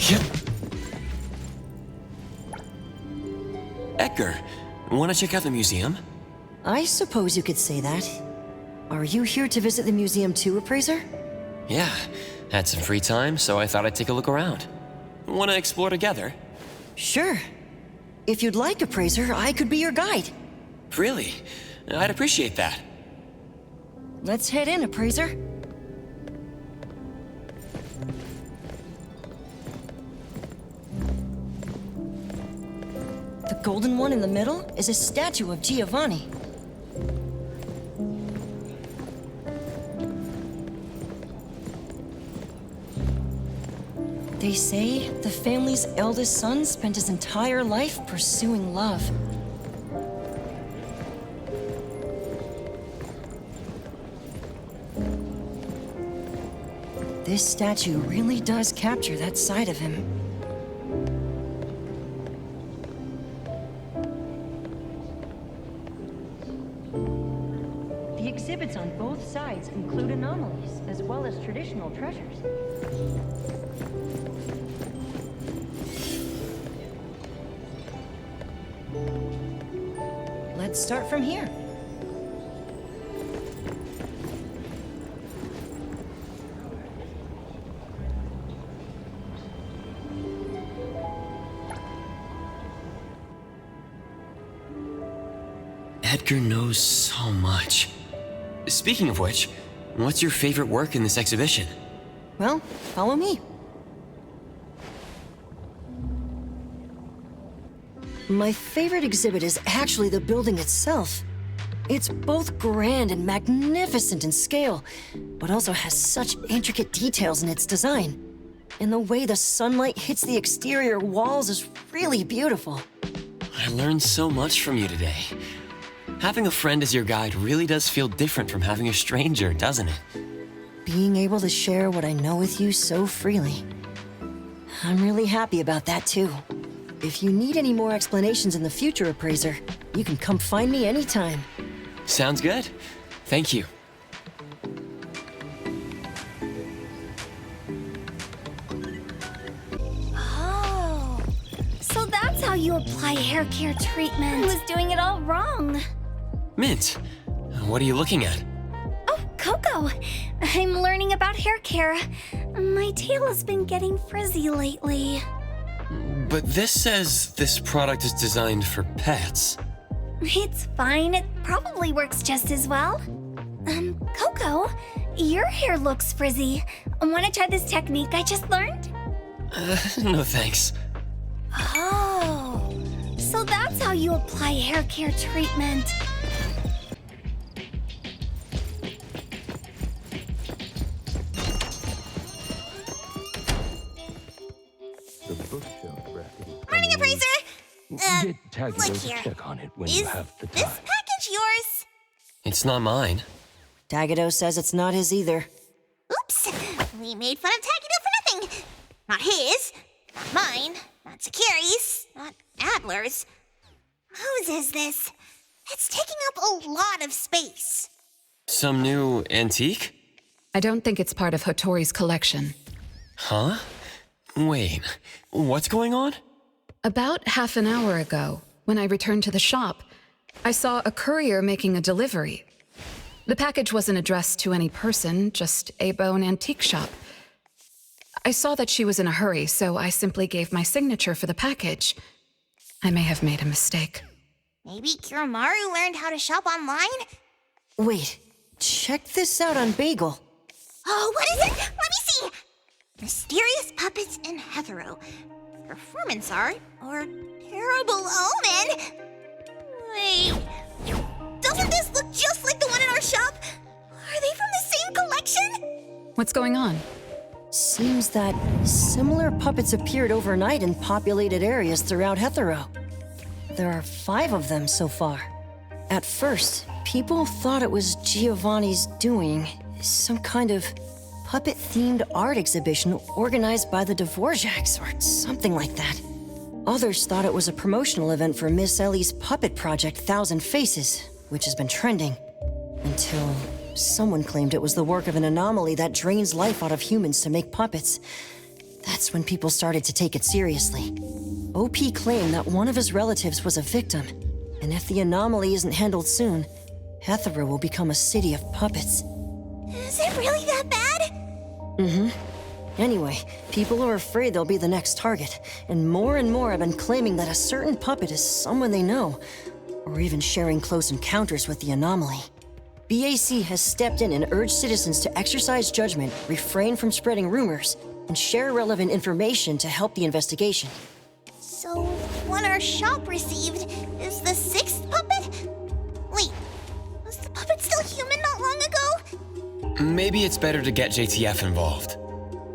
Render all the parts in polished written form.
Yep. Edgar, want to check out the museum? I suppose you could say that. Are you here to visit the museum too, Appraiser? Yeah, had some free time, so I thought I'd take a look around. Want to explore together? Sure. If you'd like, Appraiser, I could be your guide. Really? I'd appreciate that. Let's head in, Appraiser. The golden one in the middle is a statue of Giovanni. They say the family's eldest son spent his entire life pursuing love. This statue really does capture that side of him. The exhibits on both sides include anomalies, as well as traditional treasures. Let's start from here. Edgar knows so much. Speaking of which, what's your favorite work in this exhibition? Well, follow me. My favorite exhibit is actually the building itself. It's both grand and magnificent in scale, but also has such intricate details in its design. And the way the sunlight hits the exterior walls is really beautiful. I learned so much from you today. Having a friend as your guide really does feel different from having a stranger, doesn't it? Being able to share what I know with you so freely. I'm really happy about that too. If you need any more explanations in the future, Appraiser, you can come find me anytime. Sounds good. Thank you. Oh, so that's how you apply hair care treatment. I was doing it all wrong. Mint, what are you looking at? Oh, Coco. I'm learning about hair care. My tail has been getting frizzy lately. But this says this product is designed for pets. It's fine. It probably works just as well. Coco, your hair looks frizzy. Want to try this technique I just learned? No thanks. Oh, so that's how you apply hair care treatment. Morning, Appraiser! Get Taggy look to here. check on it when Is you have the this time. package yours? It's not mine. Tagado says it's not his either. Oops! We made fun of Tagido for nothing! Not his, not mine, not Sakiri's, not Adler's. Whose is this? It's taking up a lot of space. Some new antique? I don't think it's part of Hotori's collection. Huh? Wait, what's going on? About half an hour ago, when I returned to the shop, I saw a courier making a delivery. The package wasn't addressed to any person, just a bone antique shop. I saw that she was in a hurry, so I simply gave my signature for the package. I may have made a mistake. Maybe Kiromaru learned how to shop online? Wait, check this out on Bagel. Oh, what is it? Let me see! Mysterious puppets and hetero. Performance art or terrible omen? Wait, doesn't this look just like the one in our shop? Are they from the same collection? What's going on? Seems that similar puppets appeared overnight in populated areas throughout Hetero. There are 5 of them so far. At first, people thought it was Giovanni's doing, some kind of puppet-themed art exhibition organized by the Dvorak's or something like that. Others thought it was a promotional event for Miss Ellie's puppet project 1,000 Faces, which has been trending. Until someone claimed it was the work of an anomaly that drains life out of humans to make puppets. That's when people started to take it seriously. OP claimed that one of his relatives was a victim, and if the anomaly isn't handled soon, Hetero will become a city of puppets. Is it really that bad? Anyway, people are afraid they'll be the next target, and more have been claiming that a certain puppet is someone they know, or even sharing close encounters with the anomaly. BAC has stepped in and urged citizens to exercise judgment, refrain from spreading rumors, and share relevant information to help the investigation. So, one our shop received is the 6th puppet? Wait, was the puppet still human not long ago? Maybe it's better to get JTF involved.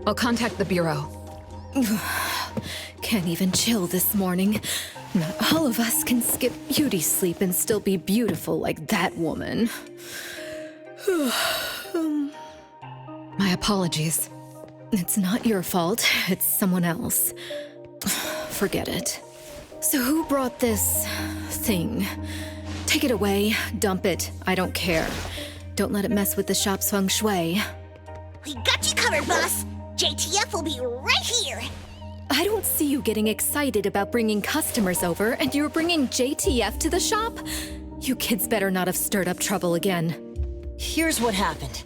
I'll contact the Bureau. Can't even chill this morning. Not all of us can skip beauty sleep and still be beautiful like that woman. My apologies. It's not your fault, it's someone else. Forget it. So who brought this thing? Take it away, dump it, I don't care. Don't let it mess with the shop's feng shui. We got you covered, boss. JTF will be right here. I don't see you getting excited about bringing customers over, and you're bringing JTF to the shop? You kids better not have stirred up trouble again. Here's what happened.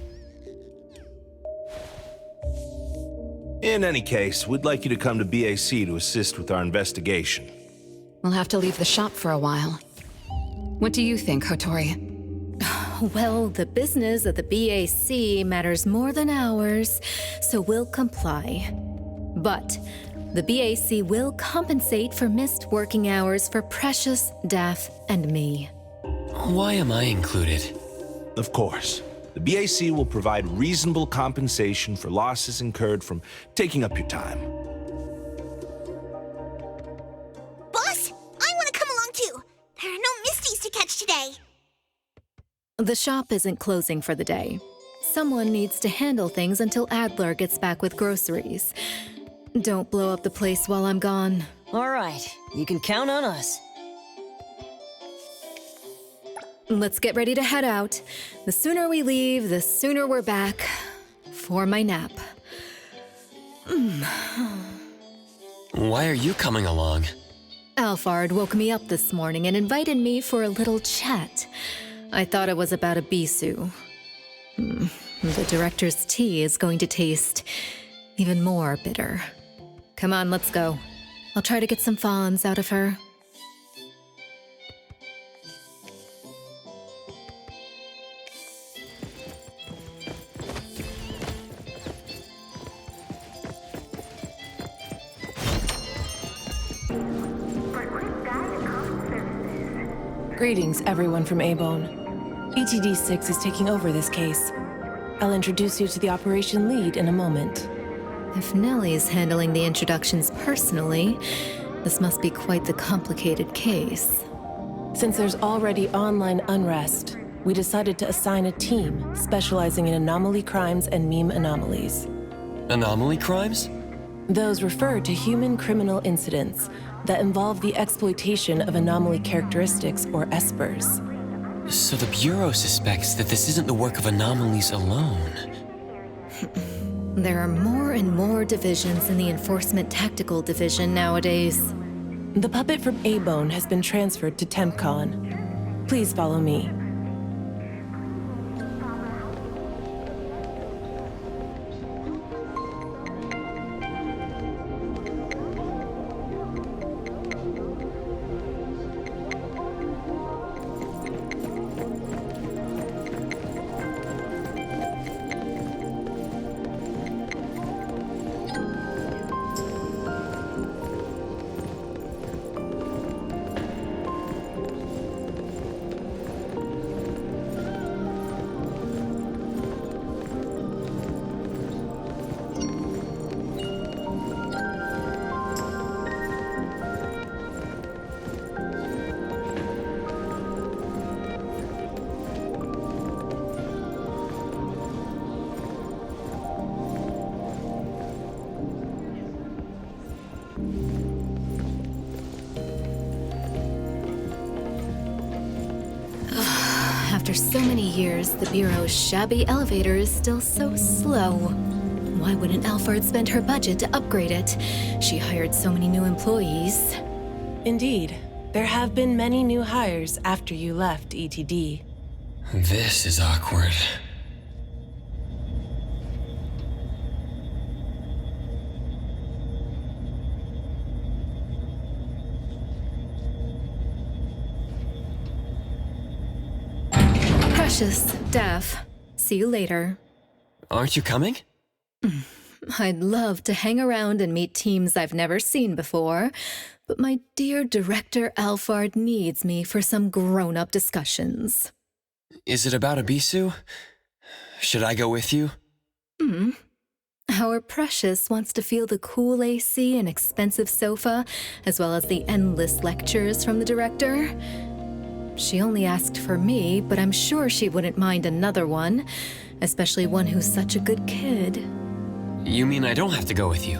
In any case, we'd like you to come to BAC to assist with our investigation. We'll have to leave the shop for a while. What do you think, Hotori? Well, the business of the BAC matters more than ours, so we'll comply. But the BAC will compensate for missed working hours for Precious, Daff, and me. Why am I included? Of course. The BAC will provide reasonable compensation for losses incurred from taking up your time. Boss, I want to come along too. There are no Misties to catch today. The shop isn't closing for the day. Someone needs to handle things until Adler gets back with groceries. Don't blow up the place while I'm gone. All right, you can count on us. Let's get ready to head out. The sooner we leave, the sooner we're back for my nap. Why are you coming along? Alphard woke me up this morning and invited me for a little chat. I thought it was about a Bisu. The director's tea is going to taste even more bitter. Come on, let's go. I'll try to get some fawns out of her. Greetings, everyone from A-Bone. ETD-6 is taking over this case. I'll introduce you to the operation lead in a moment. If Nellie's handling the introductions personally, this must be quite the complicated case. Since there's already online unrest, we decided to assign a team specializing in anomaly crimes and meme anomalies. Anomaly crimes? Those refer to human criminal incidents that involve the exploitation of anomaly characteristics, or espers. So the Bureau suspects that this isn't the work of anomalies alone. There are more and more divisions in the Enforcement Tactical Division nowadays. The puppet from A-Bone has been transferred to TempCon. Please follow me. After so many years, the Bureau's shabby elevator is still so slow. Why wouldn't Alphard spend her budget to upgrade it? She hired so many new employees. Indeed. There have been many new hires after you left ETD. This is awkward. Precious, Daff. See you later. Aren't you coming? I'd love to hang around and meet teams I've never seen before, but my dear Director Alphard needs me for some grown-up discussions. Is it about Abisu? Should I go with you? Our Precious wants to feel the cool AC and expensive sofa, as well as the endless lectures from the director. She only asked for me, but I'm sure she wouldn't mind another one, especially one who's such a good kid. You mean I don't have to go with you?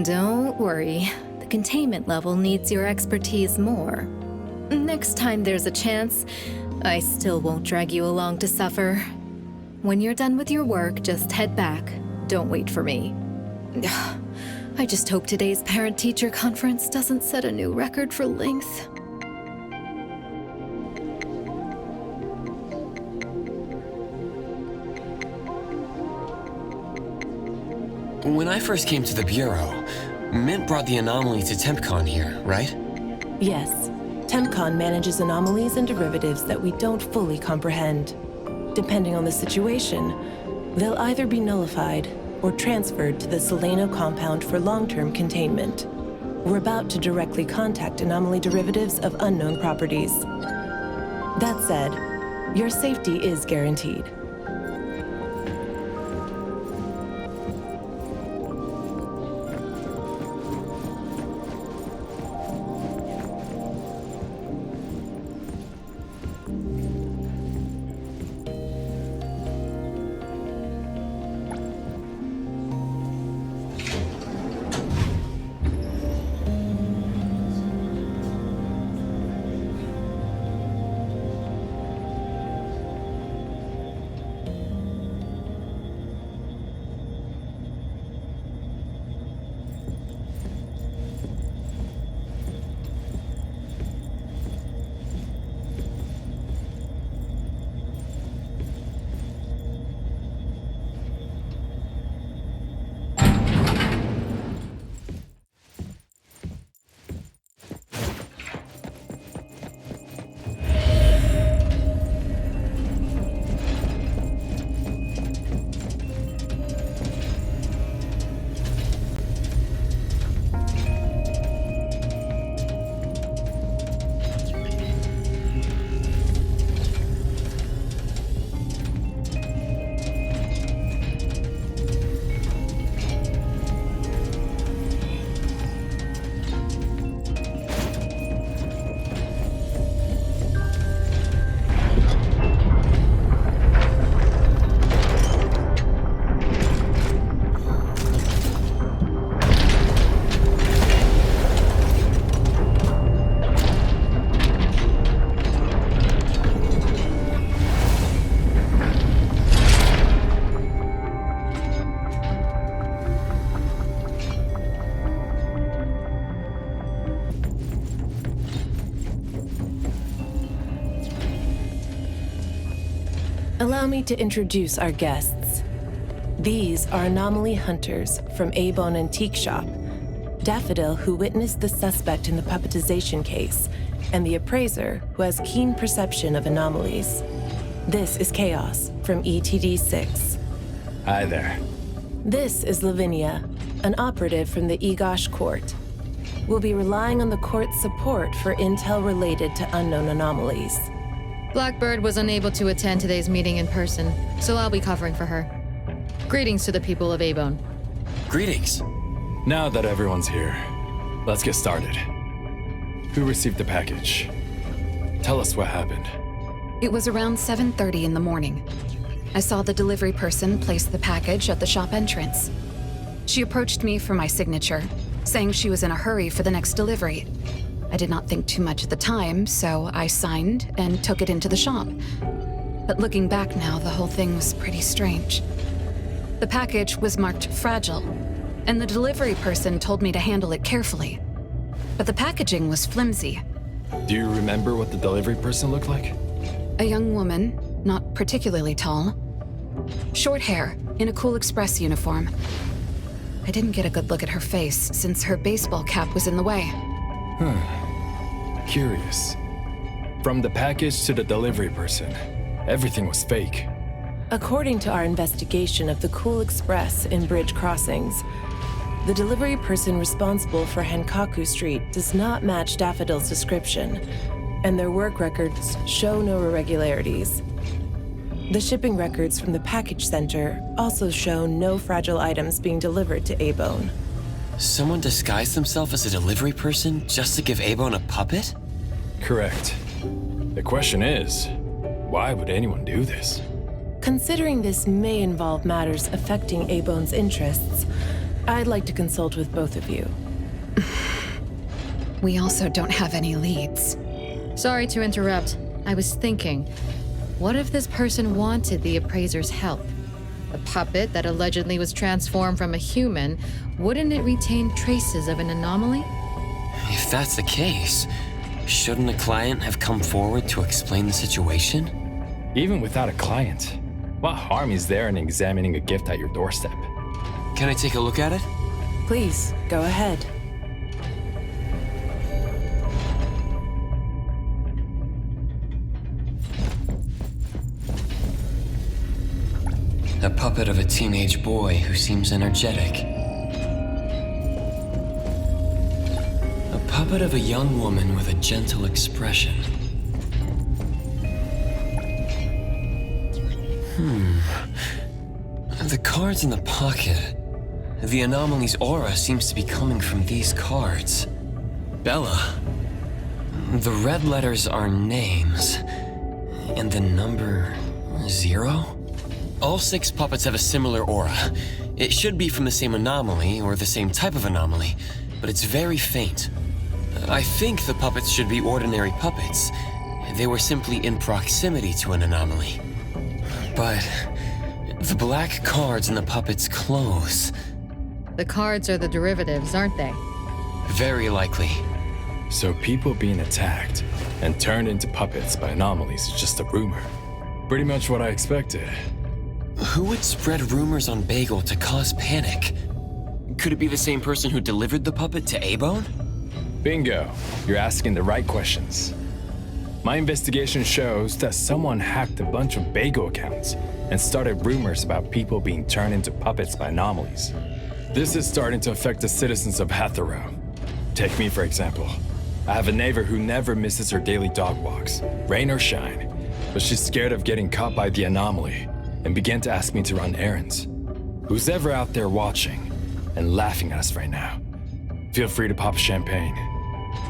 Don't worry. The containment level needs your expertise more. Next time there's a chance, I still won't drag you along to suffer. When you're done with your work, just head back. Don't wait for me. I just hope today's parent-teacher conference doesn't set a new record for length. When I first came to the Bureau, Mint brought the anomaly to TempCon here, right? Yes. TempCon manages anomalies and derivatives that we don't fully comprehend. Depending on the situation, they'll either be nullified or transferred to the Seleno compound for long-term containment. We're about to directly contact anomaly derivatives of unknown properties. That said, your safety is guaranteed. Allow me to introduce our guests. These are anomaly hunters from Abone Antique Shop, Daffodil, who witnessed the suspect in the puppetization case, and the appraiser, who has keen perception of anomalies. This is Chaos from ETD6. Hi there. This is Lavinia, an operative from the Egosh Court. We'll be relying on the court's support for intel related to unknown anomalies. Blackbird was unable to attend today's meeting in person, so I'll be covering for her. Greetings to the people of Abone. Greetings. Now that everyone's here, let's get started. Who received the package? Tell us what happened. It was around 7:30 in the morning. I saw the delivery person place the package at the shop entrance. She approached me for my signature, saying she was in a hurry for the next delivery. I did not think too much at the time, so I signed and took it into the shop. But looking back now, the whole thing was pretty strange. The package was marked fragile, and the delivery person told me to handle it carefully. But the packaging was flimsy. Do you remember what the delivery person looked like? A young woman, not particularly tall. Short hair, in a Cool Express uniform. I didn't get a good look at her face since her baseball cap was in the way. Curious. From the package to the delivery person, everything was fake. According to our investigation of the Cool Express in Bridge Crossings, the delivery person responsible for Hankaku Street does not match Daffodil's description, and their work records show no irregularities. The shipping records from the package center also show no fragile items being delivered to A-Bone. Someone disguised themselves as a delivery person just to give A-Bone a puppet? Correct. The question is, why would anyone do this? Considering this may involve matters affecting A-Bone's interests, I'd like to consult with both of you. We also don't have any leads. Sorry to interrupt. I was thinking, what if this person wanted the appraiser's help? The puppet that allegedly was transformed from a human, wouldn't it retain traces of an anomaly? If that's the case, shouldn't a client have come forward to explain the situation? Even without a client, what harm is there in examining a gift at your doorstep? Can I take a look at it? Please, go ahead. A puppet of a teenage boy who seems energetic. A puppet of a young woman with a gentle expression. The cards in the pocket. The anomaly's aura seems to be coming from these cards. Bella. The red letters are names. And the number 0? All 6 puppets have a similar aura. It should be from the same anomaly, or the same type of anomaly, but it's very faint. I think the puppets should be ordinary puppets. They were simply in proximity to an anomaly. But the black cards in the puppet's clothes. The cards are the derivatives, aren't they? Very likely. So people being attacked and turned into puppets by anomalies is just a rumor. Pretty much what I expected. Who would spread rumors on Bagel to cause panic? Could it be the same person who delivered the puppet to A-Bone? Bingo. You're asking the right questions. My investigation shows that someone hacked a bunch of Bagel accounts and started rumors about people being turned into puppets by anomalies. This is starting to affect the citizens of Hatharo. Take me, for example. I have a neighbor who never misses her daily dog walks, rain or shine, but she's scared of getting caught by the anomaly and began to ask me to run errands. Who's ever out there watching and laughing at us right now, feel free to pop champagne.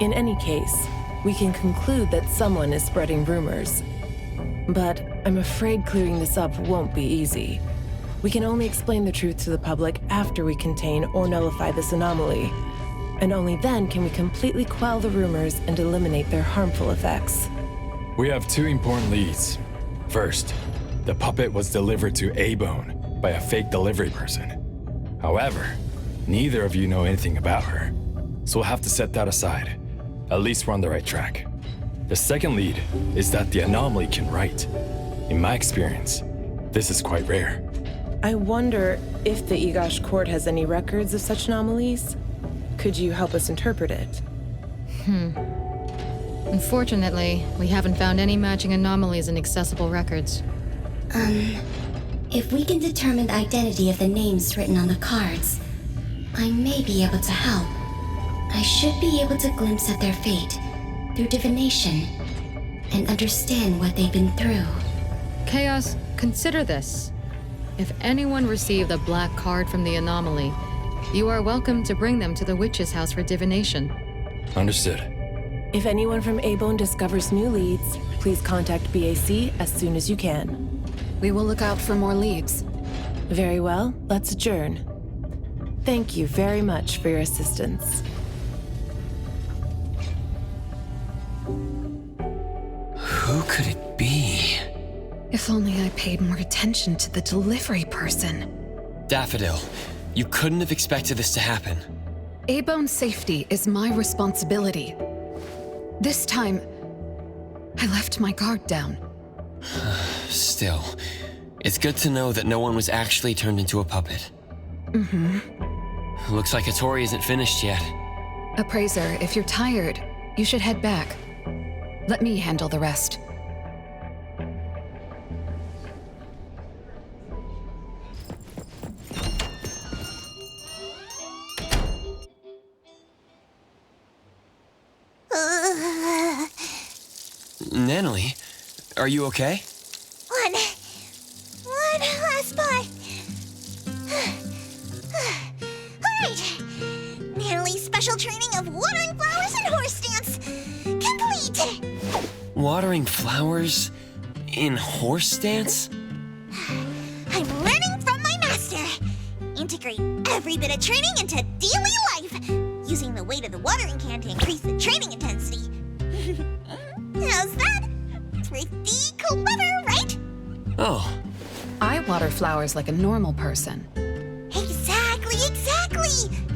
In any case, we can conclude that someone is spreading rumors. But I'm afraid clearing this up won't be easy. We can only explain the truth to the public after we contain or nullify this anomaly. And only then can we completely quell the rumors and eliminate their harmful effects. We have 2 important leads. First, the puppet was delivered to A-Bone by a fake delivery person. However, neither of you know anything about her, so we'll have to set that aside. At least we're on the right track. The second lead is that the anomaly can write. In my experience, this is quite rare. I wonder if the Egosh court has any records of such anomalies? Could you help us interpret it? Unfortunately, we haven't found any matching anomalies in accessible records. If we can determine the identity of the names written on the cards, I may be able to help. I should be able to glimpse at their fate through divination and understand what they've been through. Chaos, consider this. If anyone received a black card from the anomaly, you are welcome to bring them to the witch's house for divination. Understood. If anyone from A-Bone discovers new leads, please contact BAC as soon as you can. We will look out for more leads. Very well, let's adjourn. Thank you very much for your assistance. Who could it be? If only I paid more attention to the delivery person. Daffodil, you couldn't have expected this to happen. A-Bone's safety is my responsibility. This time, I left my guard down. Still, it's good to know that no one was actually turned into a puppet. Looks like Hattori isn't finished yet. Appraiser, if you're tired, you should head back. Let me handle the rest. Natalie, are you okay? One last spot. Alright. Natalie's special training of watering flowers and horse dance complete. Watering flowers in horse dance? I'm learning from my master. Integrate every bit of training into daily life, using the weight of the watering can to increase the training intensity. How's that? Pretty clever, right? Oh. I water flowers like a normal person. Exactly.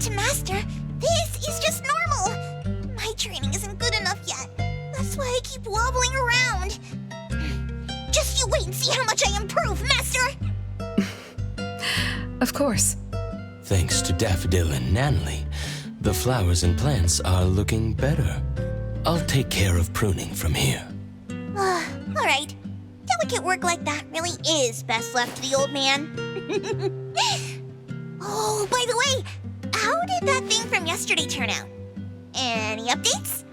To master, this is just normal. My training isn't good enough yet. That's why I keep wobbling around. Just you wait and see how much I improve, master! Of course. Thanks to Daffodil and Natalie, the flowers and plants are looking better. I'll take care of pruning from here. Alright. Delicate work like that really is best left to the old man. Oh, by the way, how did that thing from yesterday turn out? Any updates?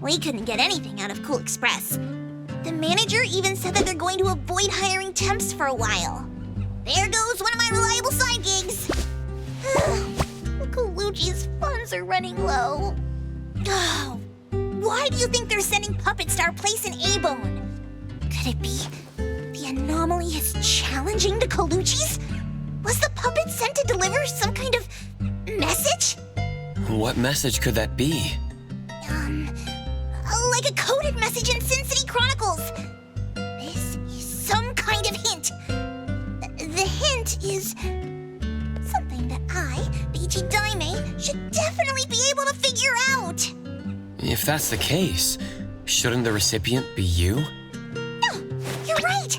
We couldn't get anything out of Cool Express. The manager even said that they're going to avoid hiring temps for a while. There goes one of my reliable side gigs. Colucci's funds are running low. Oh, why do you think they're sending puppets to our place in A-Bone? Could it be the anomaly is challenging the Colucci's? Was the puppet sent to deliver some kind of message? What message could that be? Like a coded message in Sin City Chronicles. This is some kind of hint. The hint is something that I, BG Daime, should definitely be able to figure out. If that's the case, shouldn't the recipient be you? No, you're right.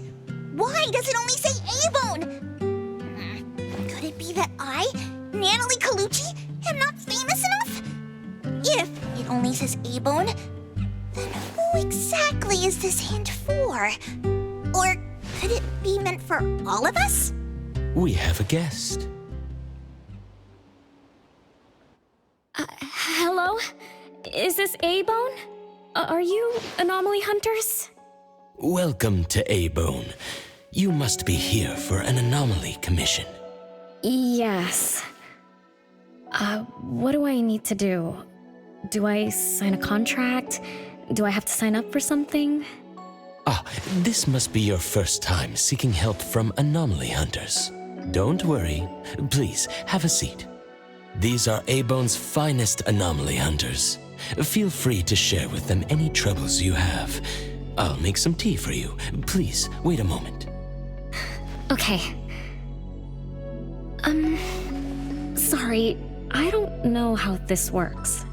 Why does it only say A-Bone? Could it be that I, Natalie Colucci, am not famous enough? If it only says A-Bone, then who exactly is this hint for? Or could it be meant for all of us? We have a guest. Hello? Is this A-Bone? Are you anomaly hunters? Welcome to A-Bone. You must be here for an anomaly commission. Yes. What do I need to do? Do I sign a contract? Do I have to sign up for something? This must be your first time seeking help from anomaly hunters. Don't worry. Please, have a seat. These are A-Bone's finest anomaly hunters. Feel free to share with them any troubles you have. I'll make some tea for you. Please, wait a moment. Okay. Sorry, I don't know how this works.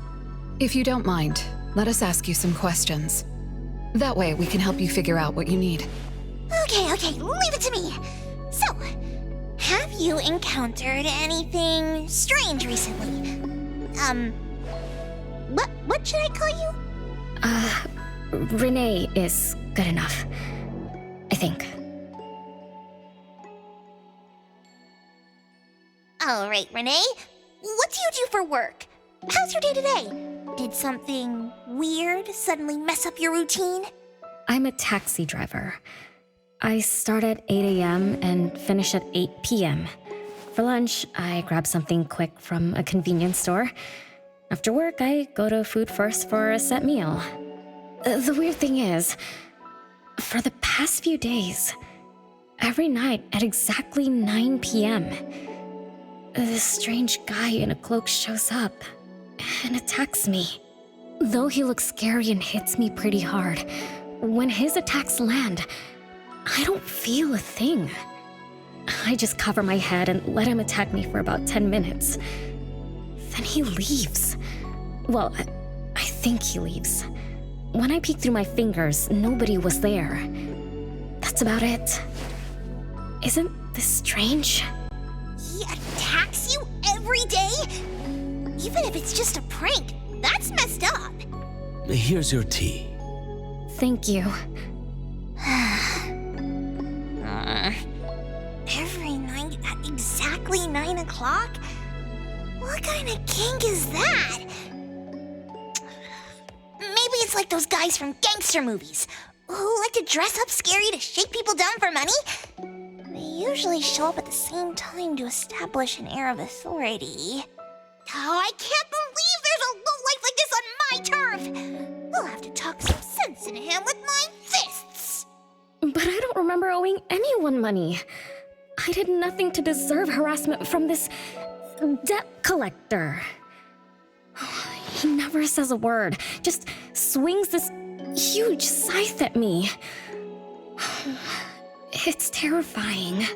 If you don't mind, let us ask you some questions. That way we can help you figure out what you need. Okay, leave it to me. So, have you encountered anything strange recently? What should I call you? Renee is good enough. I think. Alright, Renee. What do you do for work? How's your day today? Did something weird suddenly mess up your routine? I'm a taxi driver. I start at 8 a.m. and finish at 8 p.m. For lunch, I grab something quick from a convenience store. After work, I go to Food First for a set meal. The weird thing is, for the past few days, every night at exactly 9 p.m., this strange guy in a cloak shows up and attacks me. Though he looks scary and hits me pretty hard, when his attacks land, I don't feel a thing. I just cover my head and let him attack me for about 10 minutes. Then he leaves. Well, I think he leaves. When I peeked through my fingers, nobody was there. That's about it. Isn't this strange? He attacks you every day? Even if it's just a prank, that's messed up. Here's your tea. Thank you. Every night at exactly 9 o'clock? What kind of kink is that? Maybe it's like those guys from gangster movies who like to dress up scary to shake people down for money. They usually show up at the same time to establish an air of authority. Oh, I can't believe there's a lowlife like this on my turf! I'll have to talk some sense into him with my fists! But I don't remember owing anyone money. I did nothing to deserve harassment from this debt collector. He never says a word, just swings this huge scythe at me. It's terrifying.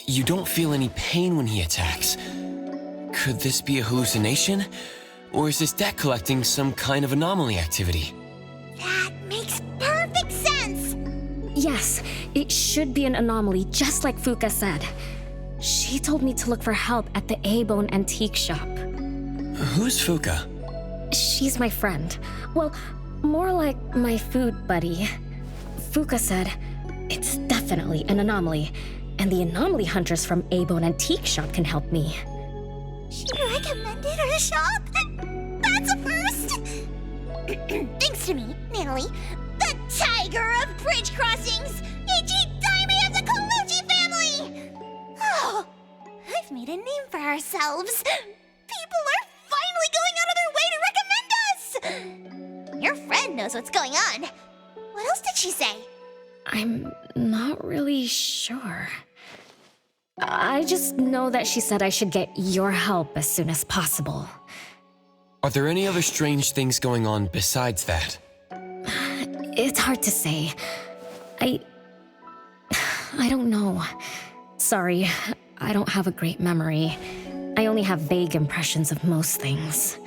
You don't feel any pain when he attacks. Could this be a hallucination? Or is this debt collecting some kind of anomaly activity? That makes perfect sense! Yes, it should be an anomaly, just like Fuka said. She told me to look for help at the A-Bone antique shop. Who's Fuka? She's my friend. Well, more like my food buddy. Fuka said, it's definitely an anomaly, and the anomaly hunters from A-Bone antique shop can help me. She recommended her shop? That's a first! Thanks to me, Natalie, the tiger of bridge crossings, Ichi Daime of the Colucci family! Oh, I've made a name for ourselves. People are finally going out of their way to recommend us! Your friend knows what's going on. What else did she say? I'm not really sure. I just know that she said I should get your help as soon as possible. Are there any other strange things going on besides that? It's hard to say. I don't know. Sorry, I don't have a great memory. I only have vague impressions of most things.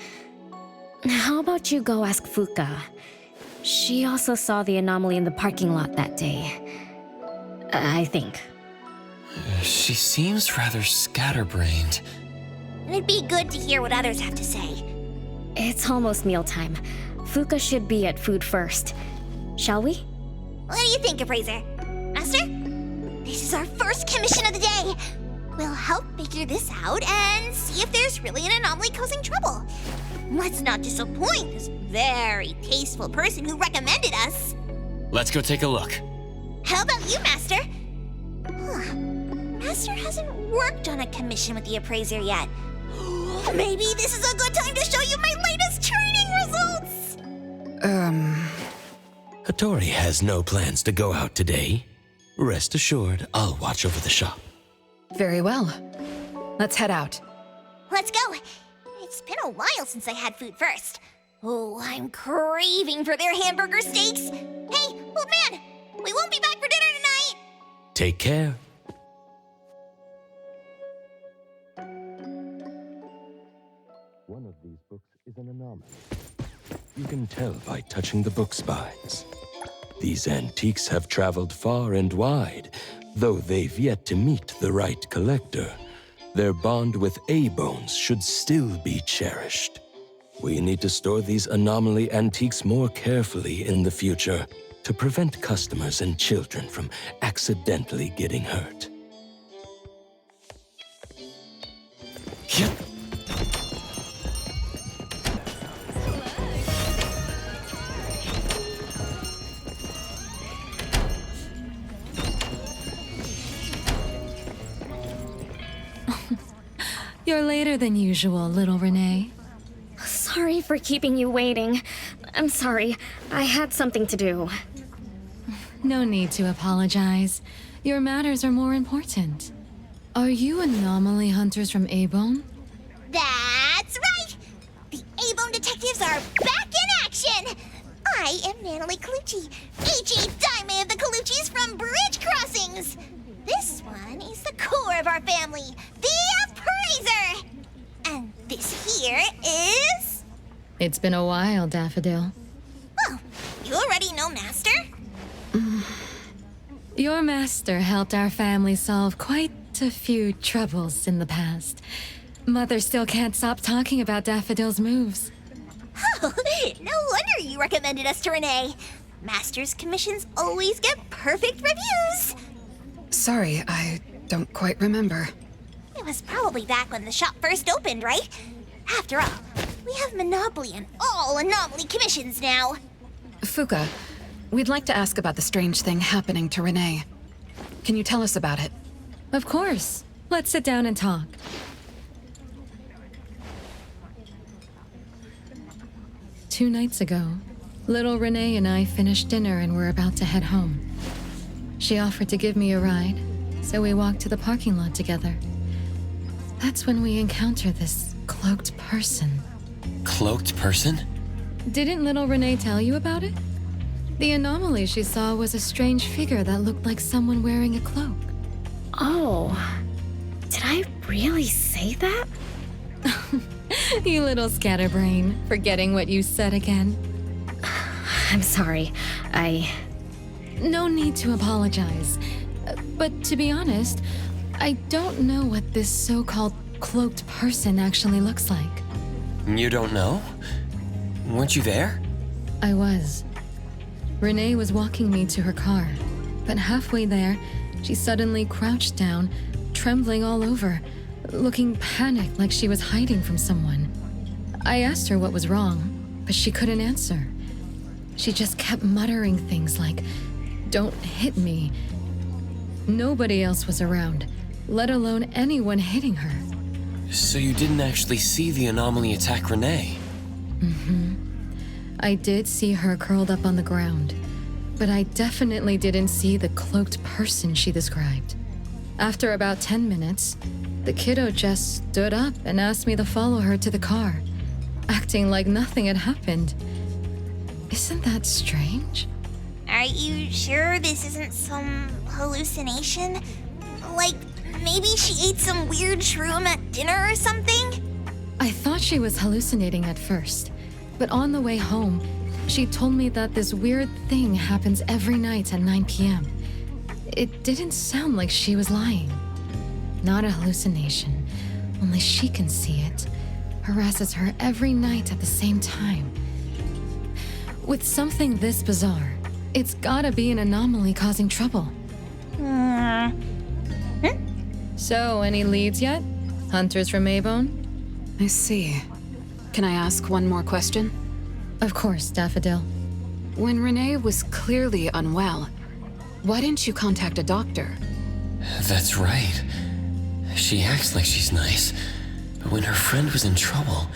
How about you go ask Fuka? She also saw the anomaly in the parking lot that day. I think. She seems rather scatterbrained. It'd be good to hear what others have to say. It's almost mealtime. Fuka should be at food first. Shall we? What do you think, Appraiser? Master? This is our first commission of the day. We'll help figure this out and see if there's really an anomaly causing trouble. Let's not disappoint this very tasteful person who recommended us. Let's go take a look. How about you, Master? Master hasn't worked on a commission with the Appraiser yet. Maybe this is a good time to show you my latest training results! Hattori has no plans to go out today. Rest assured, I'll watch over the shop. Very well. Let's head out. Let's go. It's been a while since I had food first. Oh, I'm craving for their hamburger steaks. Hey, old man, we won't be back for dinner tonight. Take care. One of these books is an anomaly. You can tell by touching the book spines. These antiques have traveled far and wide, though they've yet to meet the right collector. Their bond with A-Bones should still be cherished. We need to store these anomaly antiques more carefully in the future to prevent customers and children from accidentally getting hurt. You're later than usual, little Renee. Sorry for keeping you waiting. I'm sorry. I had something to do. No need to apologize. Your matters are more important. Are you anomaly hunters from A-Bone? That's right! The A-Bone detectives are back in action! I am Natalie Colucci, H.E. Daime of the Coluccis from Bridge Crossings! This one Renee's the core of our family, the appraiser! And this here is... It's been a while, Daffodil. Well, you already know Master. Your master helped our family solve quite a few troubles in the past. Mother still can't stop talking about Daffodil's moves. Oh, no wonder you recommended us to Renee. Master's commissions always get perfect reviews. Sorry, I don't quite remember. It was probably back when the shop first opened, right? After all, we have monopoly on all anomaly commissions now. Fuka, we'd like to ask about the strange thing happening to Renee. Can you tell us about it? Of course. Let's sit down and talk. Two nights ago, little Renee and I finished dinner and were about to head home. She offered to give me a ride, so we walked to the parking lot together. That's when we encountered this cloaked person. Cloaked person? Didn't little Renee tell you about it? The anomaly she saw was a strange figure that looked like someone wearing a cloak. Oh, did I really say that? You little scatterbrain, forgetting what you said again. I'm sorry. No need to apologize. But to be honest, I don't know what this so-called cloaked person actually looks like. You don't know? Weren't you there? I was. Renee was walking me to her car, but halfway there, she suddenly crouched down, trembling all over, looking panicked like she was hiding from someone. I asked her what was wrong, but she couldn't answer. She just kept muttering things like, "Don't hit me." Nobody else was around, let alone anyone hitting her. So you didn't actually see the anomaly attack Renee? I did see her curled up on the ground, but I definitely didn't see the cloaked person she described. After about 10 minutes, the kiddo just stood up and asked me to follow her to the car, acting like nothing had happened. Isn't that strange? Are you sure this isn't some hallucination? Like, maybe she ate some weird shroom at dinner or something? I thought she was hallucinating at first, but on the way home, she told me that this weird thing happens every night at 9 p.m. It didn't sound like she was lying. Not a hallucination, only she can see it. Harasses her every night at the same time. With something this bizarre, it's gotta be an anomaly causing trouble. So, any leads yet? Hunters from Maybone? I see. Can I ask one more question? Of course, Daffodil. When Renee was clearly unwell, why didn't you contact a doctor? That's right. She acts like she's nice, but when her friend was in trouble,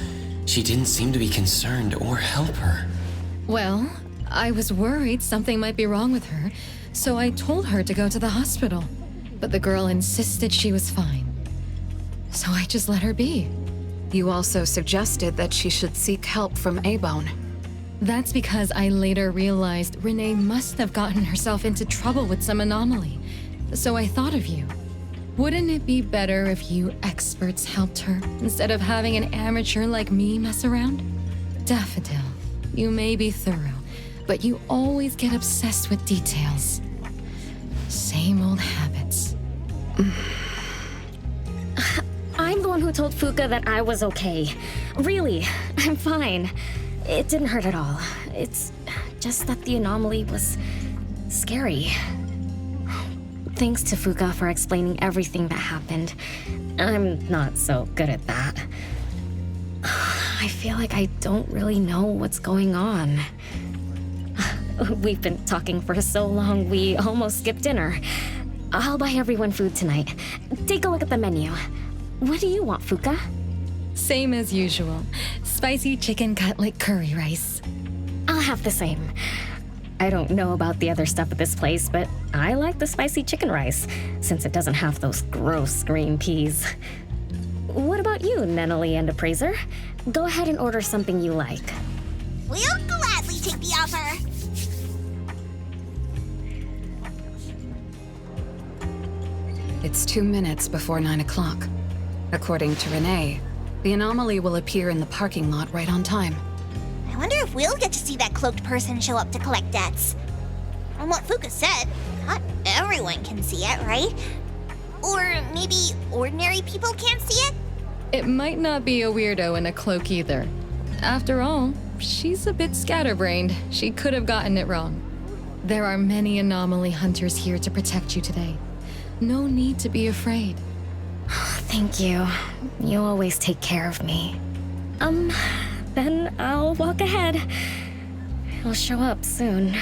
she didn't seem to be concerned or help her. Well, I was worried something might be wrong with her, so I told her to go to the hospital. But the girl insisted she was fine. So I just let her be. You also suggested that she should seek help from A-Bone. That's because I later realized Renee must have gotten herself into trouble with some anomaly. So I thought of you. Wouldn't it be better if you experts helped her instead of having an amateur like me mess around? Daffodil, you may be thorough, but you always get obsessed with details. Same old habits. I'm the one who told Fuka that I was okay. Really, I'm fine. It didn't hurt at all. It's just that the anomaly was scary. Thanks to Fuka for explaining everything that happened. I'm not so good at that. I feel like I don't really know what's going on. We've been talking for so long, we almost skipped dinner. I'll buy everyone food tonight. Take a look at the menu. What do you want, Fuka? Same as usual. Spicy chicken cutlet curry rice. I'll have the same. I don't know about the other stuff at this place, but I like the spicy chicken rice, since it doesn't have those gross green peas. What about you, Nenali and Appraiser? Go ahead and order something you like. We'll gladly take the offer. It's 2 minutes before 9 o'clock. According to Renee, the anomaly will appear in the parking lot right on time. I wonder if we'll get to see that cloaked person show up to collect debts. From what Fuka said, not everyone can see it, right? Or maybe ordinary people can't see it? It might not be a weirdo in a cloak either. After all, she's a bit scatterbrained. She could have gotten it wrong. There are many anomaly hunters here to protect you today. No need to be afraid. Thank you. You always take care of me. Then I'll walk ahead. He'll show up soon.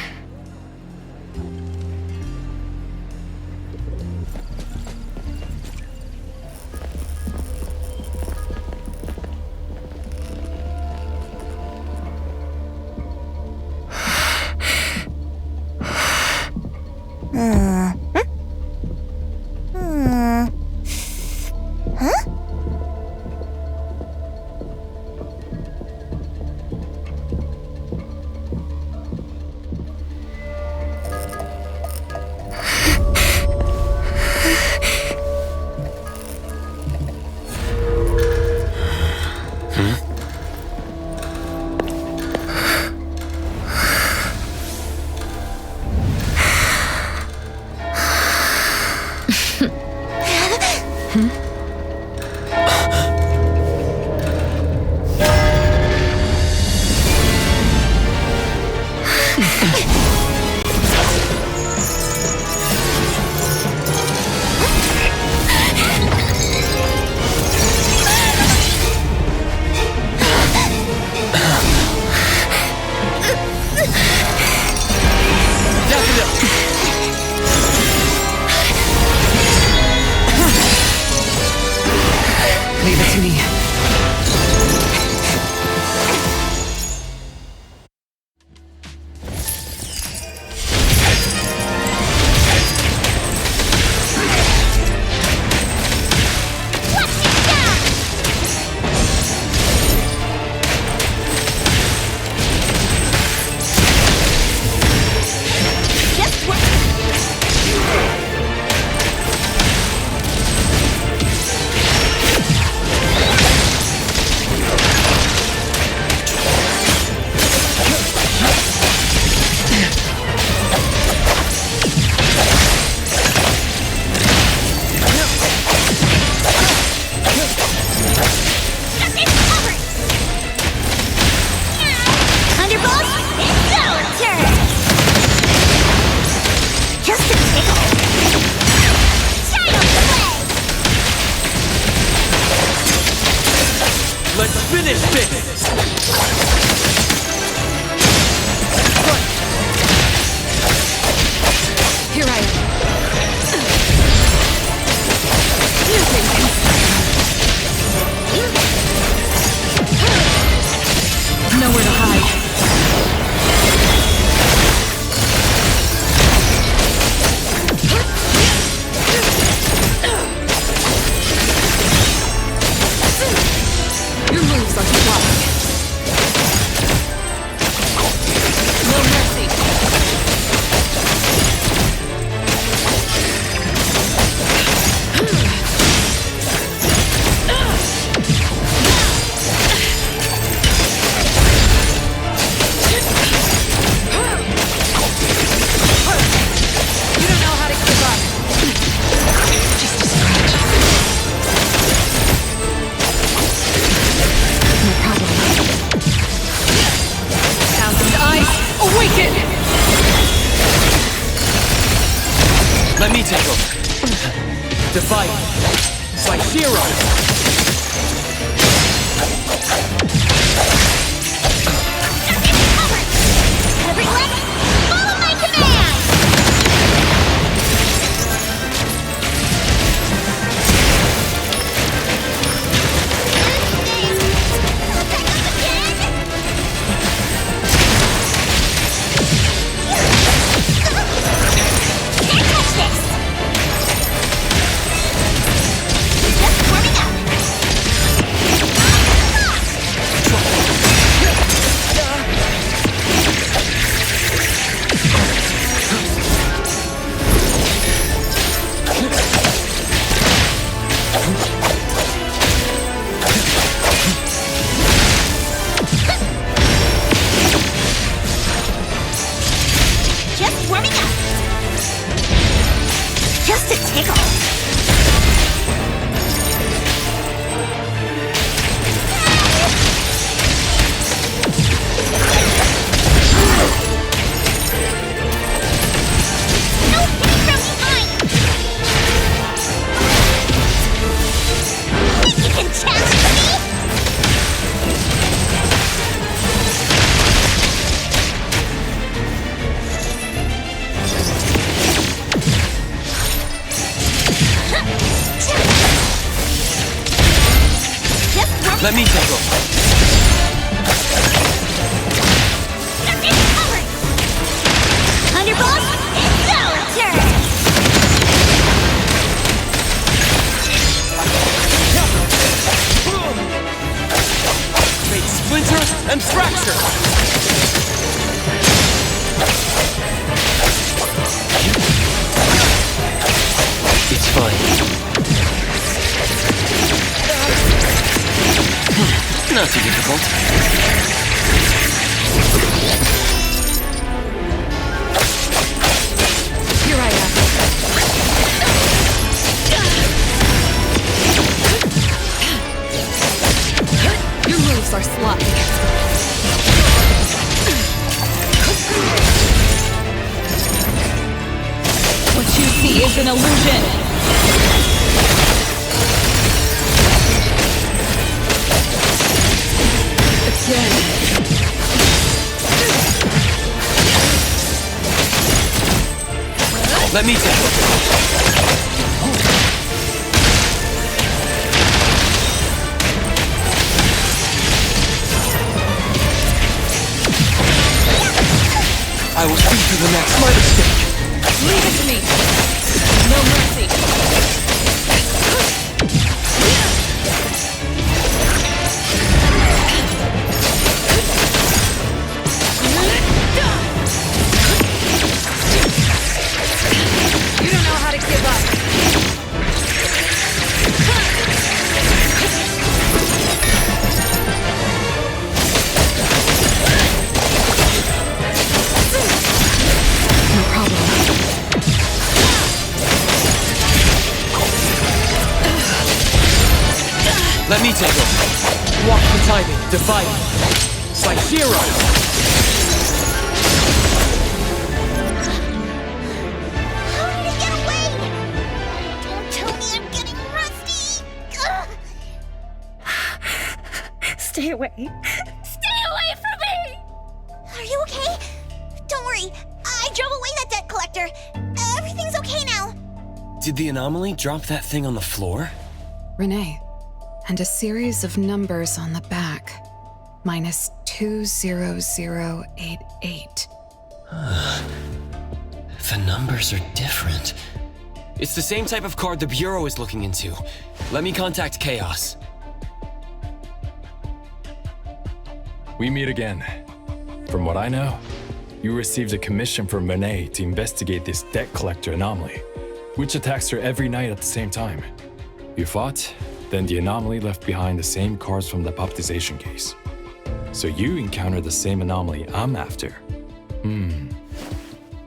Leave it to me. Let me take over. To fight like heroes. Everyone, follow my command! Can't touch this! Just warming up! You're getting covered! Thunderbolt, it's our turn! Fate splinter and fracture! It's fine. Not too difficult. Here I am. Your moves are sloppy. What you see is an illusion. Again. Let me take it. I will speak to the next. My mistake. Leave it to me. No mercy. You don't know how to give up. No problem. Let me take over. Walk the timing, defy it. Saishiro! How did it get away? Don't tell me I'm getting rusty! Ugh. Stay away. Stay away from me! Are you okay? Don't worry, I drove away that debt collector. Everything's okay now. Did the anomaly drop that thing on the floor? Renee. And a series of numbers on the back. Minus 20088. The numbers are different. It's the same type of card the Bureau is looking into. Let me contact Chaos. We meet again. From what I know, you received a commission from Renee to investigate this debt collector anomaly, which attacks her every night at the same time. You fought, then the anomaly left behind the same cards from the baptization case. So you encountered the same anomaly I'm after.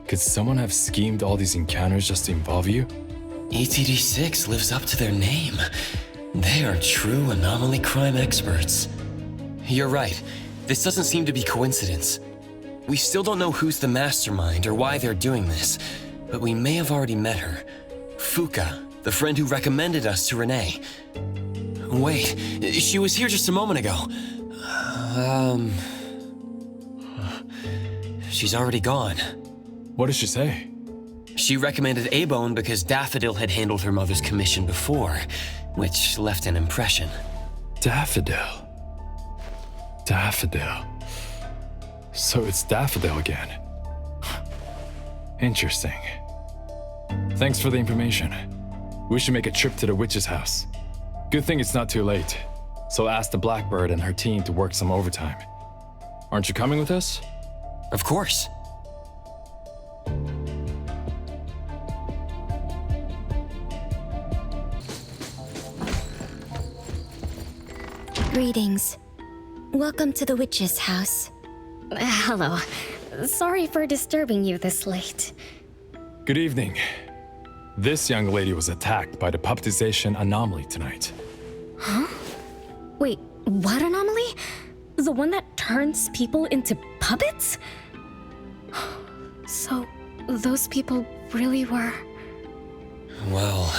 Could someone have schemed all these encounters just to involve you? ETD6 lives up to their name. They are true anomaly crime experts. You're right. This doesn't seem to be coincidence. We still don't know who's the mastermind or why they're doing this, but we may have already met her. Fuka, the friend who recommended us to Renee. Wait, she was here just a moment ago. She's already gone. What did she say? She recommended A-Bone because Daffodil had handled her mother's commission before, which left an impression. Daffodil. Daffodil. So it's Daffodil again. Interesting. Thanks for the information. We should make a trip to the witch's house. Good thing it's not too late. So I'll ask the Blackbird and her team to work some overtime. Aren't you coming with us? Of course. Greetings. Welcome to the witch's house. Hello. Sorry for disturbing you this late. Good evening. This young lady was attacked by the puppetization anomaly tonight. Huh? Wait, what anomaly? The one that turns people into puppets? So, those people really were... Well,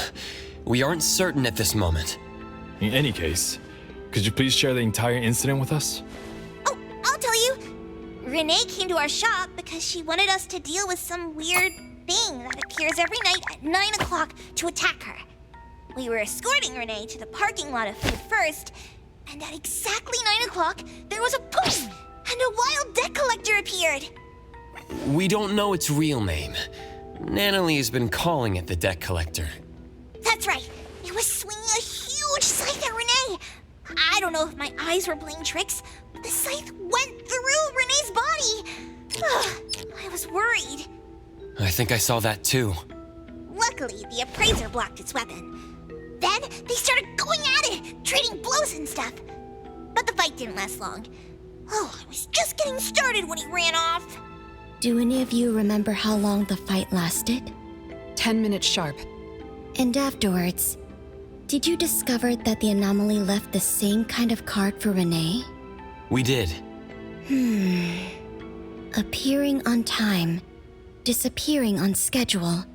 we aren't certain at this moment. In any case, could you please share the entire incident with us? Oh, I'll tell you. Renee came to our shop because she wanted us to deal with some weird thing that appears every night at 9 o'clock to attack her. We were escorting Renee to the parking lot of Food First, And at exactly 9 o'clock, there was a poof! And a wild debt collector appeared! We don't know its real name. Natalie has been calling it the debt collector. That's right. It was swinging a huge scythe at Renee. I don't know if my eyes were playing tricks, but the scythe went through Renee's body. I was worried. I think I saw that too. Luckily, the appraiser blocked its weapon. Then they started going at it, trading blows and stuff. But the fight didn't last long. Oh, I was just getting started when he ran off. Do any of you remember how long the fight lasted? 10 minutes sharp. And afterwards, did you discover that the anomaly left the same kind of card for Renee? We did. Appearing on time, disappearing on schedule,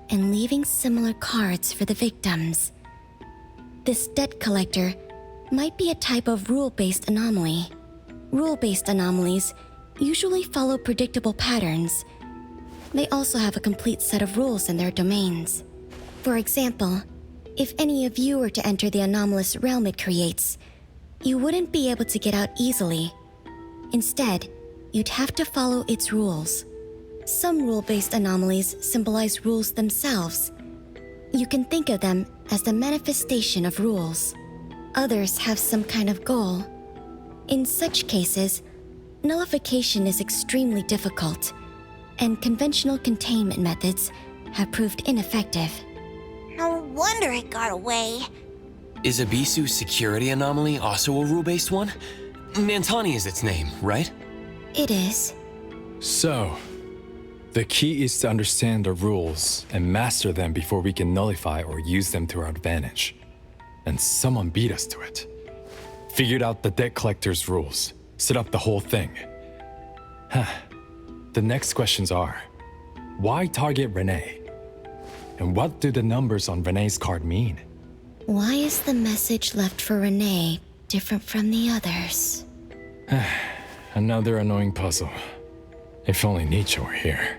and leaving similar cards for the victims. This debt collector might be a type of rule-based anomaly. Rule-based anomalies usually follow predictable patterns. They also have a complete set of rules in their domains. For example, if any of you were to enter the anomalous realm it creates, you wouldn't be able to get out easily. Instead, you'd have to follow its rules. Some rule-based anomalies symbolize rules themselves. You can think of them as the manifestation of rules. Others have some kind of goal. In such cases, nullification is extremely difficult, and conventional containment methods have proved ineffective. No wonder it got away. Is Abisu's security anomaly also a rule-based one? Nantani is its name, right? It is. So, the key is to understand the rules and master them before we can nullify or use them to our advantage. And someone beat us to it. Figured out the debt collector's rules, set up the whole thing. The next questions are, why target Renee? And what do the numbers on Renee's card mean? Why is the message left for Renee different from the others? Another annoying puzzle. If only Nietzsche were here.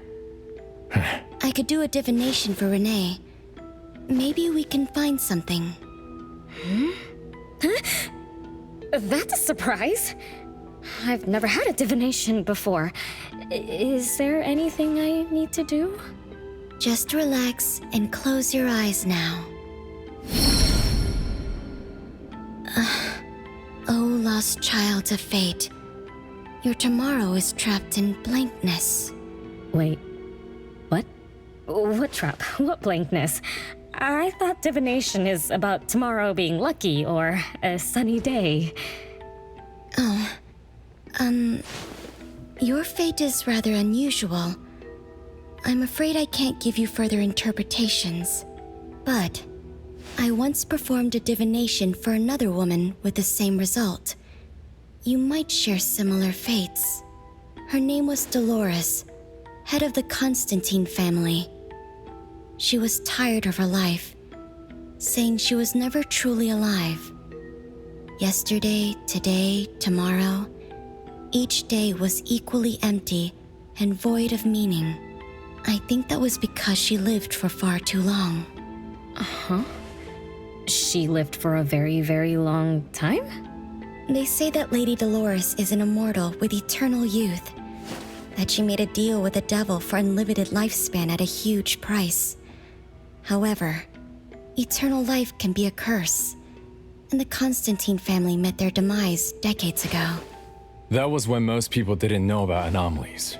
I could do a divination for Renee. Maybe we can find something. That's a surprise. I've never had a divination before. Is there anything I need to do? Just relax and close your eyes now. Oh, lost child of fate. Your tomorrow is trapped in blankness. Wait, what? What trap? What blankness? I thought divination is about tomorrow being lucky or a sunny day. Oh, your fate is rather unusual. I'm afraid I can't give you further interpretations. But I once performed a divination for another woman with the same result. You might share similar fates. Her name was Dolores, head of the Constantine family. She was tired of her life, saying she was never truly alive. Yesterday, today, tomorrow, each day was equally empty and void of meaning. I think that was because she lived for far too long. Uh-huh. She lived for a very, very long time? They say that Lady Dolores is an immortal with eternal youth, that she made a deal with the devil for unlimited lifespan at a huge price. However, eternal life can be a curse, and the Constantine family met their demise decades ago. That was when most people didn't know about anomalies.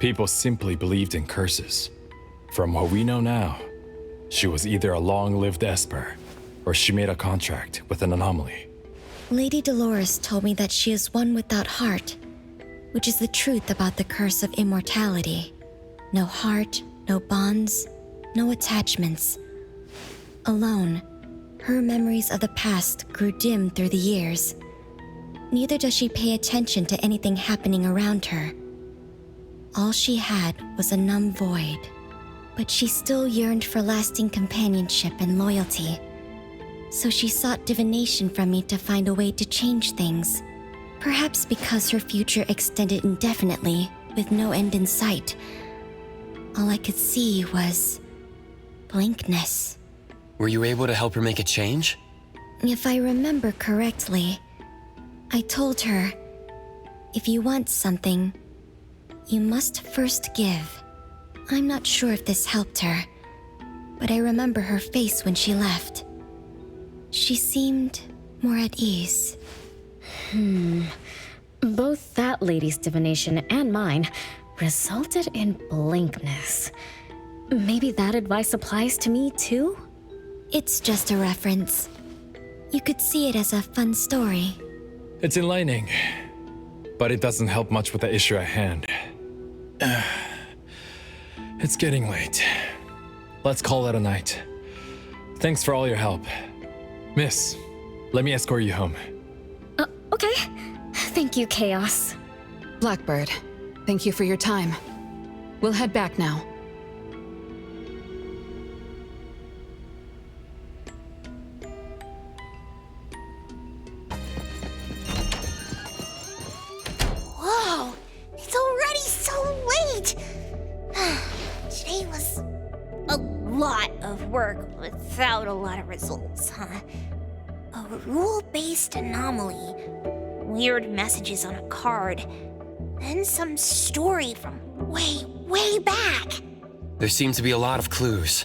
People simply believed in curses. From what we know now, she was either a long-lived Esper, or she made a contract with an anomaly. Lady Dolores told me that she is one without heart, which is the truth about the curse of immortality. No heart, no bonds, no attachments. Alone, her memories of the past grew dim through the years. Neither does she pay attention to anything happening around her. All she had was a numb void, but she still yearned for lasting companionship and loyalty. So she sought divination from me to find a way to change things. Perhaps because her future extended indefinitely, with no end in sight. All I could see was blankness. Were you able to help her make a change? If I remember correctly, I told her, if you want something, you must first give. I'm not sure if this helped her, but I remember her face when she left. She seemed more at ease. Both that lady's divination and mine resulted in blankness. Maybe that advice applies to me too? It's just a reference. You could see it as a fun story. It's enlightening, but it doesn't help much with the issue at hand. It's getting late. Let's call it a night. Thanks for all your help. Miss, let me escort you home. Okay. Thank you, Chaos. Blackbird, thank you for your time. We'll head back now. Whoa! It's already so late! Today was a lot of work without a lot of results, huh? A rule-based anomaly, weird messages on a card, then some story from way back. There seem to be a lot of clues,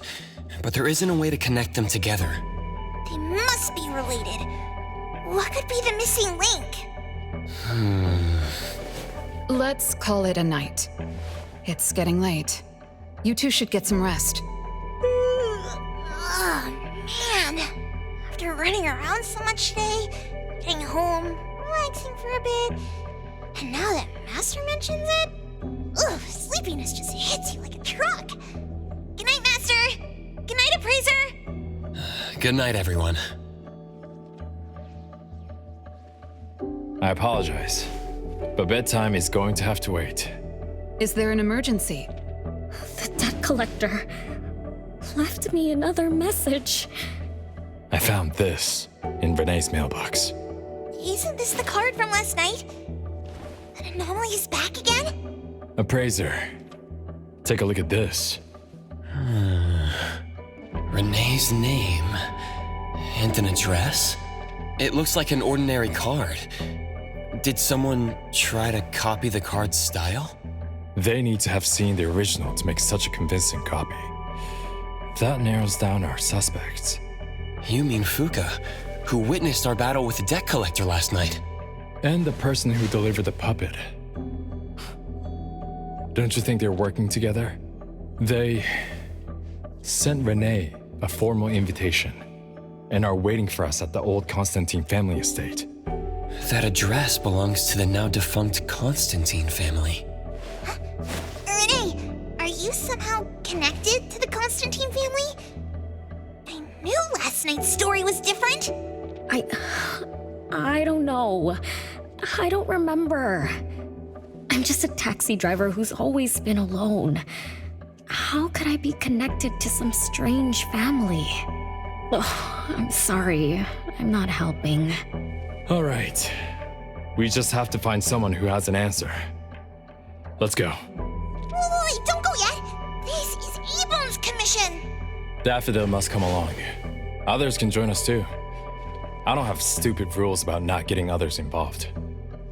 but there isn't a way to connect them together. They must be related. What could be the missing link? Let's call it a night. It's getting late. You two should get some rest. Oh, man. After running around so much today, getting home, relaxing for a bit, and now that Master mentions it, ugh, sleepiness just hits you like a truck. Good night, Master. Good night, Appraiser. Good night, everyone. I apologize, but bedtime is going to have to wait. Is there an emergency? The debt collector left me another message. I found this in Renee's mailbox. Isn't this the card from last night? An anomaly is back again? Appraiser, take a look at this. Renee's name and an address? It looks like an ordinary card. Did someone try to copy the card's style? They need to have seen the original to make such a convincing copy. That narrows down our suspects. You mean Fuka, who witnessed our battle with the debt collector last night? And the person who delivered the puppet. Don't you think they're working together? They sent Renee a formal invitation and are waiting for us at the old Constantine family estate. That address belongs to the now defunct Constantine family. Renee, are you somehow connected to the Constantine family? I knew last night's story was different. I don't know. I don't remember. I'm just a taxi driver who's always been alone. How could I be connected to some strange family? Oh, I'm sorry. I'm not helping. All right. We just have to find someone who has an answer. Let's go. Wait, don't go yet. This is Ebon's commission. Daffodil must come along. Others can join us too. I don't have stupid rules about not getting others involved.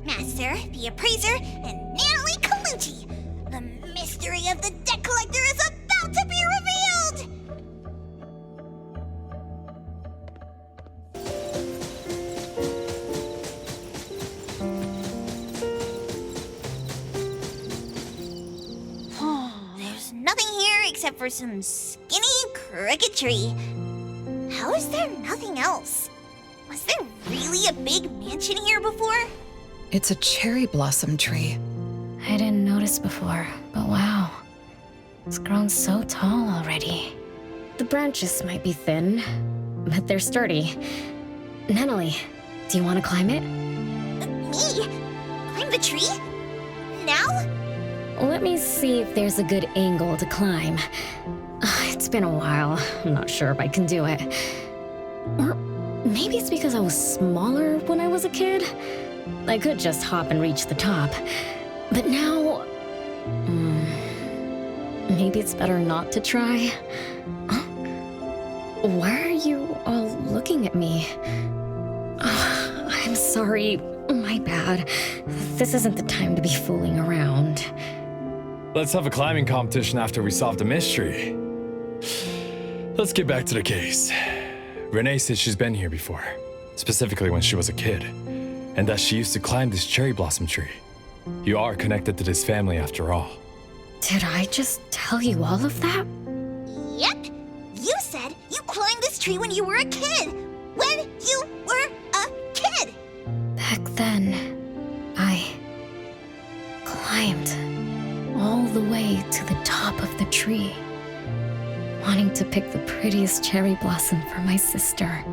Master, the Appraiser, and Natalie Colucci. The mystery of the debt collector is about to be revealed! There's nothing here except for some skinny cricketry. How is there nothing else? Was there really a big mansion here before? It's a cherry blossom tree. I didn't notice before, but wow. It's grown so tall already. The branches might be thin, but they're sturdy. Natalie, do you want to climb it? Me? Climb the tree? Now? Let me see if there's a good angle to climb. It's been a while. I'm not sure if I can do it. Or maybe it's because I was smaller when I was a kid. I could just hop and reach the top. But now... maybe it's better not to try. Why are you all looking at me? sorry. My bad. This isn't the time to be fooling around. Let's have a climbing competition after we solve the mystery. Let's get back to the case. Renee said she's been here before, specifically when she was a kid, and that she used to climb this cherry blossom tree. You are connected to this family after all. Did I just tell you all of that? Yep. You said you climbed this tree when you were a kid. When you were a kid. Back then, I climbed all the way to the top of the tree, wanting to pick the prettiest cherry blossom for my sister.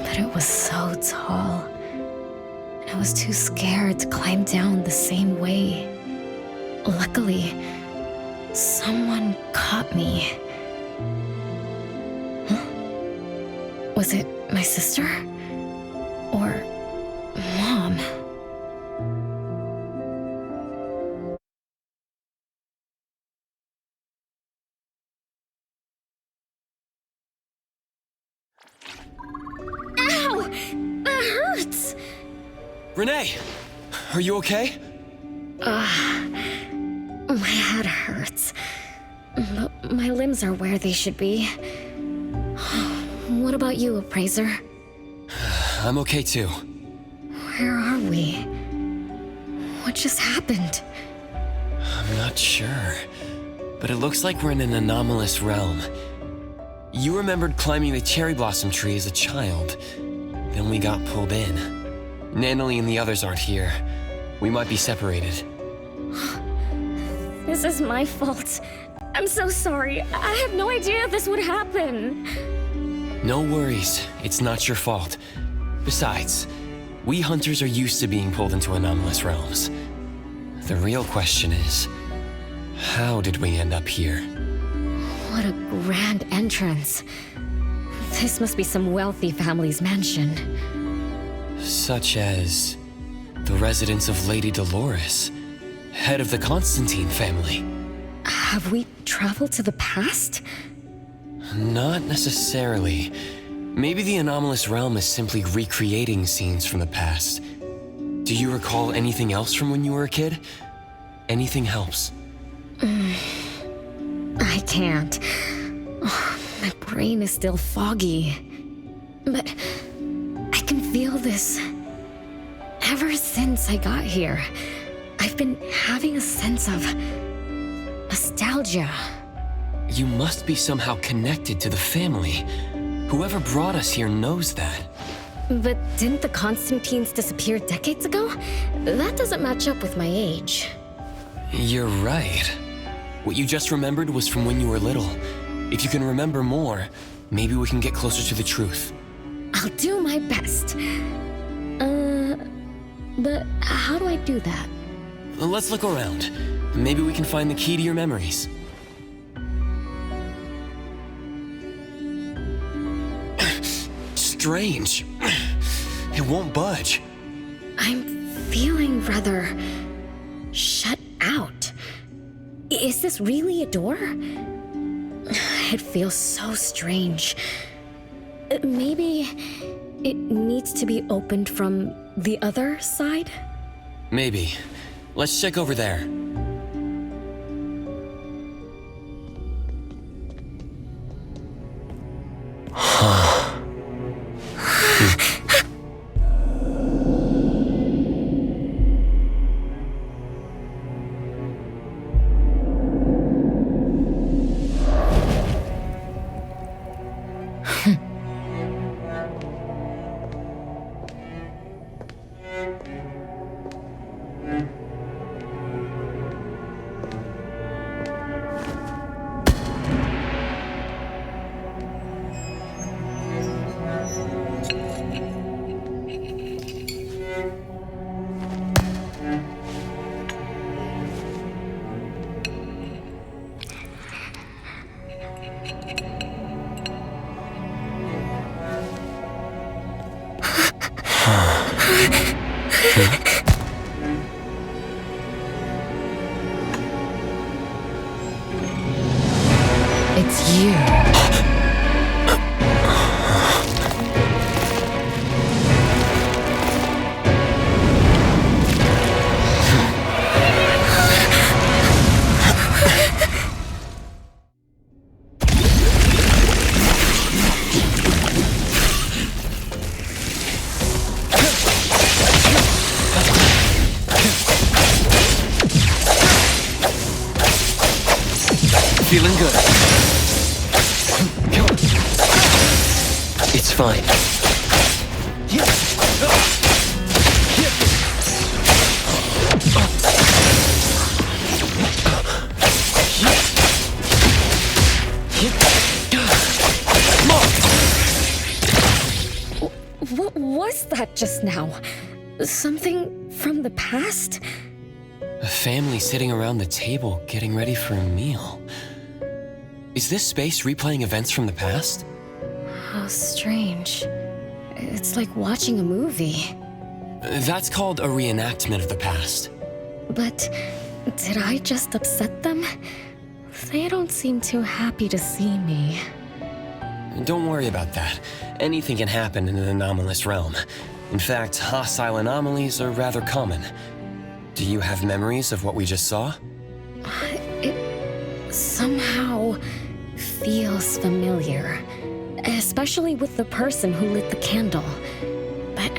But it was so tall, and I was too scared to climb down the same way. Luckily, someone caught me. Huh? Was it my sister? Or Mom? Ow! That hurts! Renee! Are you okay? My head hurts. But my limbs are where they should be. What about you, Appraiser? I'm okay too. Where are we? What just happened? I'm not sure, but it looks like we're in an anomalous realm. You remembered climbing the cherry blossom tree as a child. Then we got pulled in. Nanalie and the others aren't here. We might be separated. This is my fault. I'm so sorry. I had no idea this would happen. No worries, it's not your fault. Besides, we hunters are used to being pulled into anomalous realms. The real question is, how did we end up here? What a grand entrance. This must be some wealthy family's mansion. Such as the residence of Lady Dolores, head of the Constantine family. Have we traveled to the past? Not necessarily. Maybe the anomalous realm is simply recreating scenes from the past. Do you recall anything else from when you were a kid? Anything helps. I can't. My brain is still foggy. But I can feel this. Ever since I got here, I've been having a sense of nostalgia. You must be somehow connected to the family. Whoever brought us here knows that. But didn't the Constantines disappear decades ago? That doesn't match up with my age. You're right. What you just remembered was from when you were little. If you can remember more, maybe we can get closer to the truth. I'll do my best. But how do I do that? Let's look around. Maybe we can find the key to your memories. Strange. It won't budge. I'm feeling rather shut out. Is this really a door? It feels so strange. Maybe it needs to be opened from the other side? Maybe. Let's check over there. It's you. Feeling good. It's fine. What was that just now? Something from the past? A family sitting around the table getting ready for a meal. Is this space replaying events from the past? How strange. It's like watching a movie. That's called a reenactment of the past. But did I just upset them? They don't seem too happy to see me. Don't worry about that. Anything can happen in an anomalous realm. In fact, hostile anomalies are rather common. Do you have memories of what we just saw? It somehow feels familiar. Especially with the person who lit the candle. But,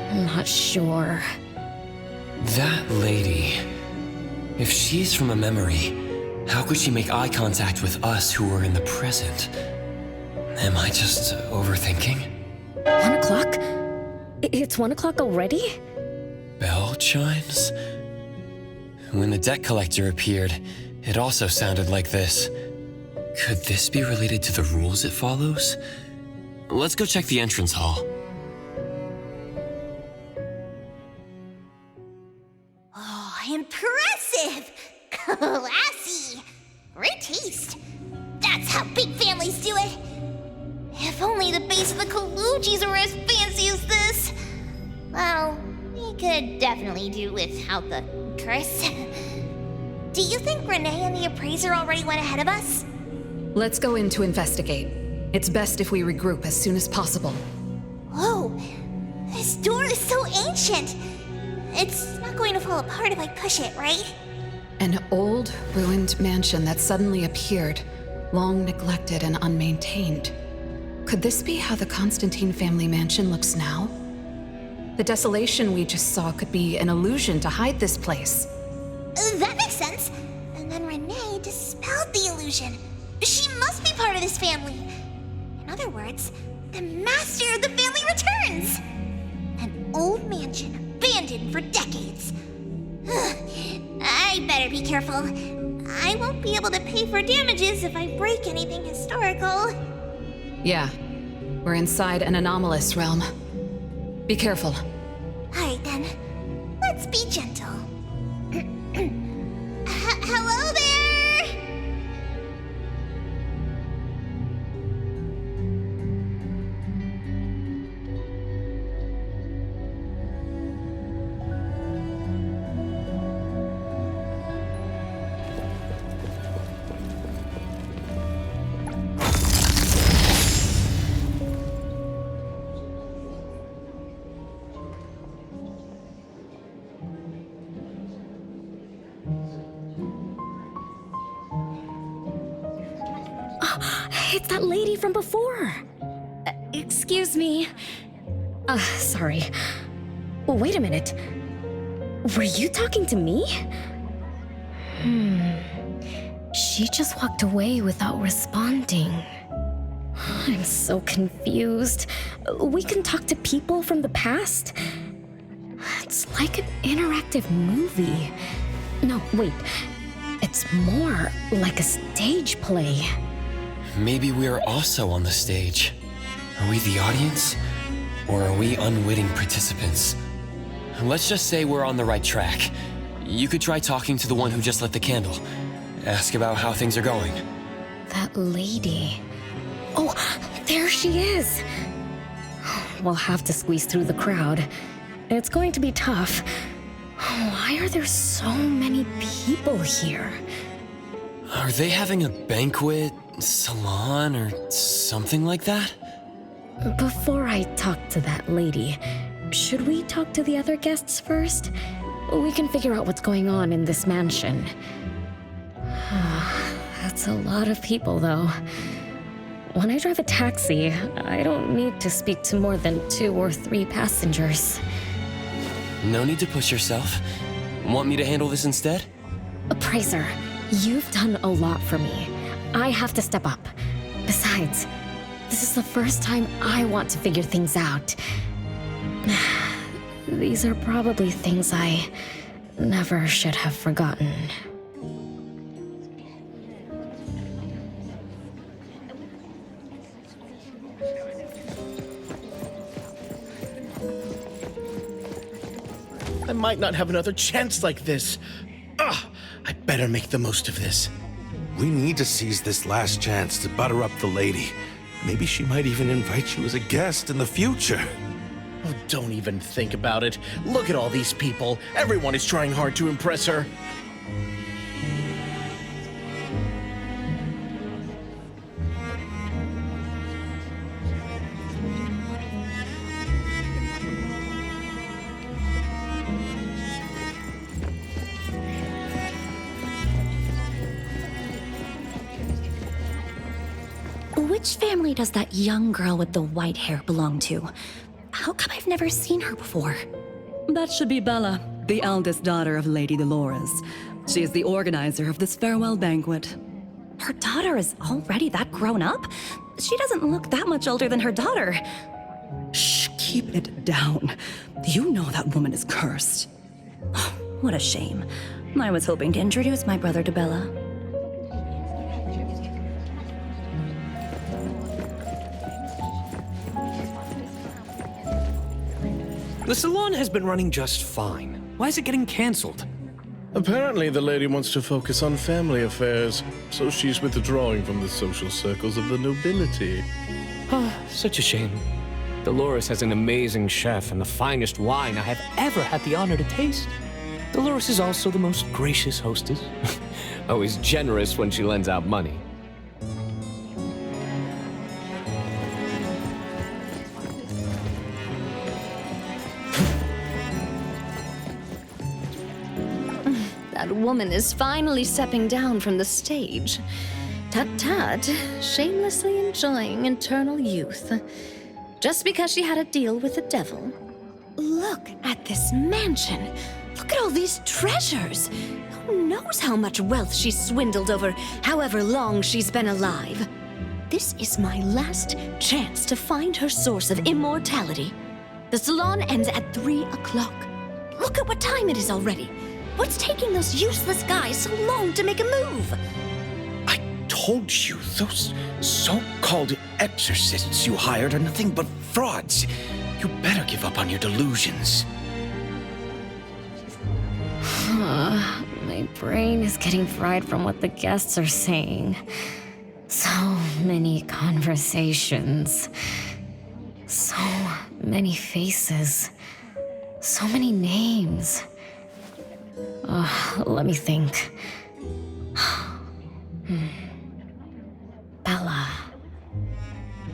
I'm not sure. That lady. If she's from a memory, how could she make eye contact with us who are in the present? Am I just overthinking? 1 o'clock? It's 1 o'clock already? Bell chimes? When the debt collector appeared, it also sounded like this. Could this be related to the rules it follows? Let's go check the entrance hall. Oh, impressive! Classy! Great taste. That's how big families do it. If only the base of the Kalujis were as fancy as this. Well, we could definitely do without the curse. Do you think Renee and the appraiser already went ahead of us? Let's go in to investigate. It's best if we regroup as soon as possible. Whoa! This door is so ancient! It's not going to fall apart if I push it, right? An old, ruined mansion that suddenly appeared, long neglected and unmaintained. Could this be how the Constantine family mansion looks now? The desolation we just saw could be an illusion to hide this place. That makes sense. And then Renee dispelled the illusion. She must be part of this family. In other words, the master of the family returns. An old mansion abandoned for decades. I better be careful. I won't be able to pay for damages if I break anything historical. Yeah, we're inside an anomalous realm. Be careful. Alright then, let's be gentle. Hello there! It's that lady from before. Excuse me. Sorry. Wait a minute. Were you talking to me? She just walked away without responding. I'm so confused. We can talk to people from the past? It's like an interactive movie. No, wait. It's more like a stage play. Maybe we're also on the stage. Are we the audience? Or are we unwitting participants? Let's just say we're on the right track. You could try talking to the one who just lit the candle. Ask about how things are going. That lady. Oh, there she is. We'll have to squeeze through the crowd. It's going to be tough. Why are there so many people here? Are they having a banquet, salon, or something like that? Before I talk to that lady, should we talk to the other guests first? We can figure out what's going on in this mansion. That's a lot of people, though. When I drive a taxi, I don't need to speak to more than 2 or 3 passengers. No need to push yourself. Want me to handle this instead? Appraiser, You've done a lot for me. I have to step up. Besides, this is the first time I want to figure things out. These are probably things I never should have forgotten. I might not have another chance like this. I better make the most of this. We need to seize this last chance to butter up the lady. Maybe she might even invite you as a guest in the future. Oh, don't even think about it. Look at all these people. Everyone is trying hard to impress her. Which family does that young girl with the white hair belong to? How come I've never seen her before? That should be Bella, the eldest daughter of Lady Dolores. She is the organizer of this farewell banquet. Her daughter is already that grown up? She doesn't look that much older than her daughter. Shh, keep it down. You know that woman is cursed. What a shame. I was hoping to introduce my brother to Bella. The salon has been running just fine. Why is it getting cancelled? Apparently, the lady wants to focus on family affairs, so she's withdrawing from the social circles of the nobility. Such a shame. Dolores has an amazing chef and the finest wine I have ever had the honor to taste. Dolores is also the most gracious hostess. Always generous when she lends out money. That woman is finally stepping down from the stage. Tut-tut, shamelessly enjoying eternal youth. Just because she had a deal with the devil. Look at this mansion. Look at all these treasures. Who knows how much wealth she's swindled over however long she's been alive. This is my last chance to find her source of immortality. The salon ends at 3 o'clock. Look at what time it is already. What's taking those useless guys so long to make a move? I told you, those so-called exorcists you hired are nothing but frauds. You better give up on your delusions. My brain is getting fried from what the guests are saying. So many conversations. So many faces. So many names. Let me think. Bella.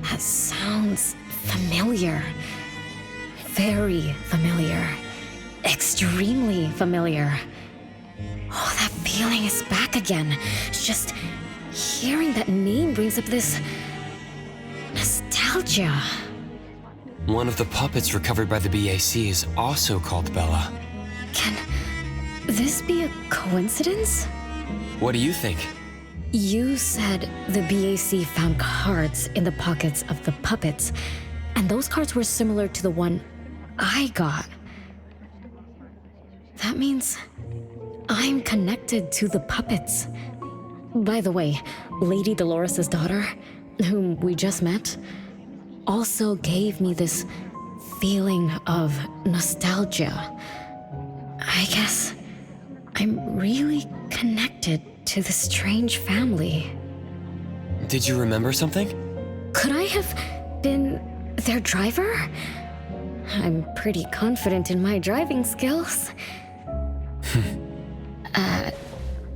That sounds familiar. Very familiar. Extremely familiar. Oh, that feeling is back again. Just hearing that name brings up this nostalgia. One of the puppets recovered by the BAC is also called Bella. Can this be a coincidence? What do you think? You said the BAC found cards in the pockets of the puppets, and those cards were similar to the one I got. That means I'm connected to the puppets. By the way, Lady Dolores' daughter, whom we just met, also gave me this feeling of nostalgia. I guess I'm really connected to this strange family. Did you remember something? Could I have been their driver? I'm pretty confident in my driving skills.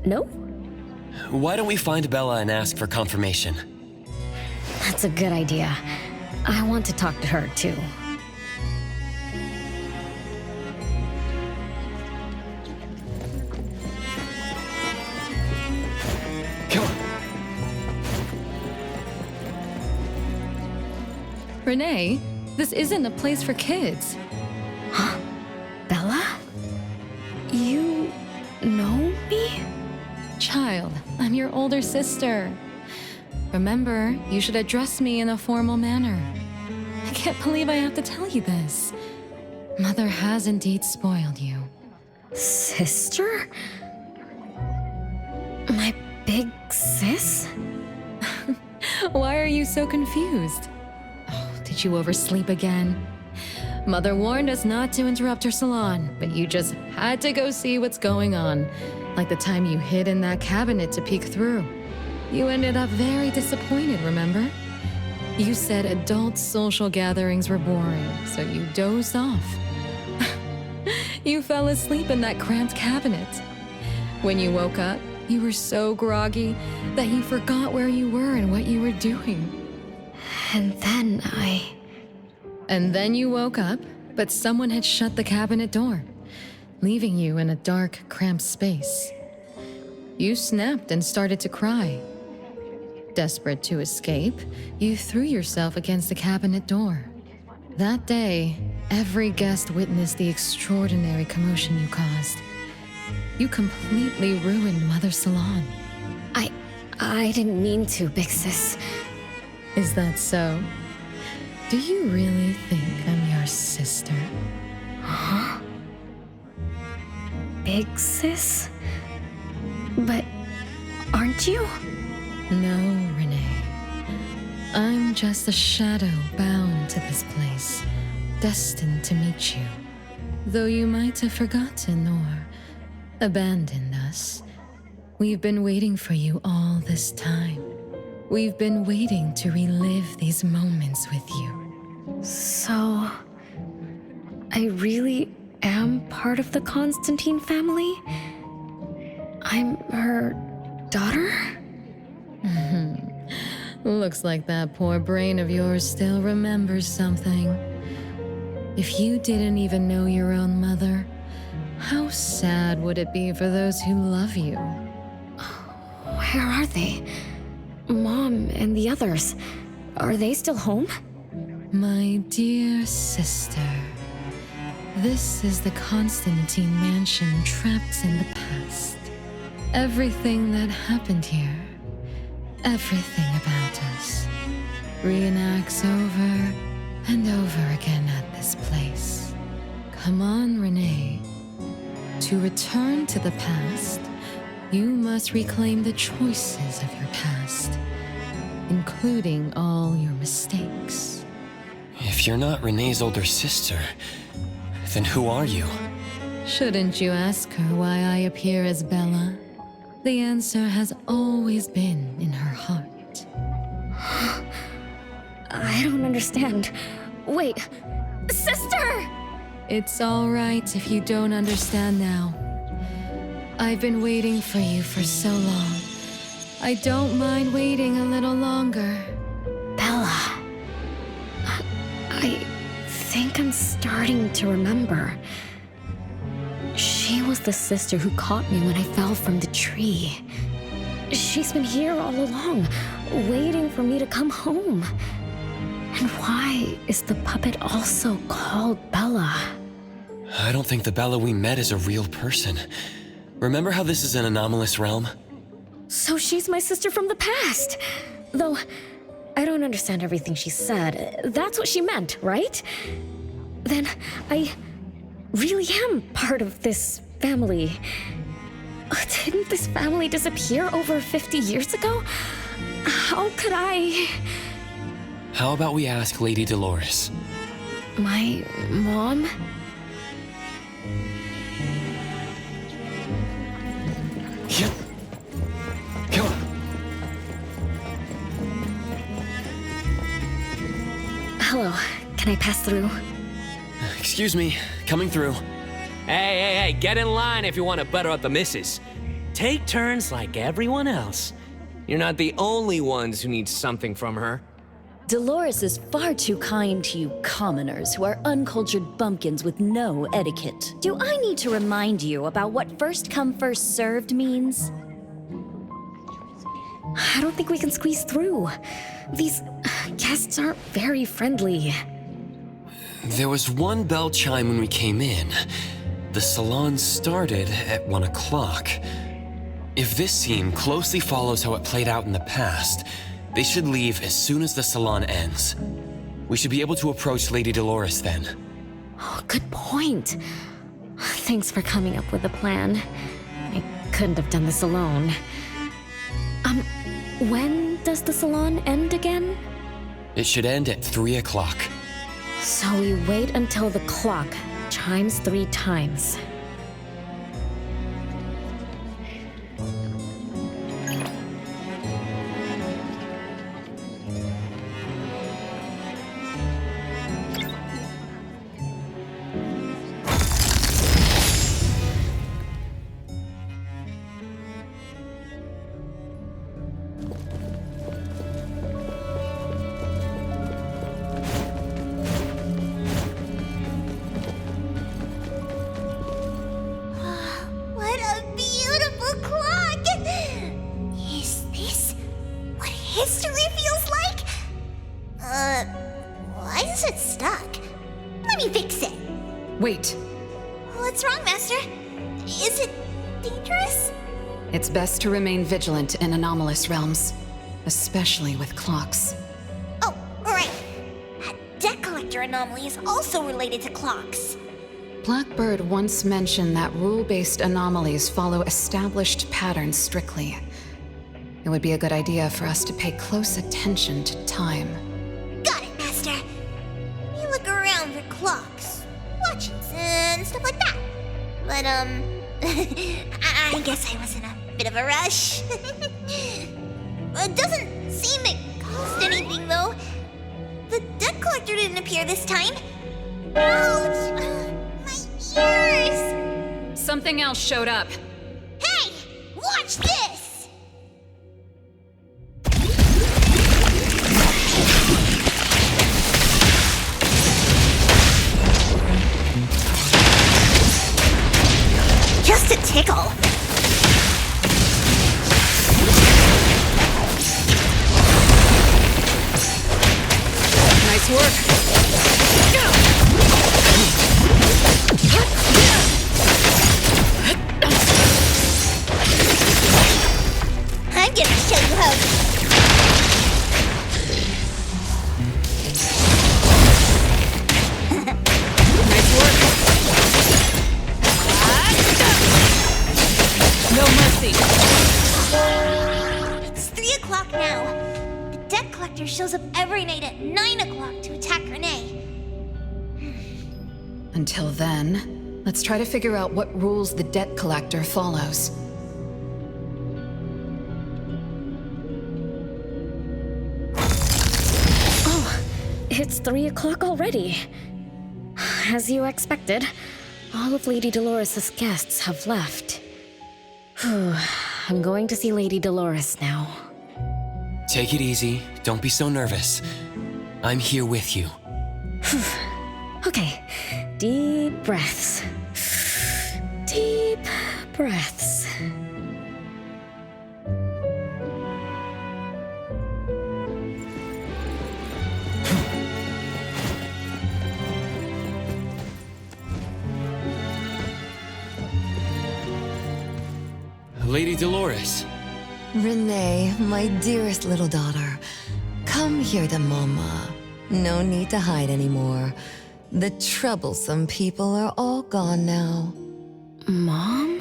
No? Why don't we find Bella and ask for confirmation? That's a good idea. I want to talk to her, too. Come on. Renee, this isn't a place for kids. Bella? You know me? Child, your older sister. Remember, you should address me in a formal manner. I can't believe I have to tell you this. Mother has indeed spoiled you. Sister? My big sis? Why are you so confused? Oh, did you oversleep again? Mother warned us not to interrupt her salon, but you just had to go see what's going on. Like the time you hid in that cabinet to peek through. You ended up very disappointed, remember? You said adult social gatherings were boring, so you dozed off. You fell asleep in that cramped cabinet. When you woke up, you were so groggy that you forgot where you were and what you were doing. And then And then you woke up, but someone had shut the cabinet door, leaving you in a dark, cramped space. You snapped and started to cry. Desperate to escape, you threw yourself against the cabinet door. That day, every guest witnessed the extraordinary commotion you caused. You completely ruined Mother's salon. I didn't mean to, big sis. Is that so? Do you really think I'm your sister? Huh? Big sis? But aren't you? No, Renee. I'm just a shadow bound to this place, destined to meet you. Though you might have forgotten or abandoned us, we've been waiting for you all this time. We've been waiting to relive these moments with you. So, I really am part of the Constantine family? I'm her daughter? Looks like that poor brain of yours still remembers something. If you didn't even know your own mother, how sad would it be for those who love you? Where are they? Mom and the others. Are they still home? My dear sister, this is the Constantine mansion trapped in the past. Everything that happened here, everything about us, reenacts over and over again at this place. Come on, Renee. To return to the past, you must reclaim the choices of your past, including all your mistakes. If you're not Renee's older sister, then who are you? Shouldn't you ask her why I appear as Bella? The answer has always been in her heart. I don't understand. Wait, sister! It's all right if you don't understand now. I've been waiting for you for so long. I don't mind waiting a little longer. Bella. I think I'm starting to remember. She was the sister who caught me when I fell from the tree. She's been here all along, waiting for me to come home. And why is the puppet also called Bella? I don't think the Bella we met is a real person. Remember how this is an anomalous realm? So she's my sister from the past. Though, I don't understand everything she said. That's what she meant, right? Then, I really am part of this family. Didn't this family disappear over 50 years ago? How could I... How about we ask Lady Dolores? My mom? Yep. Come on. Hello, can I pass through? Excuse me, coming through. Hey, get in line if you want to butter up the missus. Take turns like everyone else. You're not the only ones who need something from her. Dolores is far too kind to you commoners who are uncultured bumpkins with no etiquette. Do I need to remind you about what first come, first served means? I don't think we can squeeze through. These guests aren't very friendly. There was one bell chime when we came in. The salon started at 1 o'clock. If this scene closely follows how it played out in the past, they should leave as soon as the salon ends. We should be able to approach Lady Dolores then. Oh, good point. Thanks for coming up with a plan. I couldn't have done this alone. When does the salon end again? It should end at 3 o'clock. So we wait until the clock chimes 3 times. What a beautiful clock! Is this what history feels like? Why is it stuck? Let me fix it. Wait. What's wrong, Master? Is it dangerous? It's best to remain vigilant in anomalous realms, especially with clocks. Oh, right. A debt collector anomaly is also related to clocks. Blackbird once mentioned that rule-based anomalies follow established patterns strictly. It would be a good idea for us to pay close attention to time. Got it, Master. We look around for clocks, watches, and stuff like that. But, I guess I was in a bit of a rush. It doesn't seem it cost anything, though. The debt collector didn't appear this time. Ouch! My ears! Something else showed up. Hey! Watch this! Just a tickle. Nice work. I'm gonna show you how. Nice work. No mercy. It's 3 o'clock now. The debt collector shows up every night at 9 o'clock to attack Renee. Until then, let's try to figure out what rules the debt collector follows. Oh, it's 3 o'clock already. As you expected, all of Lady Dolores' guests have left. Whew, I'm going to see Lady Dolores now. Take it easy. Don't be so nervous. I'm here with you. Okay, deep breaths. Deep breaths. Lady Dolores. Renee, my dearest little daughter, come here to Mama. No need to hide anymore. The troublesome people are all gone now. Mom?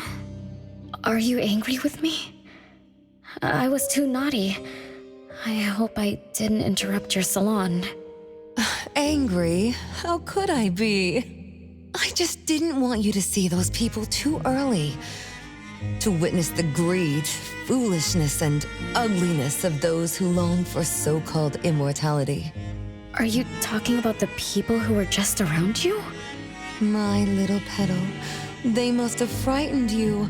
Are you angry with me? I was too naughty. I hope I didn't interrupt your salon. Angry? How could I be? I just didn't want you to see those people too early. To witness the greed, foolishness, and ugliness of those who long for so-called immortality. Are you talking about the people who were just around you? My little petal, they must have frightened you.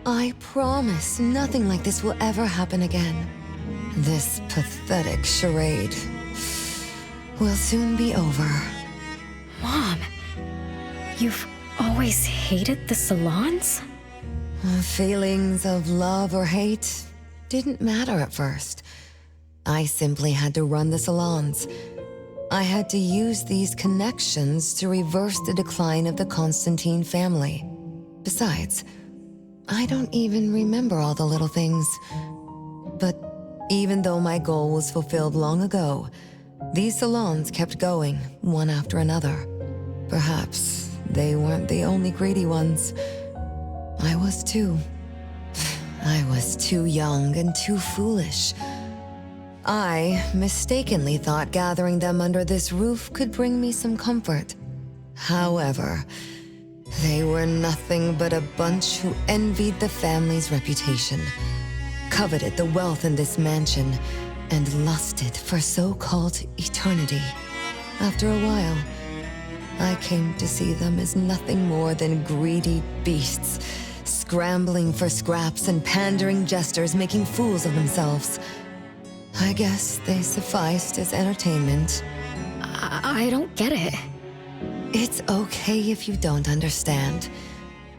I promise nothing like this will ever happen again. This pathetic charade will soon be over. Mom, you've always hated the salons? Feelings of love or hate didn't matter at first. I simply had to run the salons. I had to use these connections to reverse the decline of the Constantine family. Besides, I don't even remember all the little things. But even though my goal was fulfilled long ago, these salons kept going, one after another. Perhaps they weren't the only greedy ones. I was too. I was too young and too foolish. I mistakenly thought gathering them under this roof could bring me some comfort. However, they were nothing but a bunch who envied the family's reputation, coveted the wealth in this mansion, and lusted for so-called eternity. After a while, I came to see them as nothing more than greedy beasts, scrambling for scraps and pandering jesters making fools of themselves. I guess they sufficed as entertainment. I don't get it. It's okay if you don't understand.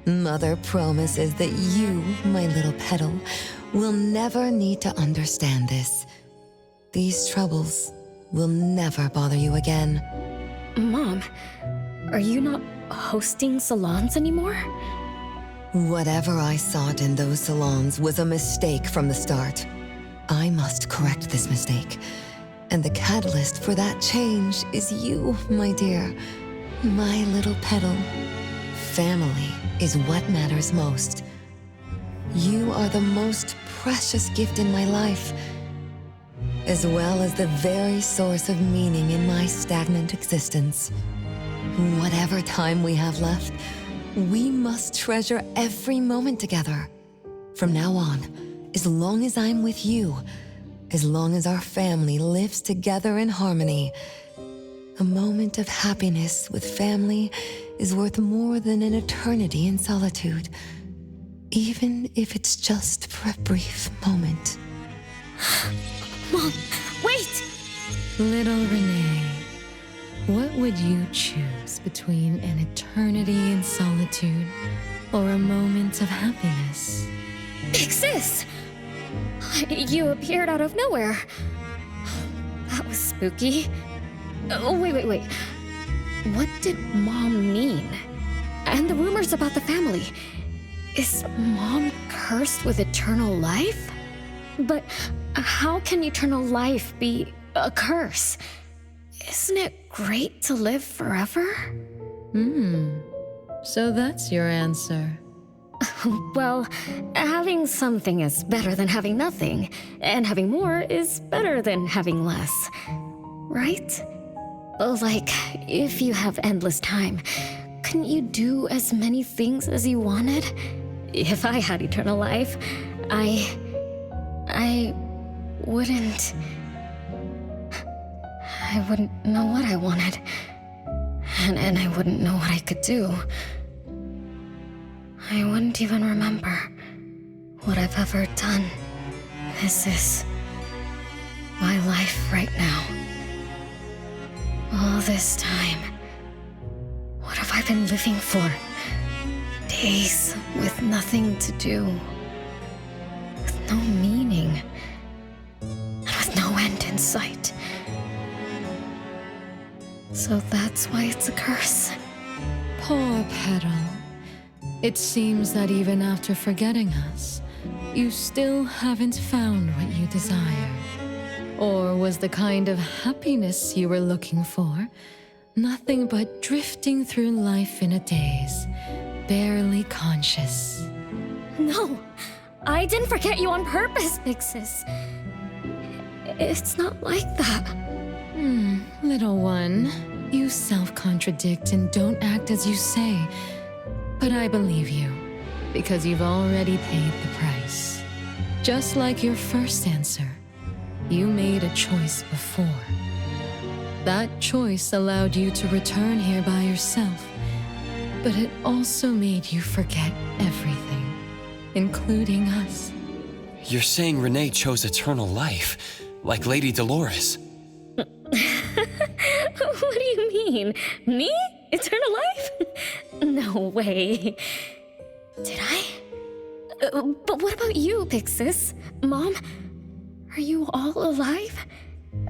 Mother promises that you, my little petal, will never need to understand this. These troubles will never bother you again. Mom, are you not hosting salons anymore? Whatever I sought in those salons was a mistake from the start. I must correct this mistake. And the catalyst for that change is you, my dear. My little petal. Family is what matters most. You are the most precious gift in my life, as well as the very source of meaning in my stagnant existence. Whatever time we have left, we must treasure every moment together. From now on, as long as I'm with you, as long as our family lives together in harmony, a moment of happiness with family is worth more than an eternity in solitude, even if it's just for a brief moment. Mom, wait! Little Renee, what would you choose between an eternity in solitude or a moment of happiness? Big Sis! You appeared out of nowhere. That was spooky. Wait. What did Mom mean? And the rumors about the family. Is Mom cursed with eternal life? But how can eternal life be a curse? Isn't it great to live forever? So that's your answer. Well, having something is better than having nothing, and having more is better than having less. Right? Like, if you have endless time, couldn't you do as many things as you wanted? If I had eternal life, I wouldn't know what I wanted. And I wouldn't know what I could do. I wouldn't even remember what I've ever done. This is my life right now. All this time, what have I been living for? Days with nothing to do. With no meaning. And with no end in sight. So that's why it's a curse. Poor Petal. It seems that even after forgetting us, you still haven't found what you desire. Or was the kind of happiness you were looking for nothing but drifting through life in a daze, barely conscious? No, I didn't forget you on purpose, Big Sis. It's not like that. Little one, you self-contradict and don't act as you say. But I believe you, because you've already paid the price. Just like your first answer, you made a choice before. That choice allowed you to return here by yourself, but it also made you forget everything, including us. You're saying Renee chose eternal life, like Lady Dolores. What do you mean? Me? Eternal life? No way. Did I? But what about you, Big Sis? Mom? Are you all alive?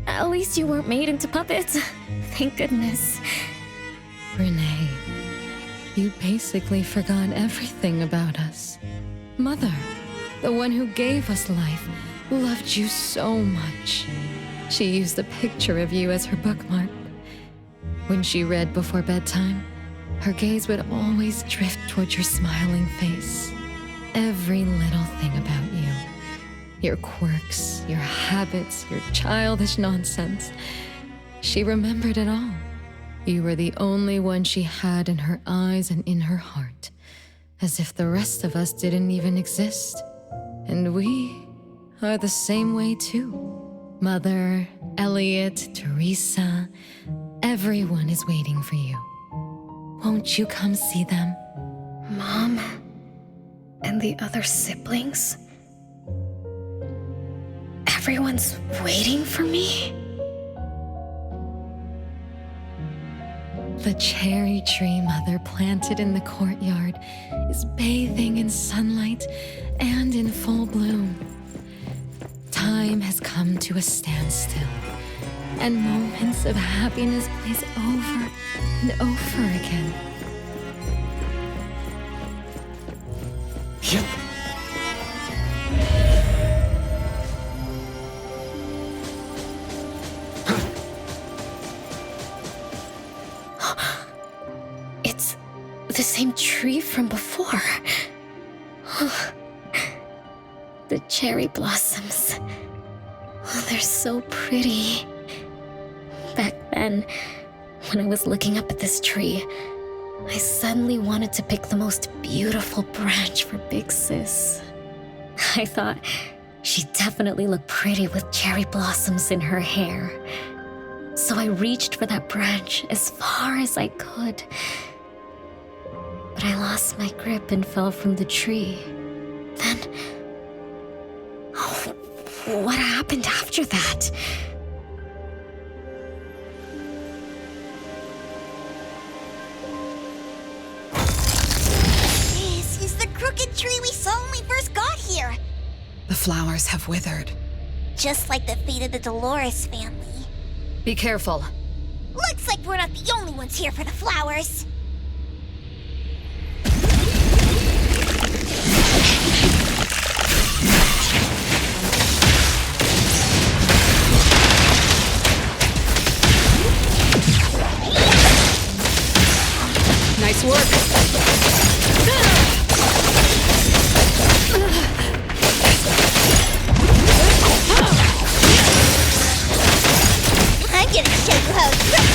At least you weren't made into puppets. Thank goodness. Renee, you basically forgot everything about us. Mother, the one who gave us life, loved you so much. She used a picture of you as her bookmark. When she read before bedtime, her gaze would always drift toward your smiling face. Every little thing about you, your quirks, your habits, your childish nonsense, she remembered it all. You were the only one she had in her eyes and in her heart, as if the rest of us didn't even exist. And we are the same way too. Mother, Elliot, Teresa, everyone is waiting for you. Won't you come see them? Mom? And the other siblings? Everyone's waiting for me? The cherry tree Mother planted in the courtyard is bathing in sunlight and in full bloom. Time has come to a standstill, and moments of happiness plays over and over again. It's the same tree from before. The cherry blossoms. Oh, they're so pretty. Back then, when I was looking up at this tree, I suddenly wanted to pick the most beautiful branch for Big Sis. I thought she'd definitely look pretty with cherry blossoms in her hair. So I reached for that branch as far as I could. But I lost my grip and fell from the tree. Then... oh, what happened after that? This is the crooked tree we saw when we first got here. The flowers have withered. Just like the fate of the Dolores family. Be careful. Looks like we're not the only ones here for the flowers. Nice work. I'm gonna show you how it's done.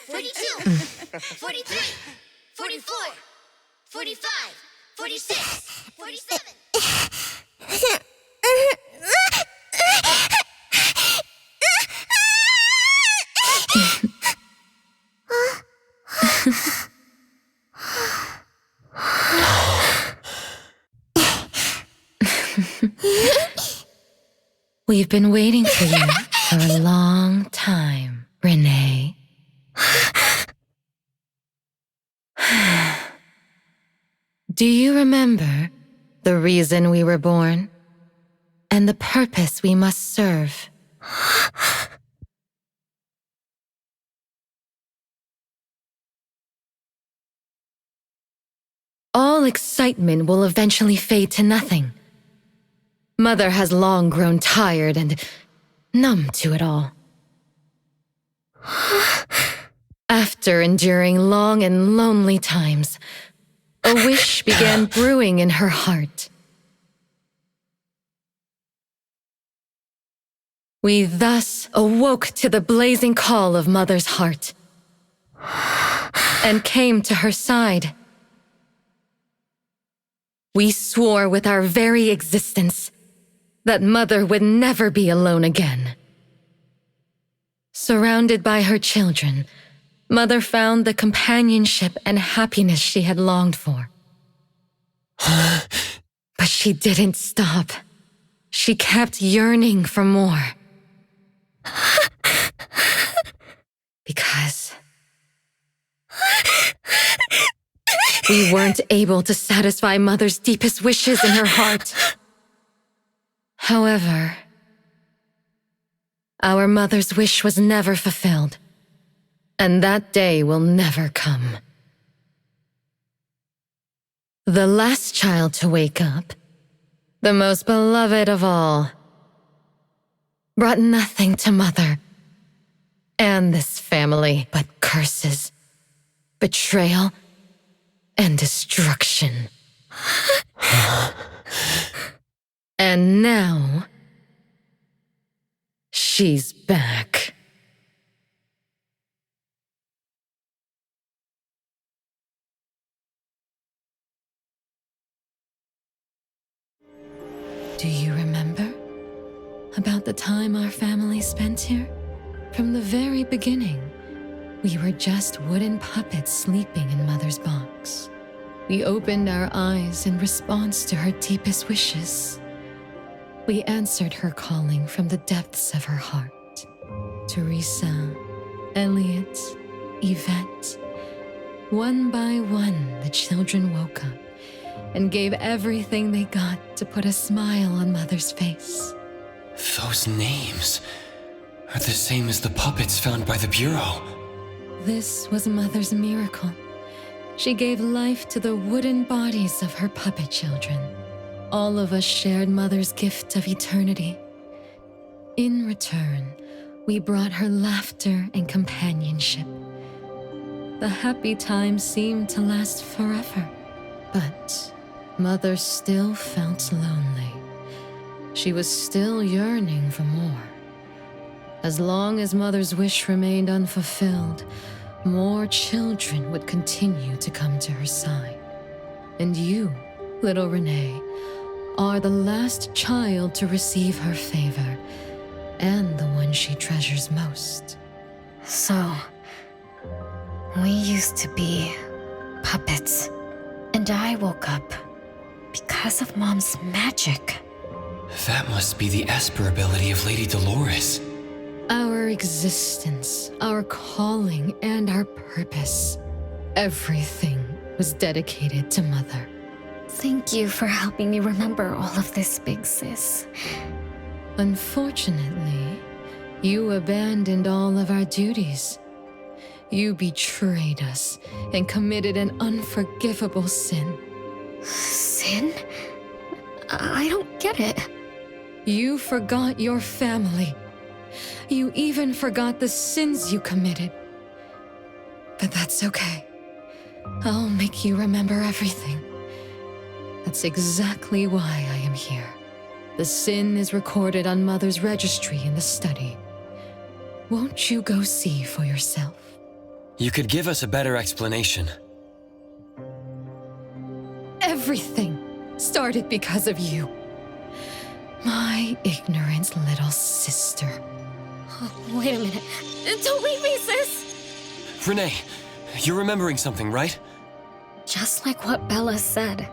"42, 43, 44, 45, 46, 47. We've been waiting for you for a long time, Renee. Do you remember the reason we were born and the purpose we must serve? All excitement will eventually fade to nothing. Mother has long grown tired and numb to it all. After enduring long and lonely times, a wish began brewing in her heart. We thus awoke to the blazing call of Mother's heart and came to her side. We swore with our very existence that Mother would never be alone again. Surrounded by her children, Mother found the companionship and happiness she had longed for. But she didn't stop. She kept yearning for more. Because we weren't able to satisfy Mother's deepest wishes in her heart. However, our Mother's wish was never fulfilled, and that day will never come. The last child to wake up, the most beloved of all, brought nothing to Mother and this family but curses, betrayal, and destruction. And now, she's back. Do you remember about the time our family spent here? From the very beginning, we were just wooden puppets sleeping in Mother's box. We opened our eyes in response to her deepest wishes. We answered her calling from the depths of her heart. Teresa, Elliot, Yvette. One by one, the children woke up and gave everything they got to put a smile on Mother's face. Those names are the same as the puppets found by the Bureau. This was Mother's miracle. She gave life to the wooden bodies of her puppet children. All of us shared Mother's gift of eternity. In return, we brought her laughter and companionship. The happy times seemed to last forever, but Mother still felt lonely. She was still yearning for more. As long as Mother's wish remained unfulfilled, more children would continue to come to her side. And you, little Renee, are the last child to receive her favor, and the one she treasures most. So, we used to be puppets, and I woke up because of Mom's magic. That must be the Esper ability of Lady Dolores. Our existence, our calling, and our purpose. Everything was dedicated to Mother. Thank you for helping me remember all of this, Big Sis. Unfortunately, you abandoned all of our duties. You betrayed us and committed an unforgivable sin. Sin? I don't get it. You forgot your family. You even forgot the sins you committed. But that's okay. I'll make you remember everything. That's exactly why I am here. The sin is recorded on Mother's registry in the study. Won't you go see for yourself? You could give us a better explanation. Everything started because of you. My ignorant little sister. Oh, wait a minute. Don't leave me, sis! Renee, you're remembering something, right? Just like what Bella said,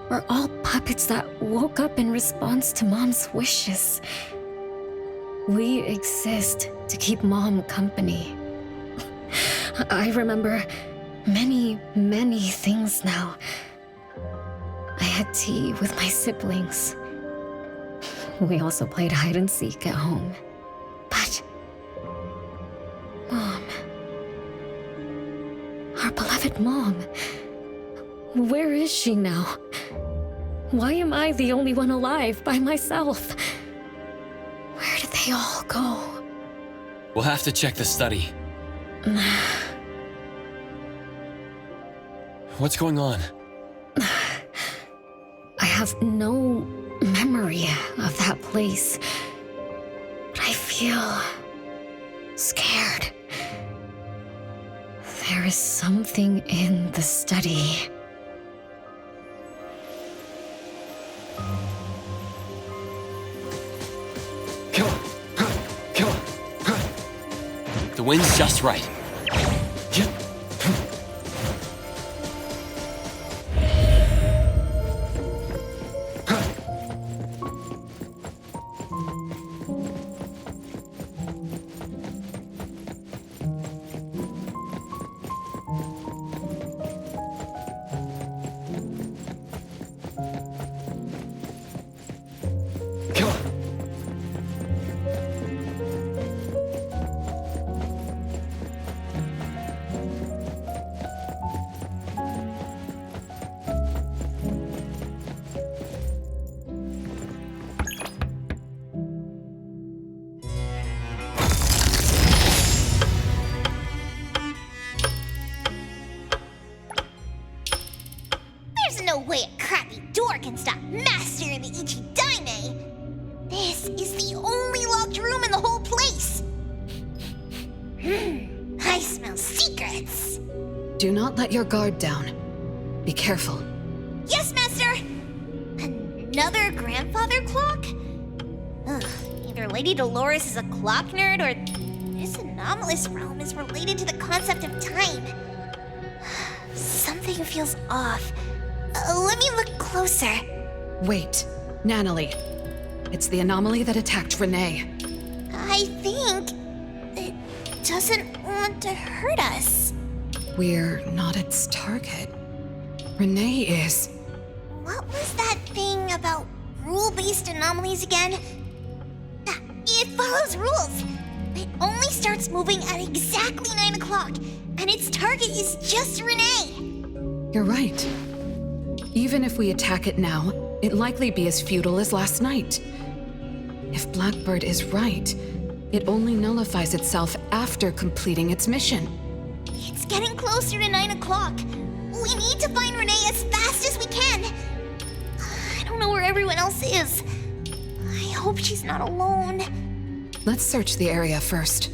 we're all puppets that woke up in response to Mom's wishes. We exist to keep Mom company. I remember many, many things now. I had tea with my siblings. We also played hide and seek at home. But Mom, our beloved Mom, where is she now? Why am I the only one alive by myself? Where did they all go? We'll have to check the study. What's going on? I have no memory of that place, but I feel scared. There is something in the study. wind's just right. There's no way a crappy door can stop Master and the Ichidaime. This is the only locked room in the whole place. I smell secrets. Do not let your guard down. Be careful. Yes, Master! Another grandfather clock? Ugh, either Lady Dolores is a clock nerd or this anomalous realm is related to the concept of time. Something feels off. Let me look closer. Wait, Nanalie. It's the anomaly that attacked Renee. I think it doesn't want to hurt us. We're not its target. Renee is. What was that thing about rule-based anomalies again? It follows rules. It only starts moving at exactly 9 o'clock, and its target is just Renee. You're right. Even if we attack it now, it'd likely be as futile as last night. If Blackbird is right, it only nullifies itself after completing its mission. It's getting closer to 9 o'clock. We need to find Renee as fast as we can. I don't know where everyone else is. I hope she's not alone. Let's search the area first.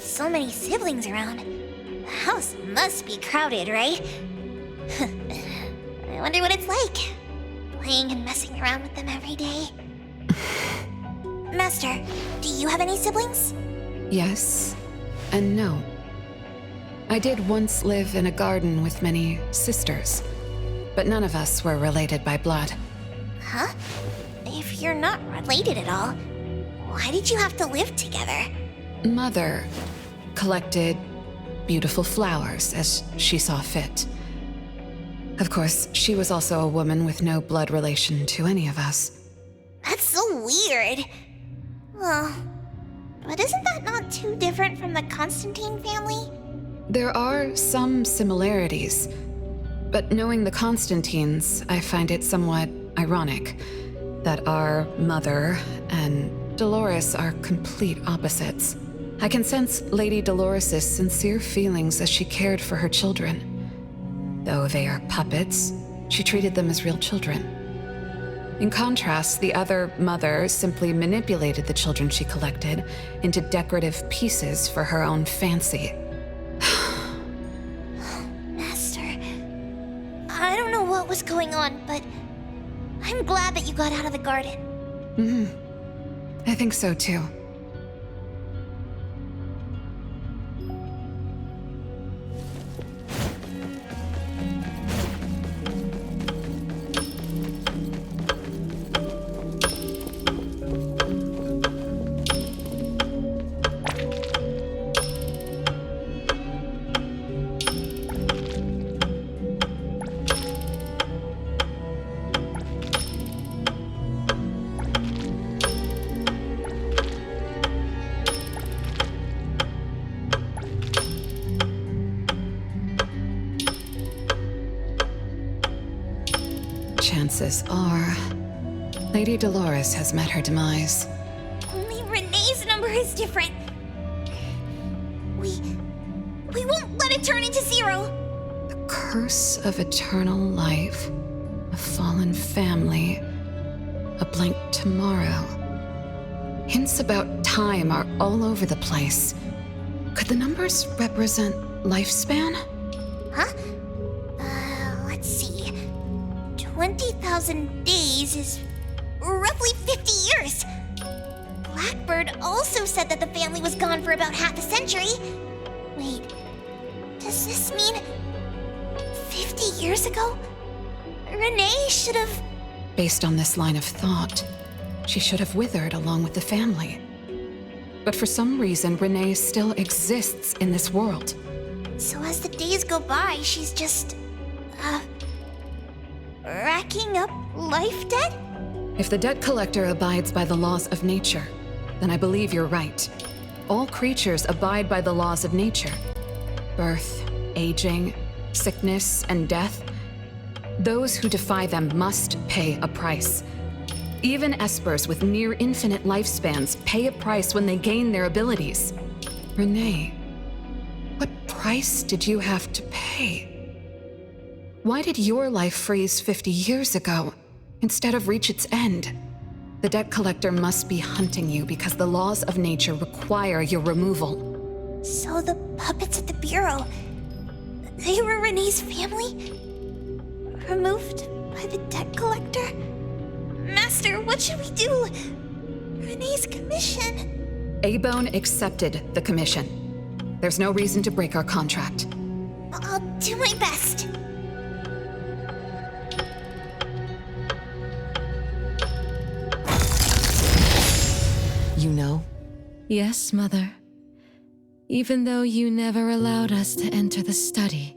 so many siblings around, the house must be crowded, right? I wonder what it's like, playing and messing around with them every day. Master, do you have any siblings? Yes and no. I did once live in a garden with many sisters, but none of us were related by blood. Huh? If you're not related at all, why did you have to live together? Mother collected beautiful flowers as she saw fit. Of course, she was also a woman with no blood relation to any of us. That's so weird. Well, but isn't that not too different from the Constantine family? There are some similarities, but knowing the Constantines, I find it somewhat ironic that our mother and Dolores are complete opposites. I can sense Lady Dolores' sincere feelings as she cared for her children. Though they are puppets, she treated them as real children. In contrast, the other mother simply manipulated the children she collected into decorative pieces for her own fancy. Master, I don't know what was going on, but I'm glad that you got out of the garden. I think so too. Chances are, Lady Dolores has met her demise. Only Renee's number is different. We won't let it turn into 0. The curse of eternal life, a fallen family, a blank tomorrow. Hints about time are all over the place. Could the numbers represent lifespan? Huh? Let's see. 20,000 days is roughly 50 years. Blackbird also said that the family was gone for about half a century. Wait, does this mean 50 years ago? Renee should have... Based on this line of thought, she should have withered along with the family. But for some reason, Renee still exists in this world. So as the days go by, she's just... racking up life debt? If the debt collector abides by the laws of nature, then I believe you're right. All creatures abide by the laws of nature. Birth, aging, sickness, and death. Those who defy them must pay a price. Even espers with near infinite lifespans pay a price when they gain their abilities. Renee, what price did you have to pay? Why did your life freeze 50 years ago, instead of reach its end? The debt collector must be hunting you because the laws of nature require your removal. So the puppets at the Bureau, they were Renee's family? Removed by the debt collector? Master, what should we do? Renee's commission. A-Bone accepted the commission. There's no reason to break our contract. I'll do my best. You know? Yes, Mother. Even though you never allowed us to enter the study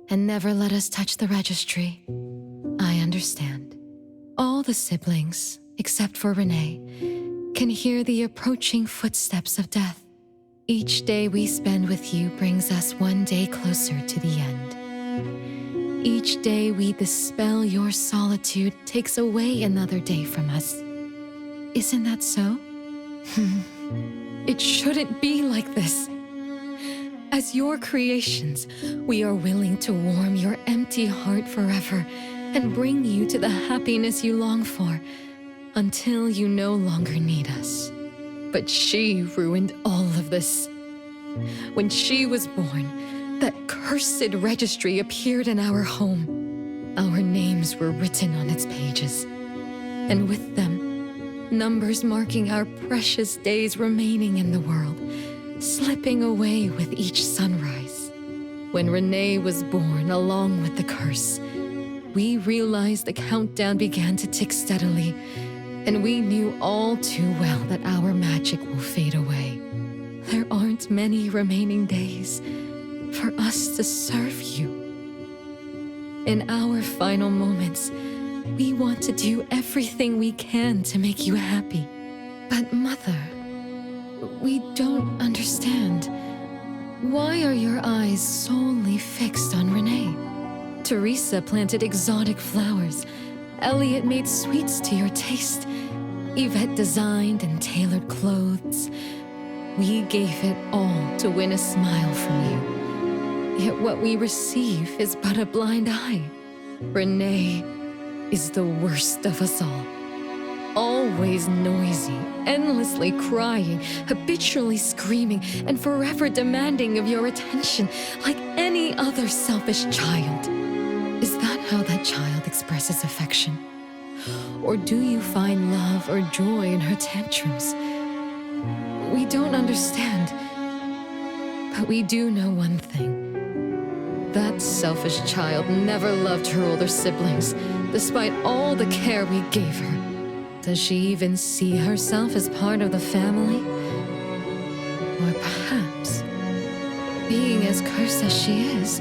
and never let us touch the registry, I understand. All the siblings, except for Renee, can hear the approaching footsteps of death. Each day we spend with you brings us one day closer to the end. Each day we dispel your solitude takes away another day from us. Isn't that so? It shouldn't be like this. As your creations, we are willing to warm your empty heart forever and bring you to the happiness you long for until you no longer need us. But she ruined all of this. When she was born, that cursed registry appeared in our home. Our names were written on its pages, and with them, numbers marking our precious days remaining in the world, slipping away with each sunrise. When Renee was born along with the curse, we realized the countdown began to tick steadily, and we knew all too well that our magic will fade away. There aren't many remaining days for us to serve you. In our final moments, we want to do everything we can to make you happy. But Mother, we don't understand. Why are your eyes solely fixed on Renee? Teresa planted exotic flowers. Elliot made sweets to your taste. Yvette designed and tailored clothes. We gave it all to win a smile from you. Yet what we receive is but a blind eye. Renee is the worst of us all. Always noisy, endlessly crying, habitually screaming, and forever demanding of your attention like any other selfish child. Is that how that child expresses affection? Or do you find love or joy in her tantrums? We don't understand, but we do know one thing. That selfish child never loved her older siblings, despite all the care we gave her. Does she even see herself as part of the family? Or perhaps, being as cursed as she is,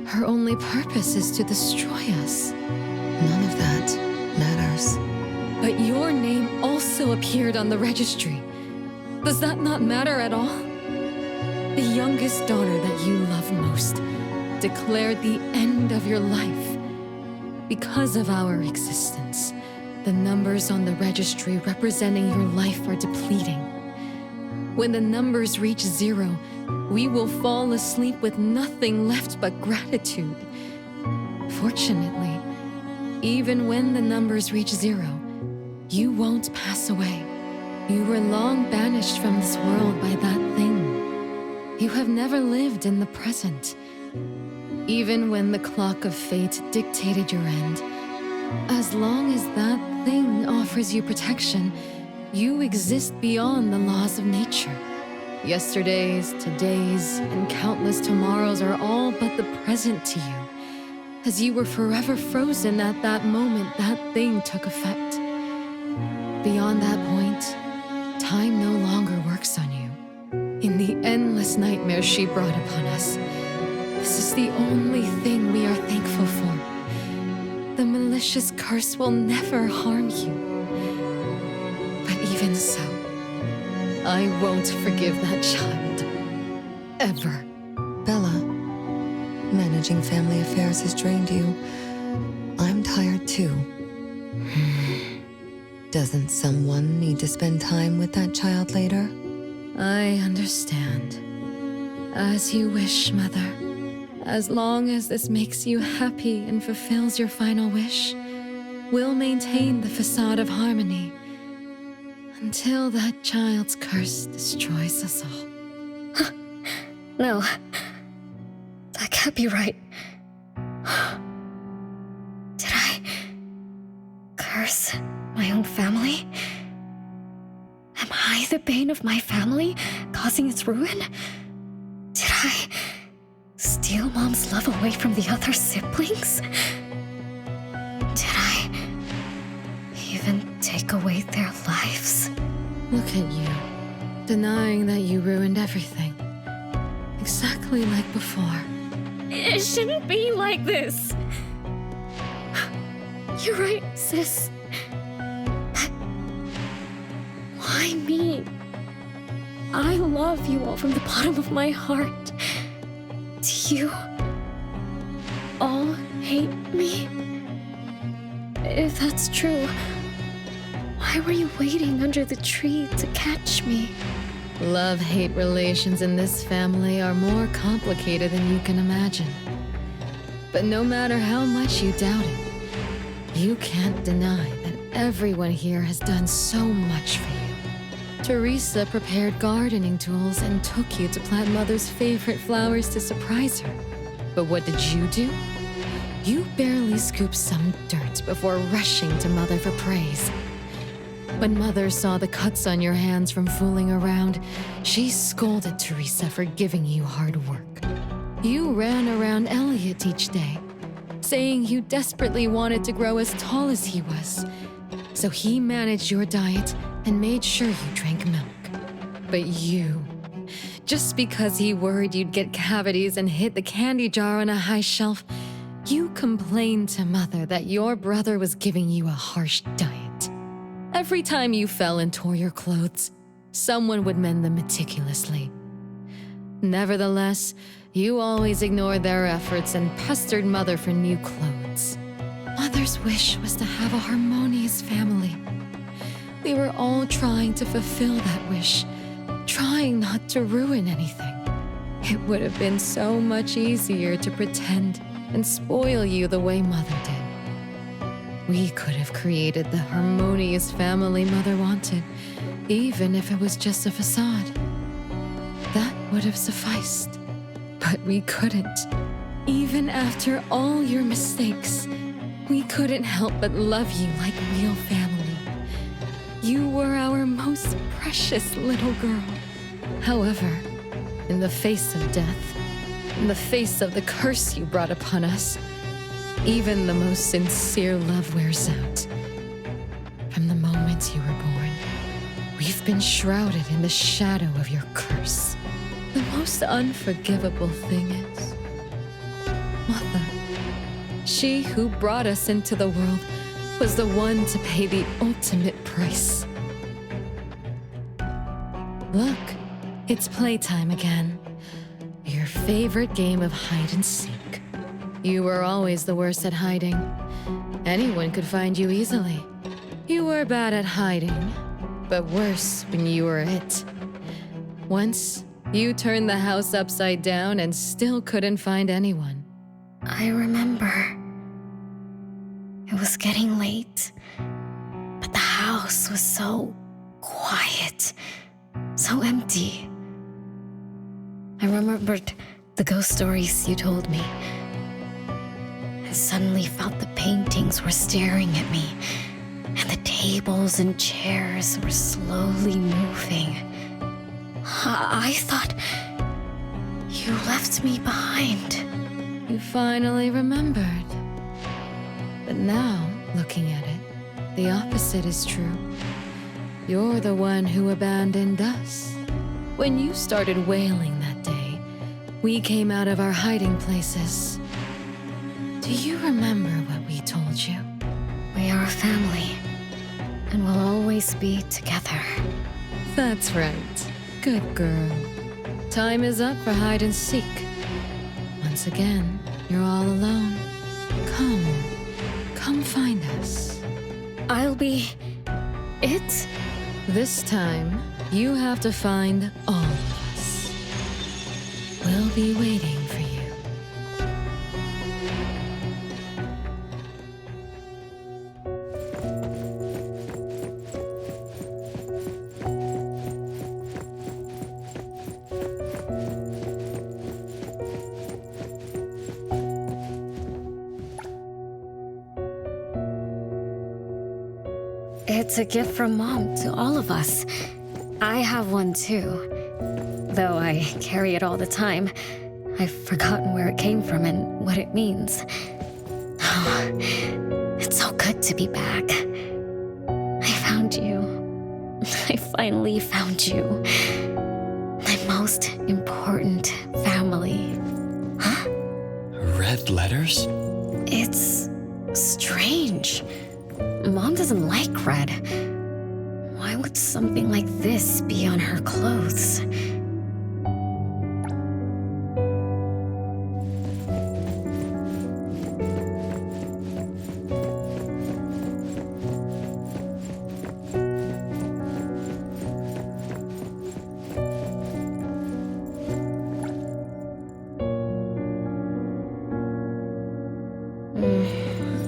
her only purpose is to destroy us. None of that matters. But your name also appeared on the registry. Does that not matter at all? The youngest daughter that you love most declared the end of your life. Because of our existence, the numbers on the registry representing your life are depleting. When the numbers reach 0, we will fall asleep with nothing left but gratitude. Fortunately, even when the numbers reach 0, you won't pass away. You were long banished from this world by that thing. You have never lived in the present. Even when the clock of fate dictated your end, as long as that thing offers you protection, you exist beyond the laws of nature. Yesterdays, todays, and countless tomorrows are all but the present to you, as you were forever frozen at that moment that thing took effect. Beyond that point, time no longer works on you. In the endless nightmares she brought upon us, this is the only thing we are thankful for. The malicious curse will never harm you. But even so, I won't forgive that child. Ever. Bella, managing family affairs has drained you. I'm tired too. Doesn't someone need to spend time with that child later? I understand. As you wish, Mother. As long as this makes you happy and fulfills your final wish, we'll maintain the facade of harmony until that child's curse destroys us all. No. That can't be right. Did I curse my own family? Am I the bane of my family, causing its ruin? Did I steal Mom's love away from the other siblings? Did I even take away their lives? Look at you, denying that you ruined everything. Exactly like before. It shouldn't be like this. You're right, sis. But why me? I love you all from the bottom of my heart. Do you all hate me? If that's true, why were you waiting under the tree to catch me? Love-hate relations in this family are more complicated than you can imagine. But no matter how much you doubt it, you can't deny that everyone here has done so much for you. Teresa prepared gardening tools and took you to plant Mother's favorite flowers to surprise her. But what did you do? You barely scooped some dirt before rushing to Mother for praise. When Mother saw the cuts on your hands from fooling around, she scolded Teresa for giving you hard work. You ran around Elliot each day, saying you desperately wanted to grow as tall as he was. So he managed your diet and made sure you drank milk. But you, just because he worried you'd get cavities and hit the candy jar on a high shelf, you complained to Mother that your brother was giving you a harsh diet. Every time you fell and tore your clothes, someone would mend them meticulously. Nevertheless, you always ignored their efforts and pestered Mother for new clothes. Mother's wish was to have a harmonious family. We were all trying to fulfill that wish, trying not to ruin anything. It would have been so much easier to pretend and spoil you the way Mother did. We could have created the harmonious family Mother wanted, even if it was just a facade. That would have sufficed. But we couldn't. Even after all your mistakes, we couldn't help but love you like real family. You were our most precious little girl. However, in the face of death, in the face of the curse you brought upon us, even the most sincere love wears out. From the moment you were born, we've been shrouded in the shadow of your curse. The most unforgivable thing is, Mother, she who brought us into the world, was the one to pay the ultimate price. Look, it's playtime again. Your favorite game of hide and seek. You were always the worst at hiding. Anyone could find you easily. You were bad at hiding, but worse when you were it. Once, you turned the house upside down and still couldn't find anyone. I remember. It was getting late, but the house was so quiet, so empty. I remembered the ghost stories you told me. I suddenly felt the paintings were staring at me, and the tables and chairs were slowly moving. I thought you left me behind. You finally remembered. But now, looking at it, the opposite is true. You're the one who abandoned us. When you started wailing that day, we came out of our hiding places. Do you remember what we told you? We are a family, and we'll always be together. That's right. Good girl. Time is up for hide and seek. Once again, you're all alone. Come find us. I'll be it? This time, you have to find all of us. We'll be waiting for you. It's a gift from Mom to all of us. I have one too. Though I carry it all the time, I've forgotten where it came from and what it means. Oh, it's so good to be back. I found you. I finally found you. My most important family. Huh? Red letters? It's strange. Mom doesn't like red. Why would something like this be on her clothes?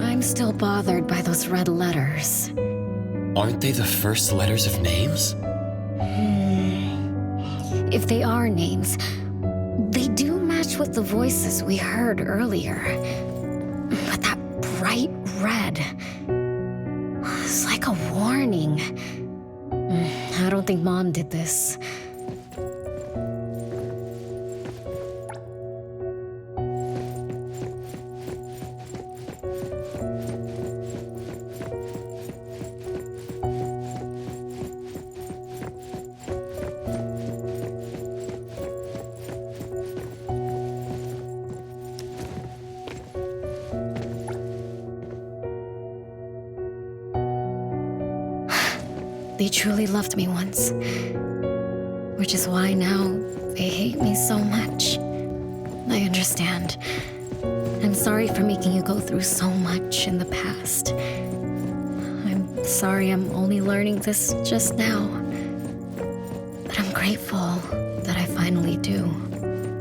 I'm still bothered by those red letters. Aren't they the first letters of names? If they are names, they do match with the voices we heard earlier. But that bright red is like a warning. I don't think Mom did this. They truly loved me once, which is why now they hate me so much. I understand. I'm sorry for making you go through so much in the past. I'm sorry I'm only learning this just now. But I'm grateful that I finally do.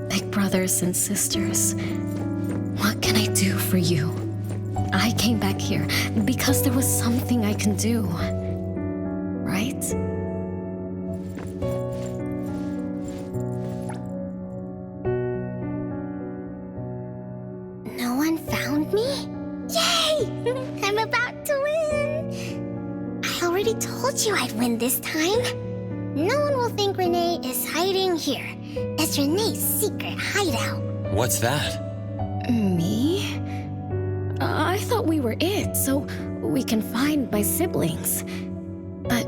Big brothers and sisters, what can I do for you? I came back here because there was something I can do. Right? No one found me? Yay! I'm about to win! I already told you I'd win this time. No one will think Renee is hiding here. It's Renee's secret hideout. What's that? Me? I thought we were it, so we can find my siblings. But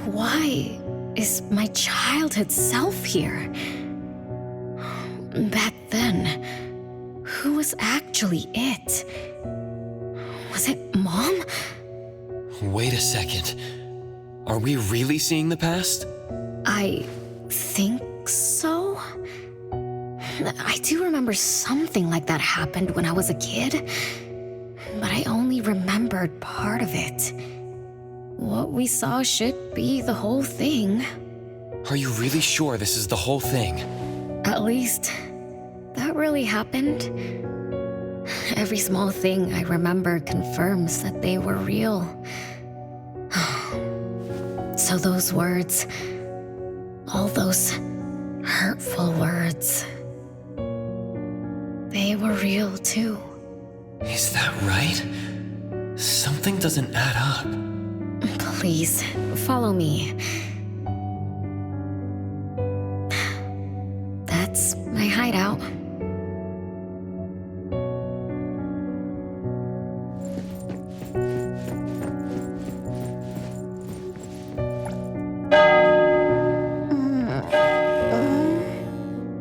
why is my childhood self here? Back then, who was actually it? Was it Mom? Wait a second. Are we really seeing the past? I think so. I do remember something like that happened when I was a kid, but I only remembered part of it. What we saw should be the whole thing. Are you really sure this is the whole thing? At least, that really happened. Every small thing I remember confirms that they were real. So those words, all those hurtful words, they were real too. Is that right? Something doesn't add up. Please, follow me. That's my hideout.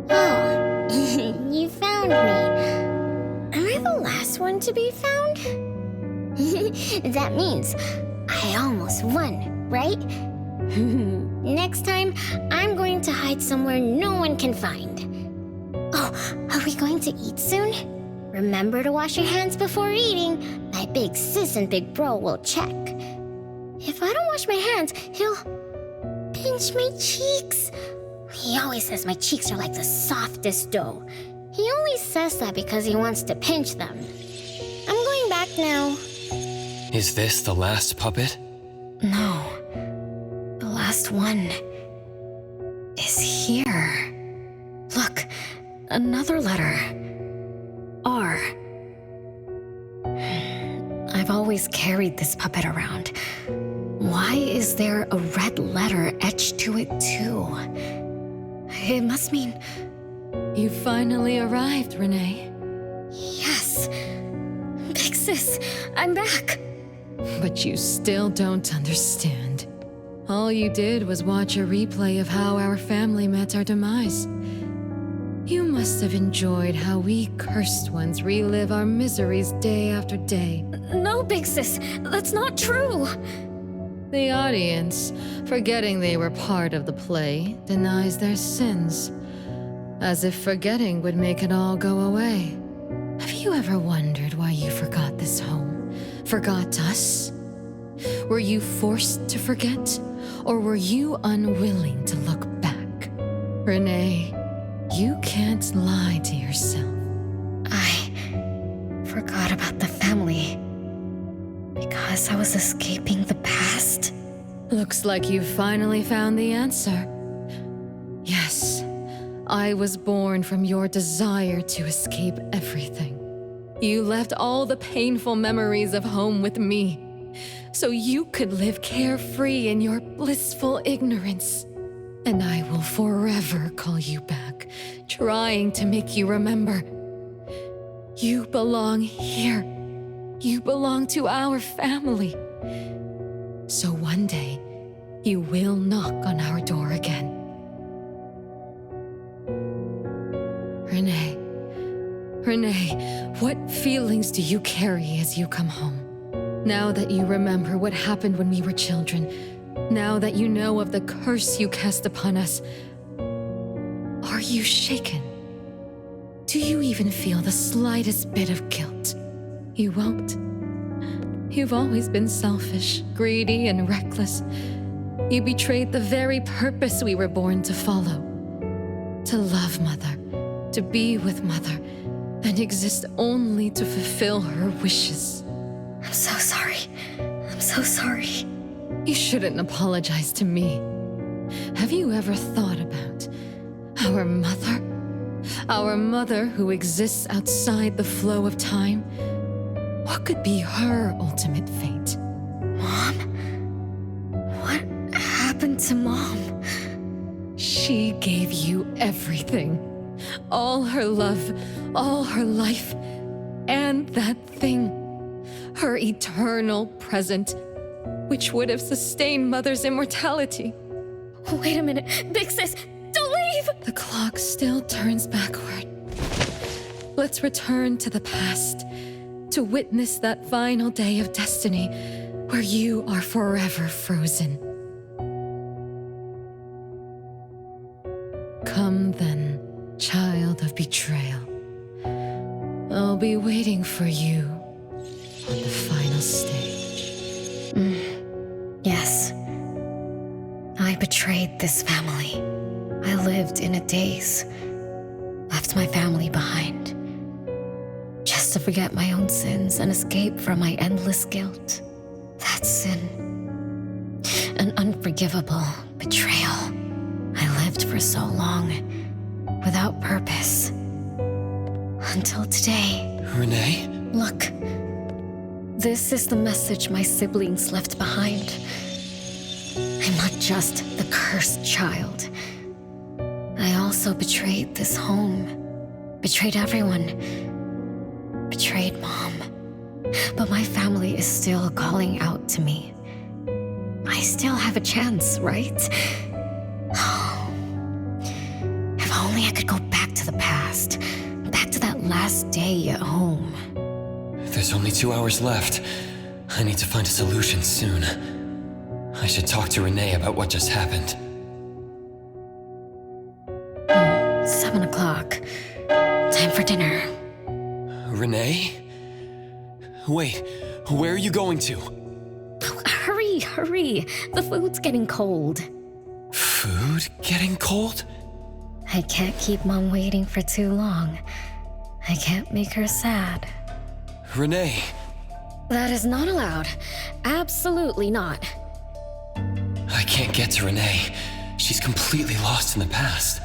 Oh, you found me. Am I the last one to be found? That means I almost won, right? Next time, I'm going to hide somewhere no one can find. Oh, are we going to eat soon? Remember to wash your hands before eating. My big sis and big bro will check. If I don't wash my hands, he'll pinch my cheeks. He always says my cheeks are like the softest dough. He only says that because he wants to pinch them. I'm going back now. Is this the last puppet? No. The last one is here. Look, another letter. R. I've always carried this puppet around. Why is there a red letter etched to it too? It must mean... You finally arrived, Renee. Yes. Big sis, I'm back. But you still don't understand. All you did was watch a replay of how our family met our demise. You must have enjoyed how we cursed ones relive our miseries day after day. No, Big Sis, that's not true. The audience, forgetting they were part of the play, denies their sins, as if forgetting would make it all go away. Have you ever wondered why you forgot this home? Forgot us? Were you forced to forget? Or were you unwilling to look back? Renee, you can't lie to yourself. I forgot about the family because I was escaping the past. Looks like you finally found the answer. Yes, I was born from your desire to escape everything. You left all the painful memories of home with me, so you could live carefree in your blissful ignorance. And I will forever call you back, trying to make you remember. You belong here. You belong to our family. So one day, you will knock on our door again. Renee, what feelings do you carry as you come home? Now that you remember what happened when we were children, now that you know of the curse you cast upon us, are you shaken? Do you even feel the slightest bit of guilt? You won't. You've always been selfish, greedy, and reckless. You betrayed the very purpose we were born to follow. To love Mother, to be with Mother, and exist only to fulfill her wishes. I'm so sorry. I'm so sorry. You shouldn't apologize to me. Have you ever thought about our mother? Our mother who exists outside the flow of time? What could be her ultimate fate? Mom? What happened to Mom? She gave you everything. All her love, all her life, and that thing. Her eternal present, which would have sustained Mother's immortality. Wait a minute. Big Sis, don't leave! The clock still turns backward. Let's return to the past to witness that final day of destiny where you are forever frozen. Come then, child of betrayal. I'll be waiting for you on the final stage. Yes. I betrayed this family. I lived in a daze. Left my family behind. Just to forget my own sins and escape from my endless guilt. That sin. An unforgivable betrayal. I lived for so long, without purpose. Until today. Renee? Look. This is the message my siblings left behind. I'm not just the cursed child. I also betrayed this home. Betrayed everyone. Betrayed Mom. But my family is still calling out to me. I still have a chance, right? If only I could go back to the past. Back to that last day at home. There's only 2 hours left. I need to find a solution soon. I should talk to Renee about what just happened. 7 o'clock. Time for dinner. Renee? Wait, where are you going to? Oh, hurry. The food's getting cold. Food getting cold? I can't keep Mom waiting for too long. I can't make her sad. Renee! That is not allowed. Absolutely not. I can't get to Renee. She's completely lost in the past.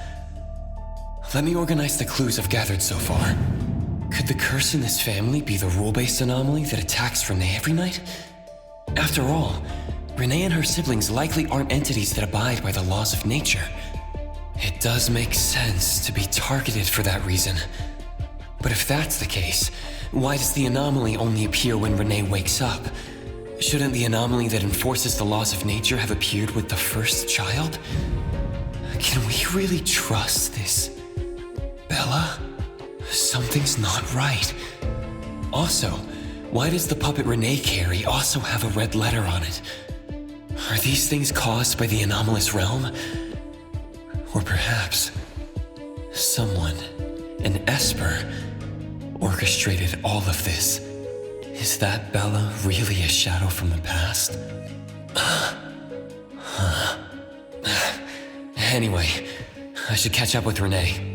Let me organize the clues I've gathered so far. Could the curse in this family be the rule-based anomaly that attacks Renee every night? After all, Renee and her siblings likely aren't entities that abide by the laws of nature. It does make sense to be targeted for that reason. But if that's the case, why does the anomaly only appear when Renee wakes up? Shouldn't the anomaly that enforces the laws of nature have appeared with the first child? Can we really trust this? Bella? Something's not right. Also, why does the puppet Renee carry also have a red letter on it? Are these things caused by the anomalous realm? Or perhaps someone, an Esper, orchestrated all of this? Is that Bella really a shadow from the past? Anyway, I should catch up with Renee.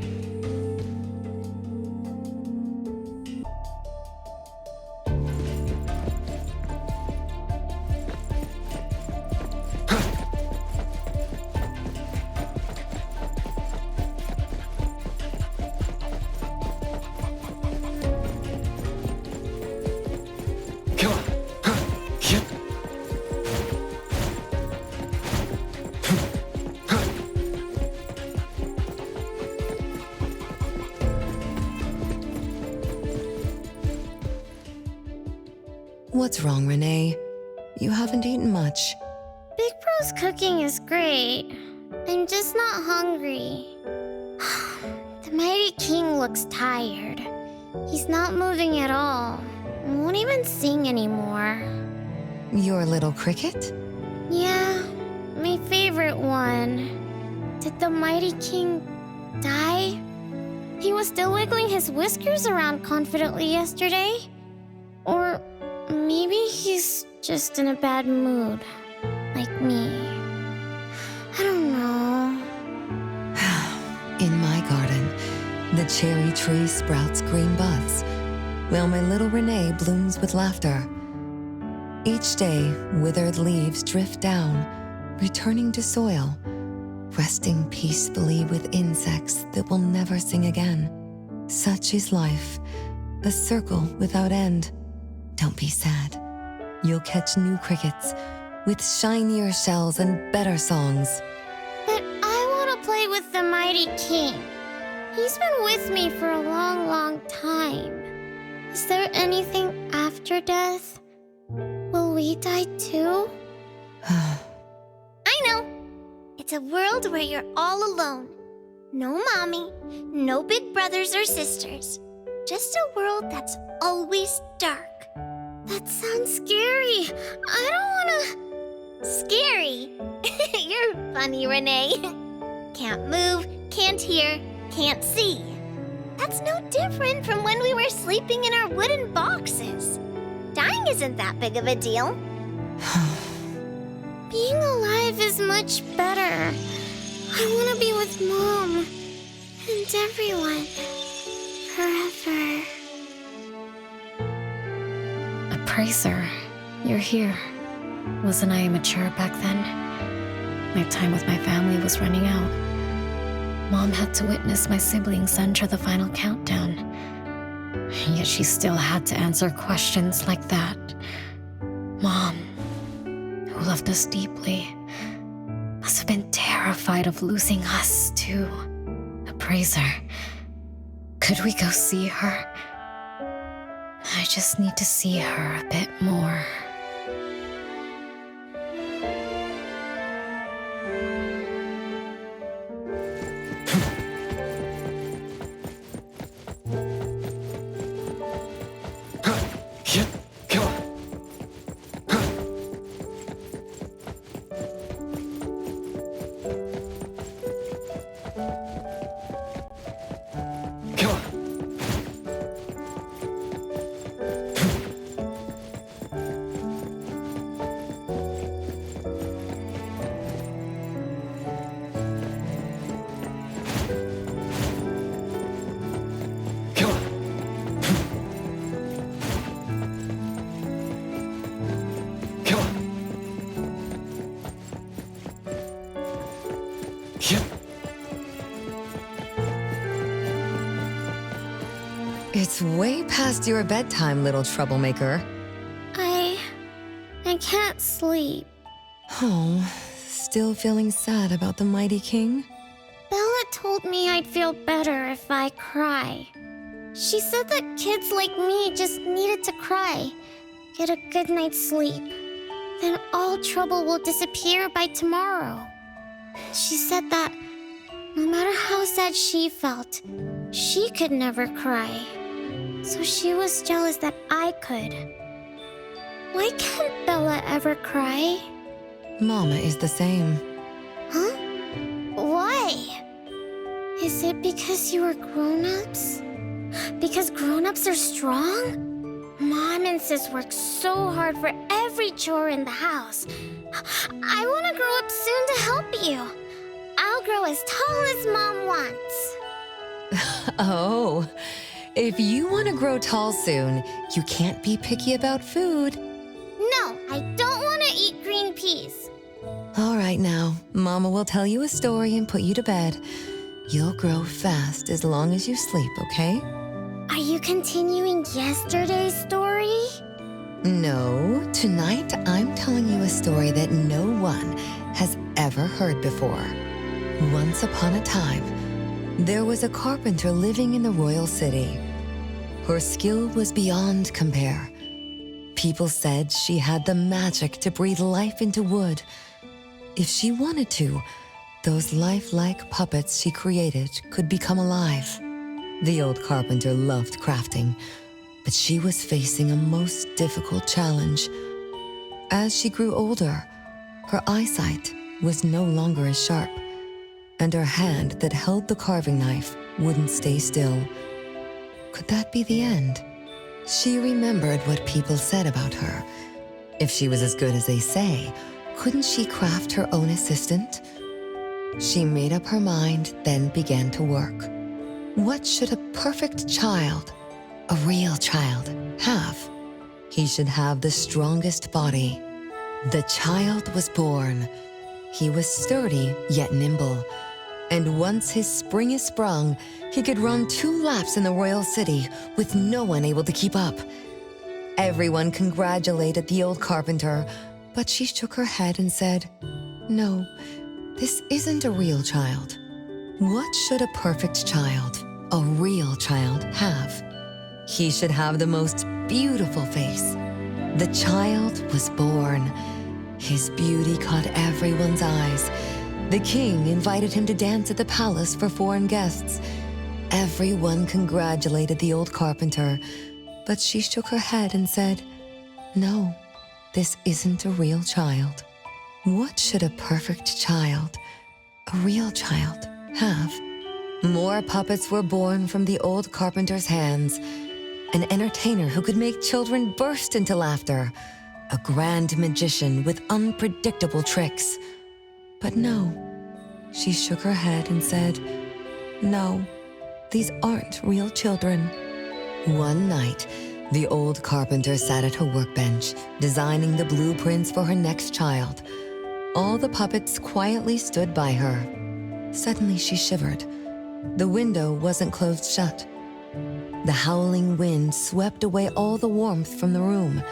What's wrong, Renee? You haven't eaten much. Big Bro's cooking is great. I'm just not hungry. The Mighty King looks tired. He's not moving at all. Won't even sing anymore. Your little cricket? Yeah, my favorite one. Did the Mighty King die? He was still wiggling his whiskers around confidently yesterday. Or maybe he's just in a bad mood, like me. I don't know. In my garden, the cherry tree sprouts green buds, while my little Renee blooms with laughter. Each day, withered leaves drift down, returning to soil, resting peacefully with insects that will never sing again. Such is life, a circle without end. Don't be sad. You'll catch new crickets with shinier shells and better songs. But I want to play with the Mighty King. He's been with me for a long, long time. Is there anything after death? Will we die too? I know. It's a world where you're all alone. No mommy, no big brothers or sisters. Just a world that's always dark. That sounds scary. I don't wanna... Scary? You're funny, Renee. Can't move, can't hear, can't see. That's no different from when we were sleeping in our wooden boxes. Dying isn't that big of a deal. Being alive is much better. I want to be with Mom and everyone forever. Appraiser, you're here. Wasn't I immature back then? My time with my family was running out. Mom had to witness my siblings enter the final countdown. Yet she still had to answer questions like that. Mom, who loved us deeply, must have been terrified of losing us, too. Appraiser, could we go see her? I just need to see her a bit more. It's way past your bedtime, little troublemaker. I can't sleep. Oh, still feeling sad about the Mighty King? Bella told me I'd feel better if I cry. She said that kids like me just needed to cry, get a good night's sleep. Then all trouble will disappear by tomorrow. She said that no matter how sad she felt, she could never cry. So she was jealous that I could. Why can't Bella ever cry? Mama is the same. Huh? Why? Is it because you were grown-ups? Because grown-ups are strong? Mom and Sis work so hard for every chore in the house. I want to grow up soon to help you. I'll grow as tall as Mom wants. Oh, if you want to grow tall soon, you can't be picky about food. No, I don't want to eat green peas. All right now, Mama will tell you a story and put you to bed. You'll grow fast as long as you sleep, okay? Are you continuing yesterday's story? No, tonight I'm telling you a story that no one has ever heard before. Once upon a time, there was a carpenter living in the royal city. Her skill was beyond compare. People said she had the magic to breathe life into wood. If she wanted to, those lifelike puppets she created could become alive. The old carpenter loved crafting, but she was facing a most difficult challenge. As she grew older, her eyesight was no longer as sharp, and her hand that held the carving knife wouldn't stay still. Could that be the end? She remembered what people said about her. If she was as good as they say, couldn't she craft her own assistant? She made up her mind, then began to work. What should a perfect child, a real child, have? He should have the strongest body. The child was born. He was sturdy, yet nimble. And once his spring is sprung, he could run 2 laps in the royal city with no one able to keep up. Everyone congratulated the old carpenter, but she shook her head and said, "No, this isn't a real child. What should a perfect child, a real child, have? He should have the most beautiful face." The child was born. His beauty caught everyone's eyes. The king invited him to dance at the palace for foreign guests. Everyone congratulated the old carpenter, but she shook her head and said, "No, this isn't a real child. What should a perfect child, a real child, have?" More puppets were born from the old carpenter's hands. An entertainer who could make children burst into laughter. A grand magician with unpredictable tricks. But no, she shook her head and said, "No, these aren't real children." One night, the old carpenter sat at her workbench, designing the blueprints for her next child. All the puppets quietly stood by her. Suddenly she shivered. The window wasn't closed shut. The howling wind swept away all the warmth from the room.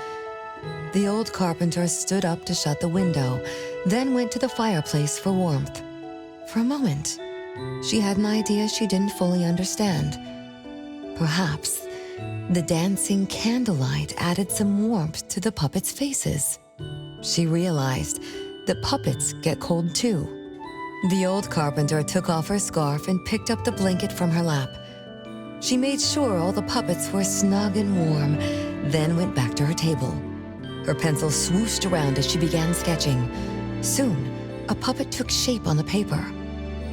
The old carpenter stood up to shut the window, then went to the fireplace for warmth. For a moment, she had an idea she didn't fully understand. Perhaps the dancing candlelight added some warmth to the puppets' faces. She realized that puppets get cold too. The old carpenter took off her scarf and picked up the blanket from her lap. She made sure all the puppets were snug and warm, then went back to her table. Her pencil swooshed around as she began sketching. Soon, a puppet took shape on the paper.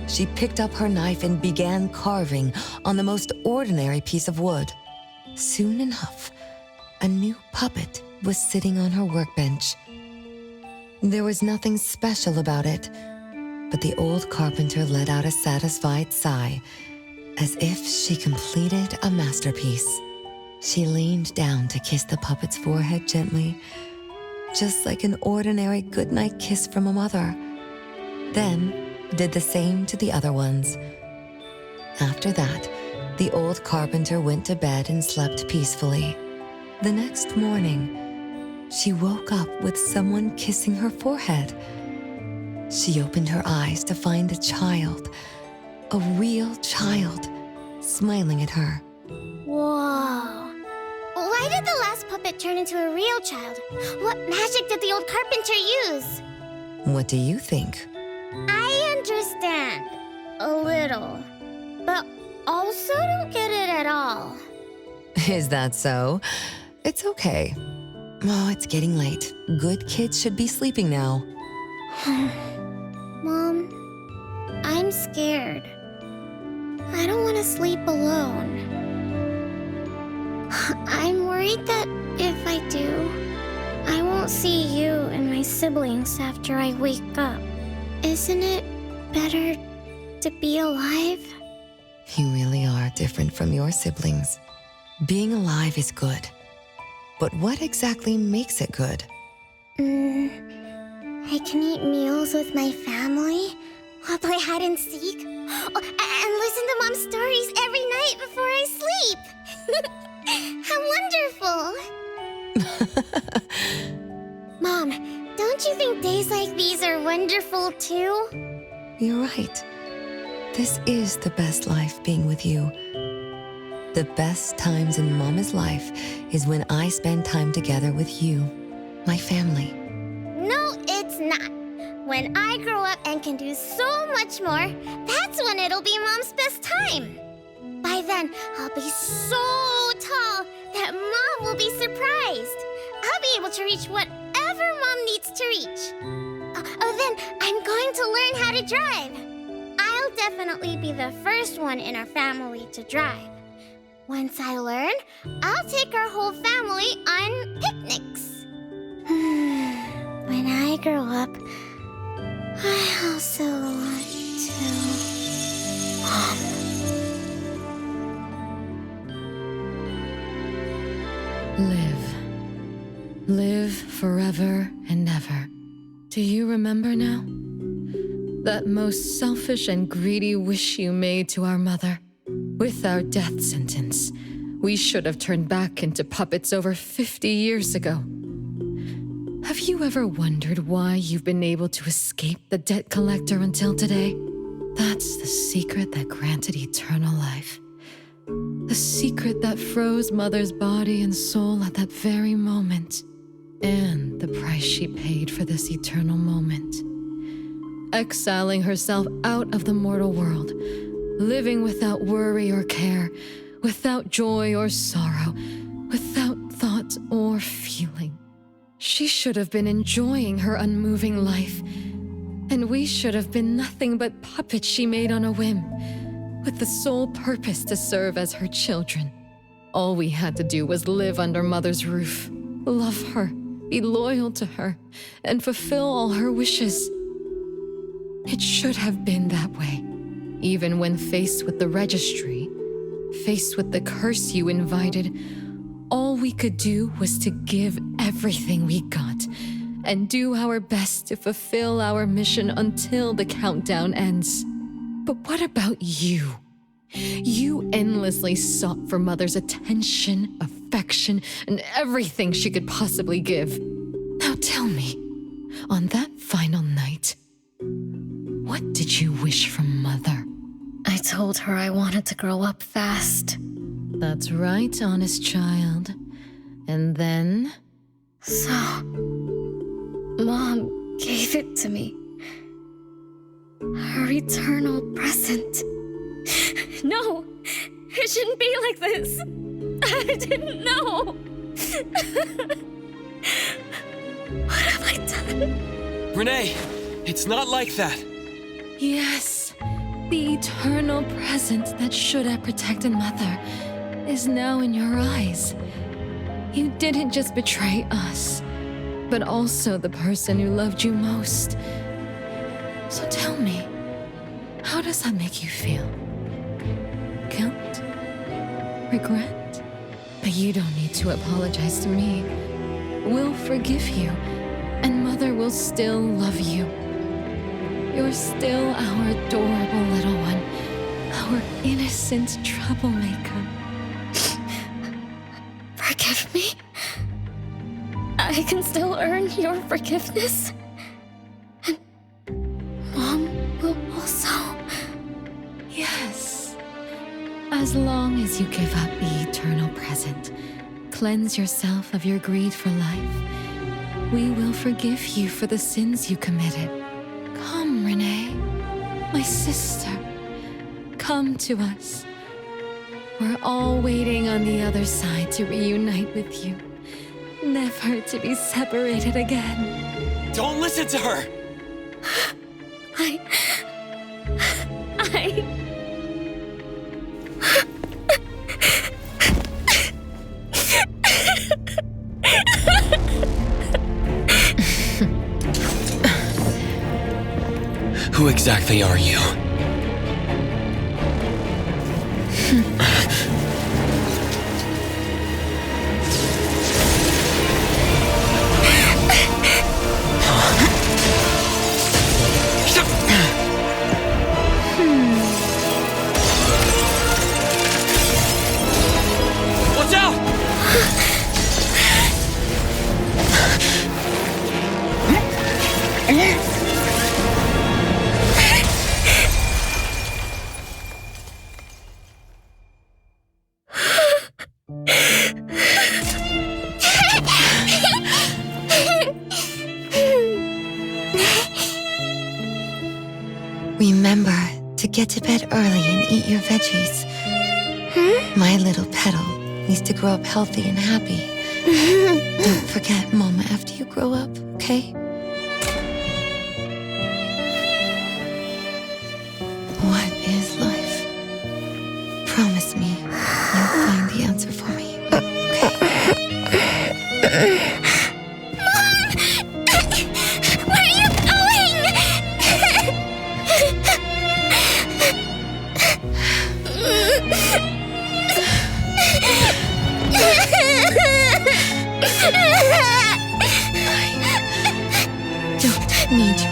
She picked up her knife and began carving on the most ordinary piece of wood. Soon enough, a new puppet was sitting on her workbench. There was nothing special about it, but the old carpenter let out a satisfied sigh, as if she completed a masterpiece. She leaned down to kiss the puppet's forehead gently, just like an ordinary goodnight kiss from a mother. Then did the same to the other ones. After that, the old carpenter went to bed and slept peacefully. The next morning, she woke up with someone kissing her forehead. She opened her eyes to find a child, a real child, smiling at her. Whoa. Why did the last puppet turn into a real child? What magic did the old carpenter use? What do you think? I understand. A little. But also don't get it at all. Is that so? It's okay. Oh, it's getting late. Good kids should be sleeping now. Mom, I'm scared. I don't want to sleep alone. I'm worried that if I do, I won't see you and my siblings after I wake up. Isn't it better to be alive? You really are different from your siblings. Being alive is good. But what exactly makes it good? I can eat meals with my family, I'll play hide and seek, and listen to Mom's stories every night before I sleep. How wonderful! Mom, don't you think days like these are wonderful too? You're right. This is the best life being with you. The best times in Mama's life is when I spend time together with you, my family. No, it's not. When I grow up and can do so much more, that's when it'll be Mom's best time. By then, I'll be so tall that Mom will be surprised. I'll be able to reach whatever Mom needs to reach. Then I'm going to learn how to drive. I'll definitely be the first one in our family to drive. Once I learn, I'll take our whole family on picnics. When I grow up, I also want to... Live forever and ever. Do you remember now? That most selfish and greedy wish you made to our mother. With our death sentence, we should have turned back into puppets over 50 years ago. Have you ever wondered why you've been able to escape the debt collector until today? That's the secret that granted eternal life. The secret that froze Mother's body and soul at that very moment. And the price she paid for this eternal moment. Exiling herself out of the mortal world, living without worry or care, without joy or sorrow, without thought or feeling. She should have been enjoying her unmoving life, and we should have been nothing but puppets she made on a whim, with the sole purpose to serve as her children. All we had to do was live under Mother's roof, love her, be loyal to her, and fulfill all her wishes. It should have been that way, even when faced with the registry, faced with the curse you invited. All we could do was to give everything we got and do our best to fulfill our mission until the countdown ends. But what about you? You endlessly sought for Mother's attention, affection, and everything she could possibly give. Now tell me, on that final night, what did you wish from Mother? I told her I wanted to grow up fast. That's right, honest child. And then? So, Mom gave it to me. Her eternal present. No, it shouldn't be like this. I didn't know. What have I done? Renee, it's not like that. Yes, the eternal present that should have protected Mother is now in your eyes. You didn't just betray us, but also the person who loved you most. So tell me, how does that make you feel? Guilt? Regret? But you don't need to apologize to me. We'll forgive you, and Mother will still love you. You're still our adorable little one, our innocent troublemaker. Forgive me? I can still earn your forgiveness? And Mom will also? Yes. As long as you give up the eternal present, cleanse yourself of your greed for life, we will forgive you for the sins you committed. Come, Renee, my sister. Come to us. We're all waiting on the other side to reunite with you, never to be separated again. Don't listen to her! Who exactly are you? Watch out! Remember to get to bed early and eat your veggies. My little petal needs to grow up healthy and happy. Don't forget Mama after you grow up, okay? What is life? Promise me you'll find the answer for me, okay? Where are you going? I don't need you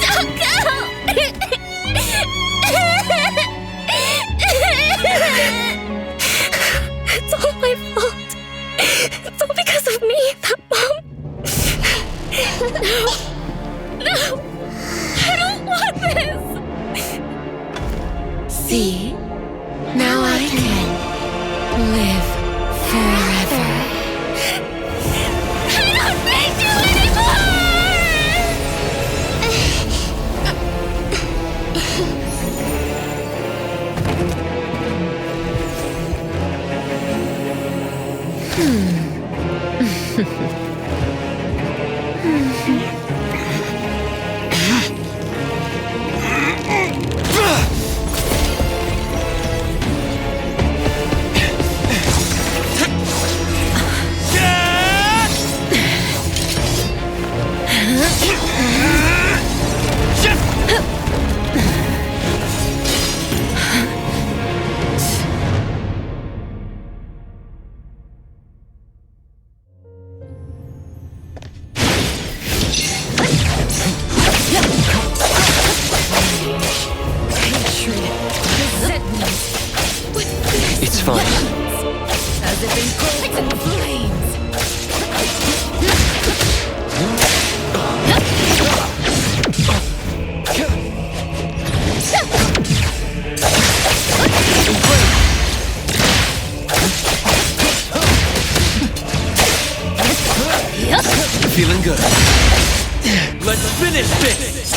Don't go! It's all my fault. It's all because of me that Mom... No! I don't want this! See? Now I can live forever. I don't need you anymore! It's fine. As if engulfed in flames. Feeling good. Let's finish this!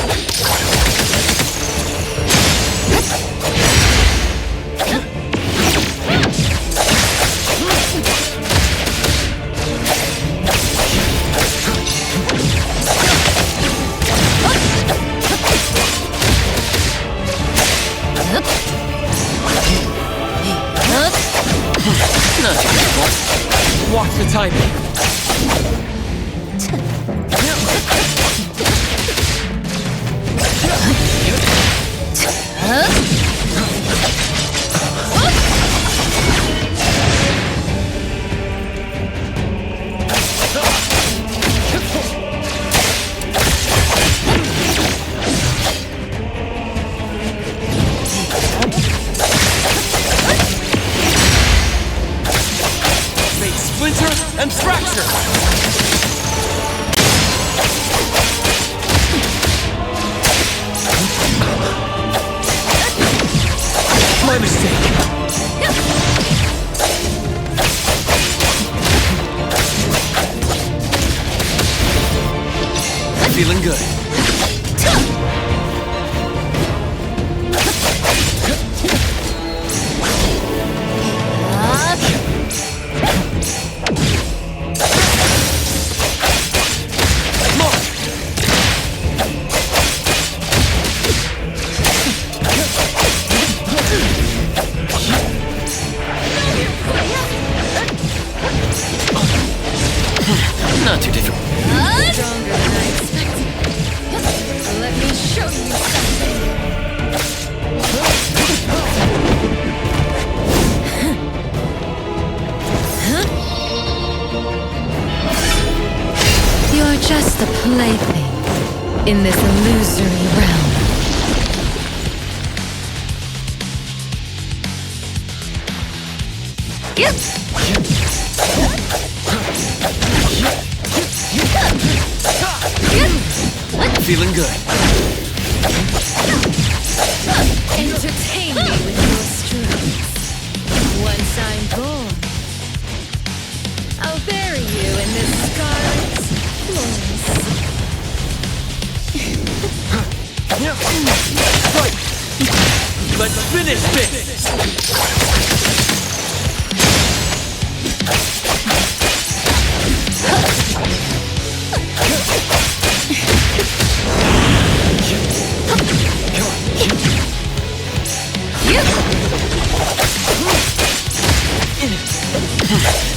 Not too difficult. Watch the timing. Make splinter and fracture! My mistake. Feeling good. Not too difficult. Stronger than I expected. Let me show you something. You're just a plaything in this illusory realm. Yep. Feeling good. Entertain me with your strokes. Once I'm born, I'll bury you in this scarlet floors. Right. Let's finish this!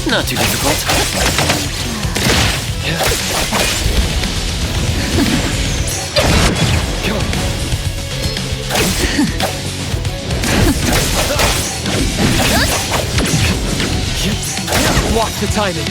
Not too difficult. Watch the timing.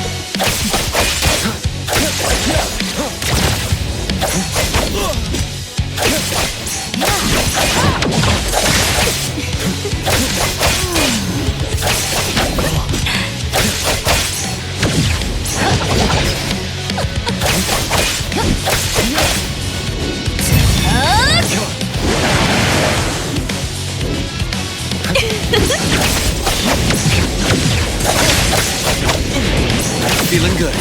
Feeling good.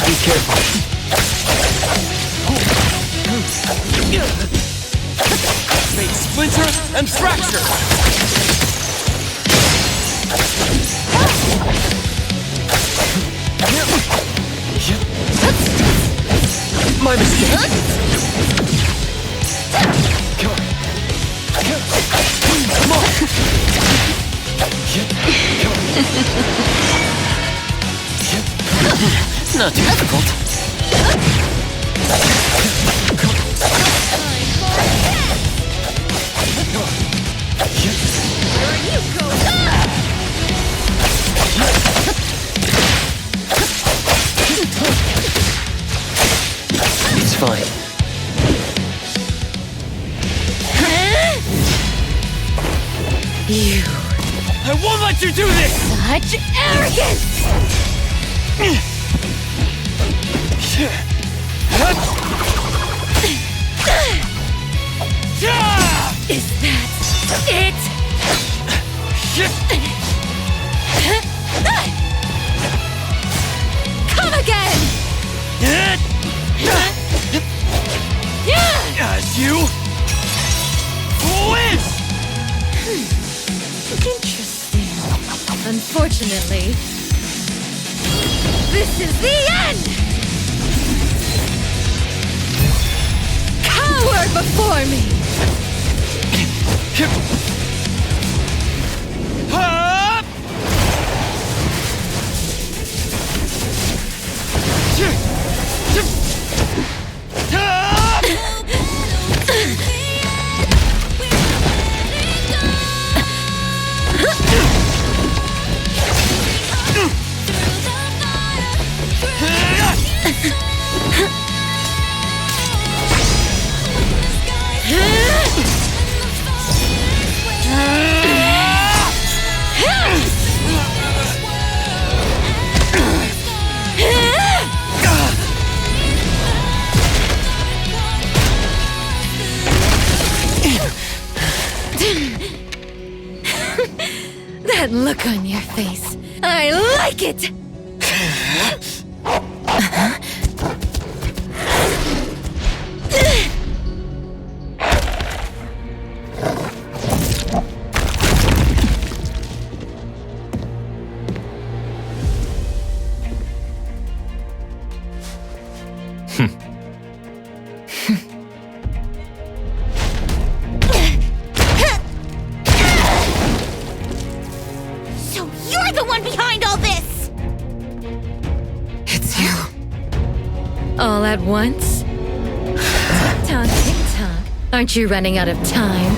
Be careful. Make splinter and fracture. My mistake. Come on. Not too difficult. It's fine. You. I won't let you do this! Such arrogance! Is that it? Come again! As you win! Interesting. Unfortunately, this is the end! Cower before me! Up! That look on your face. I like it! So you're the one behind all this! It's you. All at once? Tick-tock, tick-tock. Aren't you running out of time?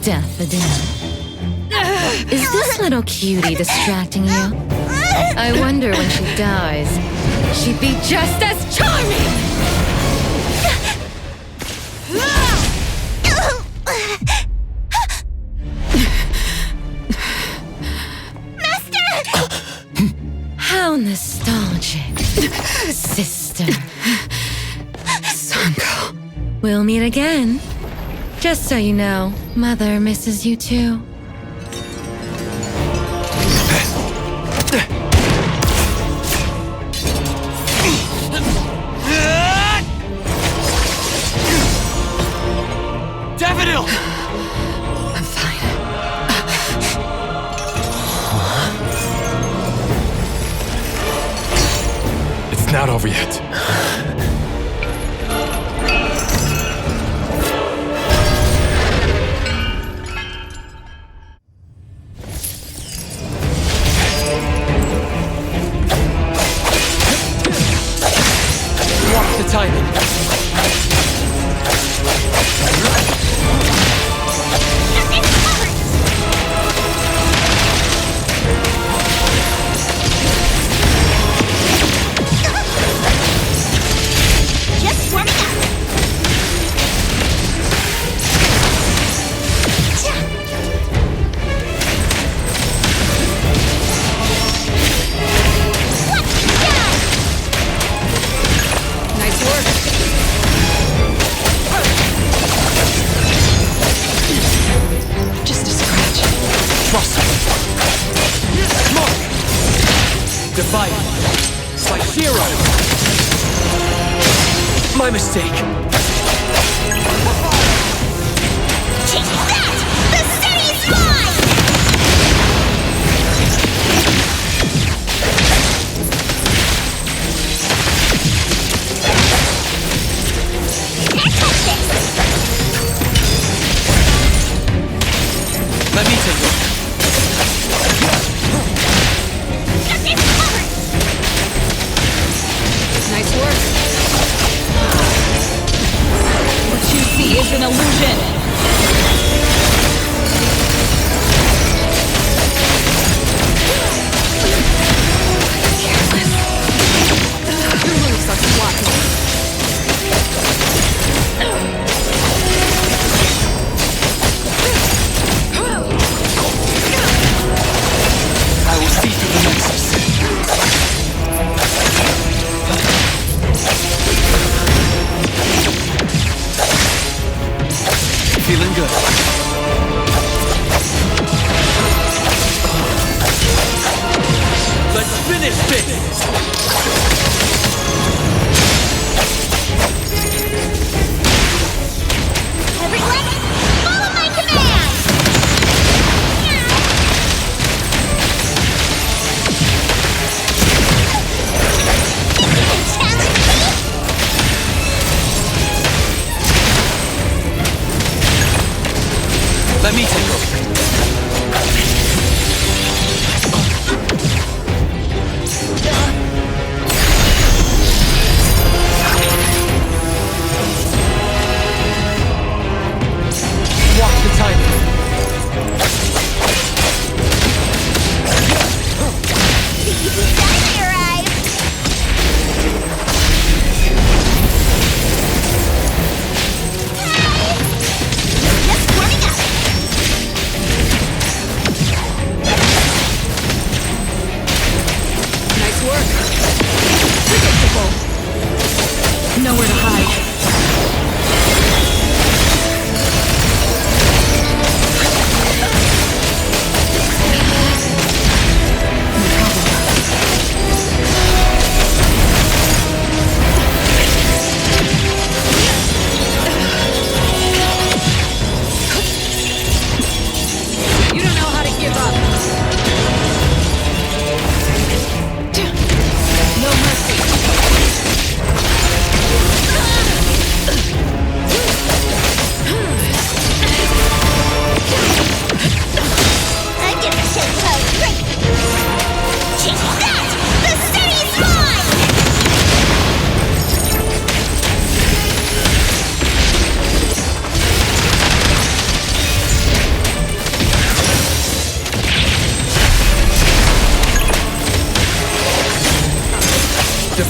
Daffodil. Is this little cutie distracting you? I wonder when she dies, she'd be just as charming! How nostalgic, sister. Sanko. We'll meet again. Just so you know, Mother misses you too. Daffodil! I'm fine. It's not over yet. Watch the timing. Just warming up. Nice work. Just a scratch. Trust me. Mark! Divide. Like zero. My mistake. Take that! The city's mine! Can't touch this! Let me take it. It's covered! Nice work. What you see is an illusion. Your moves are sloppy. I will see through the nexus. Feeling good. Let's finish this! Everyone, follow my command! Challenge me?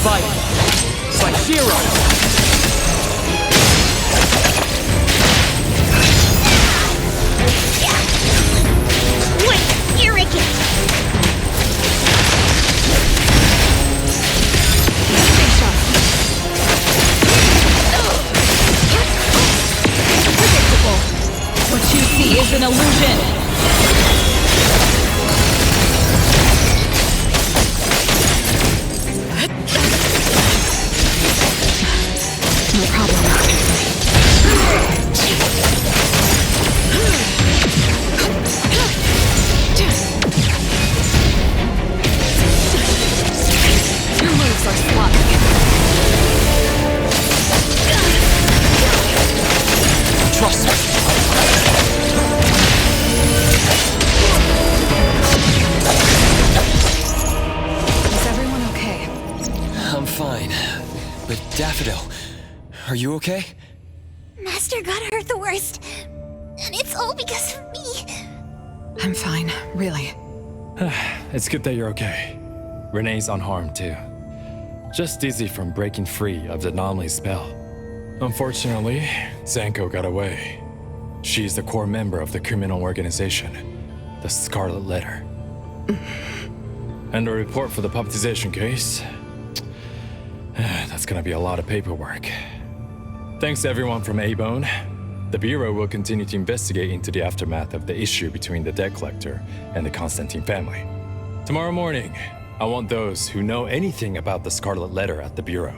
fight! Saishiro! What you see is an illusion! No problem. Your moves are sloppy. Trust me. Is everyone okay? I'm fine. But Daffodil, are you okay? Master got hurt the worst. And it's all because of me. I'm fine, really. It's good that you're okay. Renee's unharmed too. Just dizzy from breaking free of the anomaly spell. Unfortunately, Zanko got away. She's the core member of the criminal organization, the Scarlet Letter. And the report for the puppetization case. That's gonna be a lot of paperwork. Thanks to everyone from A-Bone. The Bureau will continue to investigate into the aftermath of the issue between the debt collector and the Constantine family. Tomorrow morning, I want those who know anything about the Scarlet Letter at the Bureau.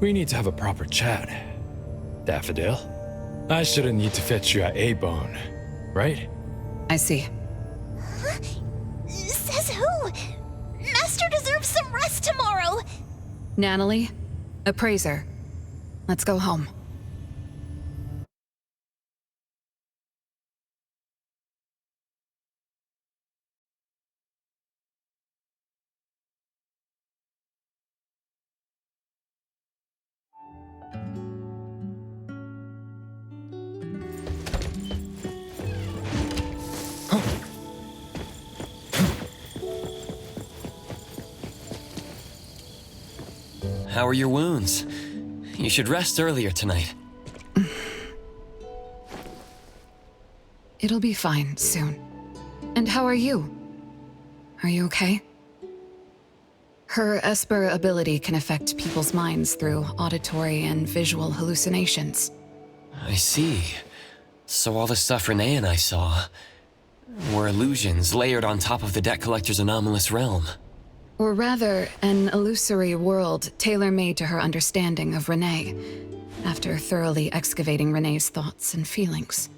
We need to have a proper chat. Daffodil? I shouldn't need to fetch you at A-Bone, right? I see. Huh? Says who? Master deserves some rest tomorrow. Natalie, appraiser. Let's go home. How are your wounds? You should rest earlier tonight. It'll be fine soon. And how are you? Are you okay? Her Esper ability can affect people's minds through auditory and visual hallucinations. I see. So all the stuff Renee and I saw were illusions layered on top of the debt collector's anomalous realm. Or rather, an illusory world tailor-made to her understanding of Renee, after thoroughly excavating Renee's thoughts and feelings.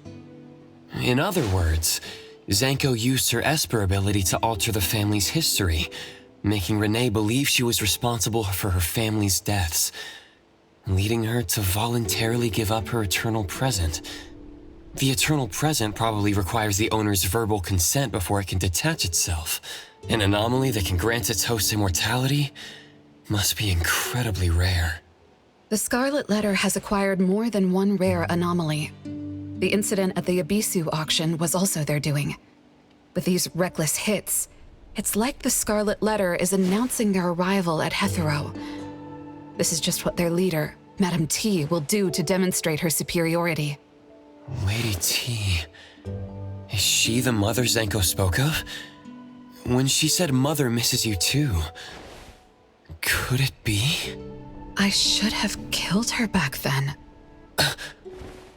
In other words, Zanko used her Esper ability to alter the family's history, making Renee believe she was responsible for her family's deaths, leading her to voluntarily give up her eternal present. The eternal present probably requires the owner's verbal consent before it can detach itself. An anomaly that can grant its host immortality must be incredibly rare. The Scarlet Letter has acquired more than one rare anomaly. The incident at the Abisu auction was also their doing. With these reckless hits, it's like the Scarlet Letter is announcing their arrival at Hetero. This is just what their leader, Madame T, will do to demonstrate her superiority. Lady T... Is she the mother Zanko spoke of? When she said Mother misses you too, could it be? I should have killed her back then.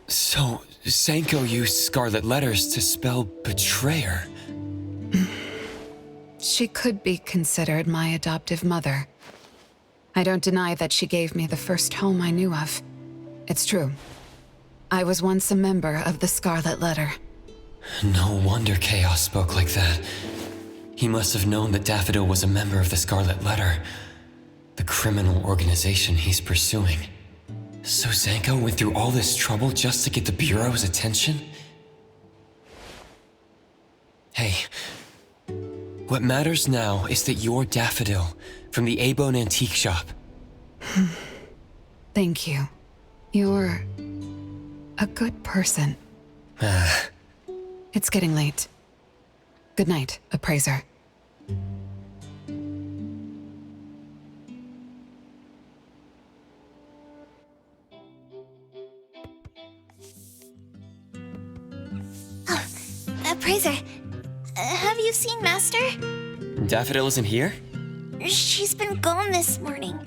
So, Zanko used Scarlet Letters to spell betrayer. She could be considered my adoptive mother. I don't deny that she gave me the first home I knew of. It's true. I was once a member of the Scarlet Letter. No wonder Chaos spoke like that. He must have known that Daffodil was a member of the Scarlet Letter, the criminal organization he's pursuing. So Zanko went through all this trouble just to get the Bureau's attention? Hey, what matters now is that you're Daffodil from the A-Bone Antique Shop. Thank you. You're a good person. It's getting late. Good night, appraiser. Appraiser, have you seen Master? Daffodil isn't here? She's been gone this morning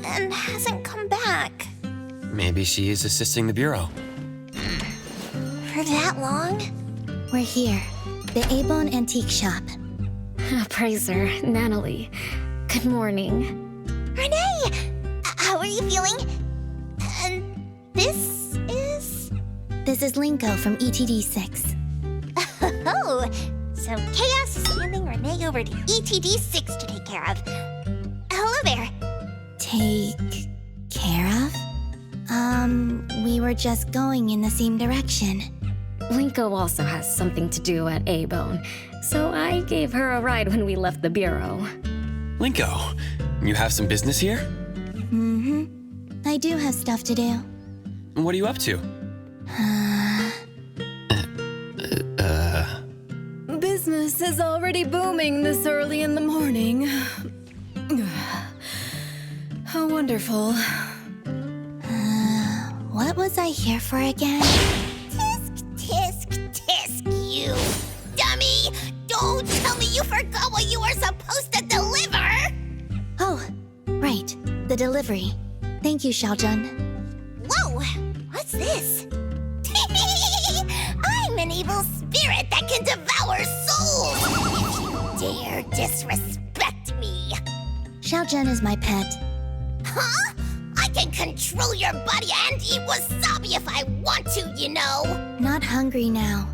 and hasn't come back. Maybe she is assisting the Bureau. For that long? We're here, the Abone Antique Shop. Appraiser, Natalie. Good morning. Renee! How are you feeling? And this is? This is Linko from ETD 6. Oh, so Chaos is handing Renee over to ETD 6 to take care of. Hello there. Take care of? We were just going in the same direction. Linko also has something to do at A-Bone, so I gave her a ride when we left the Bureau. Linko, you have some business here? Mm-hmm. I do have stuff to do. What are you up to? Business is already booming this early in the morning. How wonderful. What was I here for again? Tisk, you dummy! Don't tell me you forgot what you were supposed to deliver! Oh, right. The delivery. Thank you, Xiaojun. Whoa! What's this? I'm an evil spirit that can devour souls! If you dare disrespect me! Xiaojun is my pet. Huh? I can control your body and eat wasabi if I want to, you know! Not hungry now.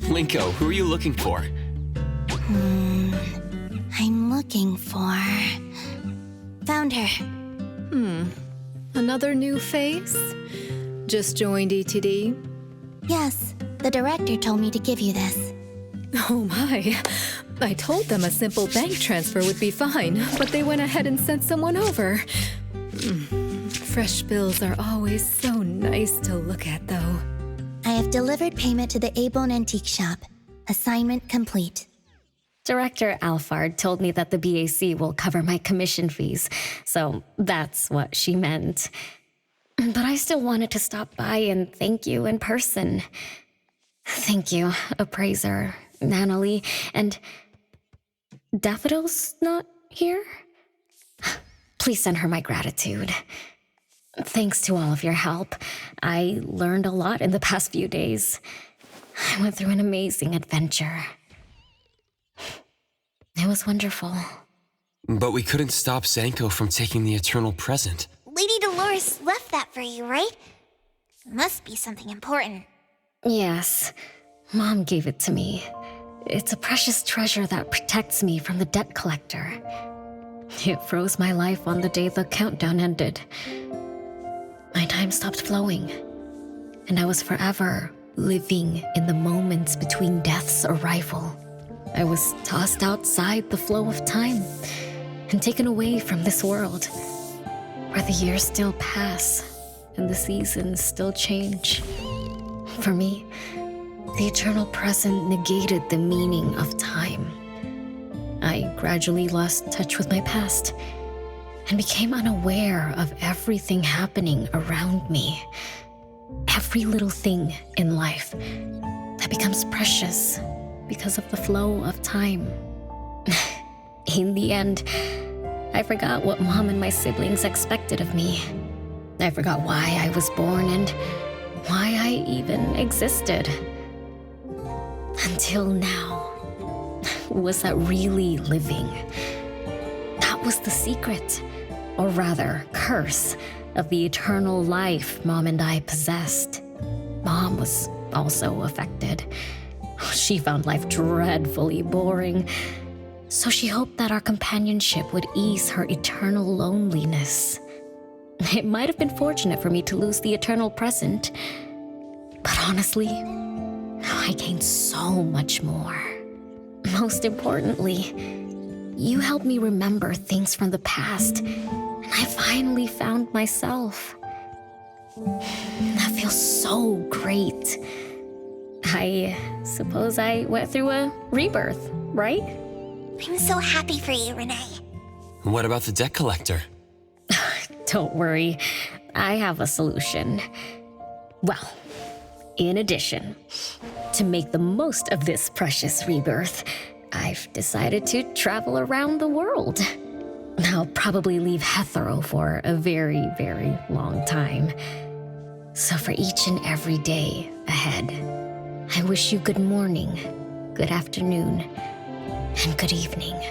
Linko, who are you looking for? I'm looking for... Found her. Another new face? Just joined ETD? Yes, the director told me to give you this. Oh my. I told them a simple bank transfer would be fine, but they went ahead and sent someone over. Fresh bills are always so nice to look at, though. I have delivered payment to the Abone Antique Shop. Assignment complete. Director Alfard told me that the BAC will cover my commission fees, so that's what she meant. But I still wanted to stop by and thank you in person. Thank you, Appraiser, Natalie, and... Daffodil's not here? Please send her my gratitude. Thanks to all of your help. I learned a lot in the past few days. I went through an amazing adventure. It was wonderful. But we couldn't stop Zanko from taking the Eternal Present. Lady Dolores left that for you, right? Must be something important. Yes, Mom gave it to me. It's a precious treasure that protects me from the debt collector. It froze my life on the day the countdown ended. My time stopped flowing, and I was forever living in the moments between death's arrival. I was tossed outside the flow of time and taken away from this world, where the years still pass and the seasons still change. For me, the eternal present negated the meaning of time. I gradually lost touch with my past and became unaware of everything happening around me. Every little thing in life that becomes precious because of the flow of time. In the end, I forgot what Mom and my siblings expected of me. I forgot why I was born and why I even existed. Until now. Was that really living? That was the secret, or rather, curse, of the eternal life Mom and I possessed. Mom was also affected. She found life dreadfully boring, so she hoped that our companionship would ease her eternal loneliness. It might have been fortunate for me to lose the eternal present, but honestly, I gained so much more. Most importantly, you helped me remember things from the past, and I finally found myself. That feels so great. I suppose I went through a rebirth, right? I'm so happy for you, Renee. What about the debt collector? Don't worry, I have a solution. Well, in addition, To make the most of this precious rebirth, I've decided to travel around the world. I'll probably leave Hetero for a very, very long time. So for each and every day ahead, I wish you good morning, good afternoon, and good evening.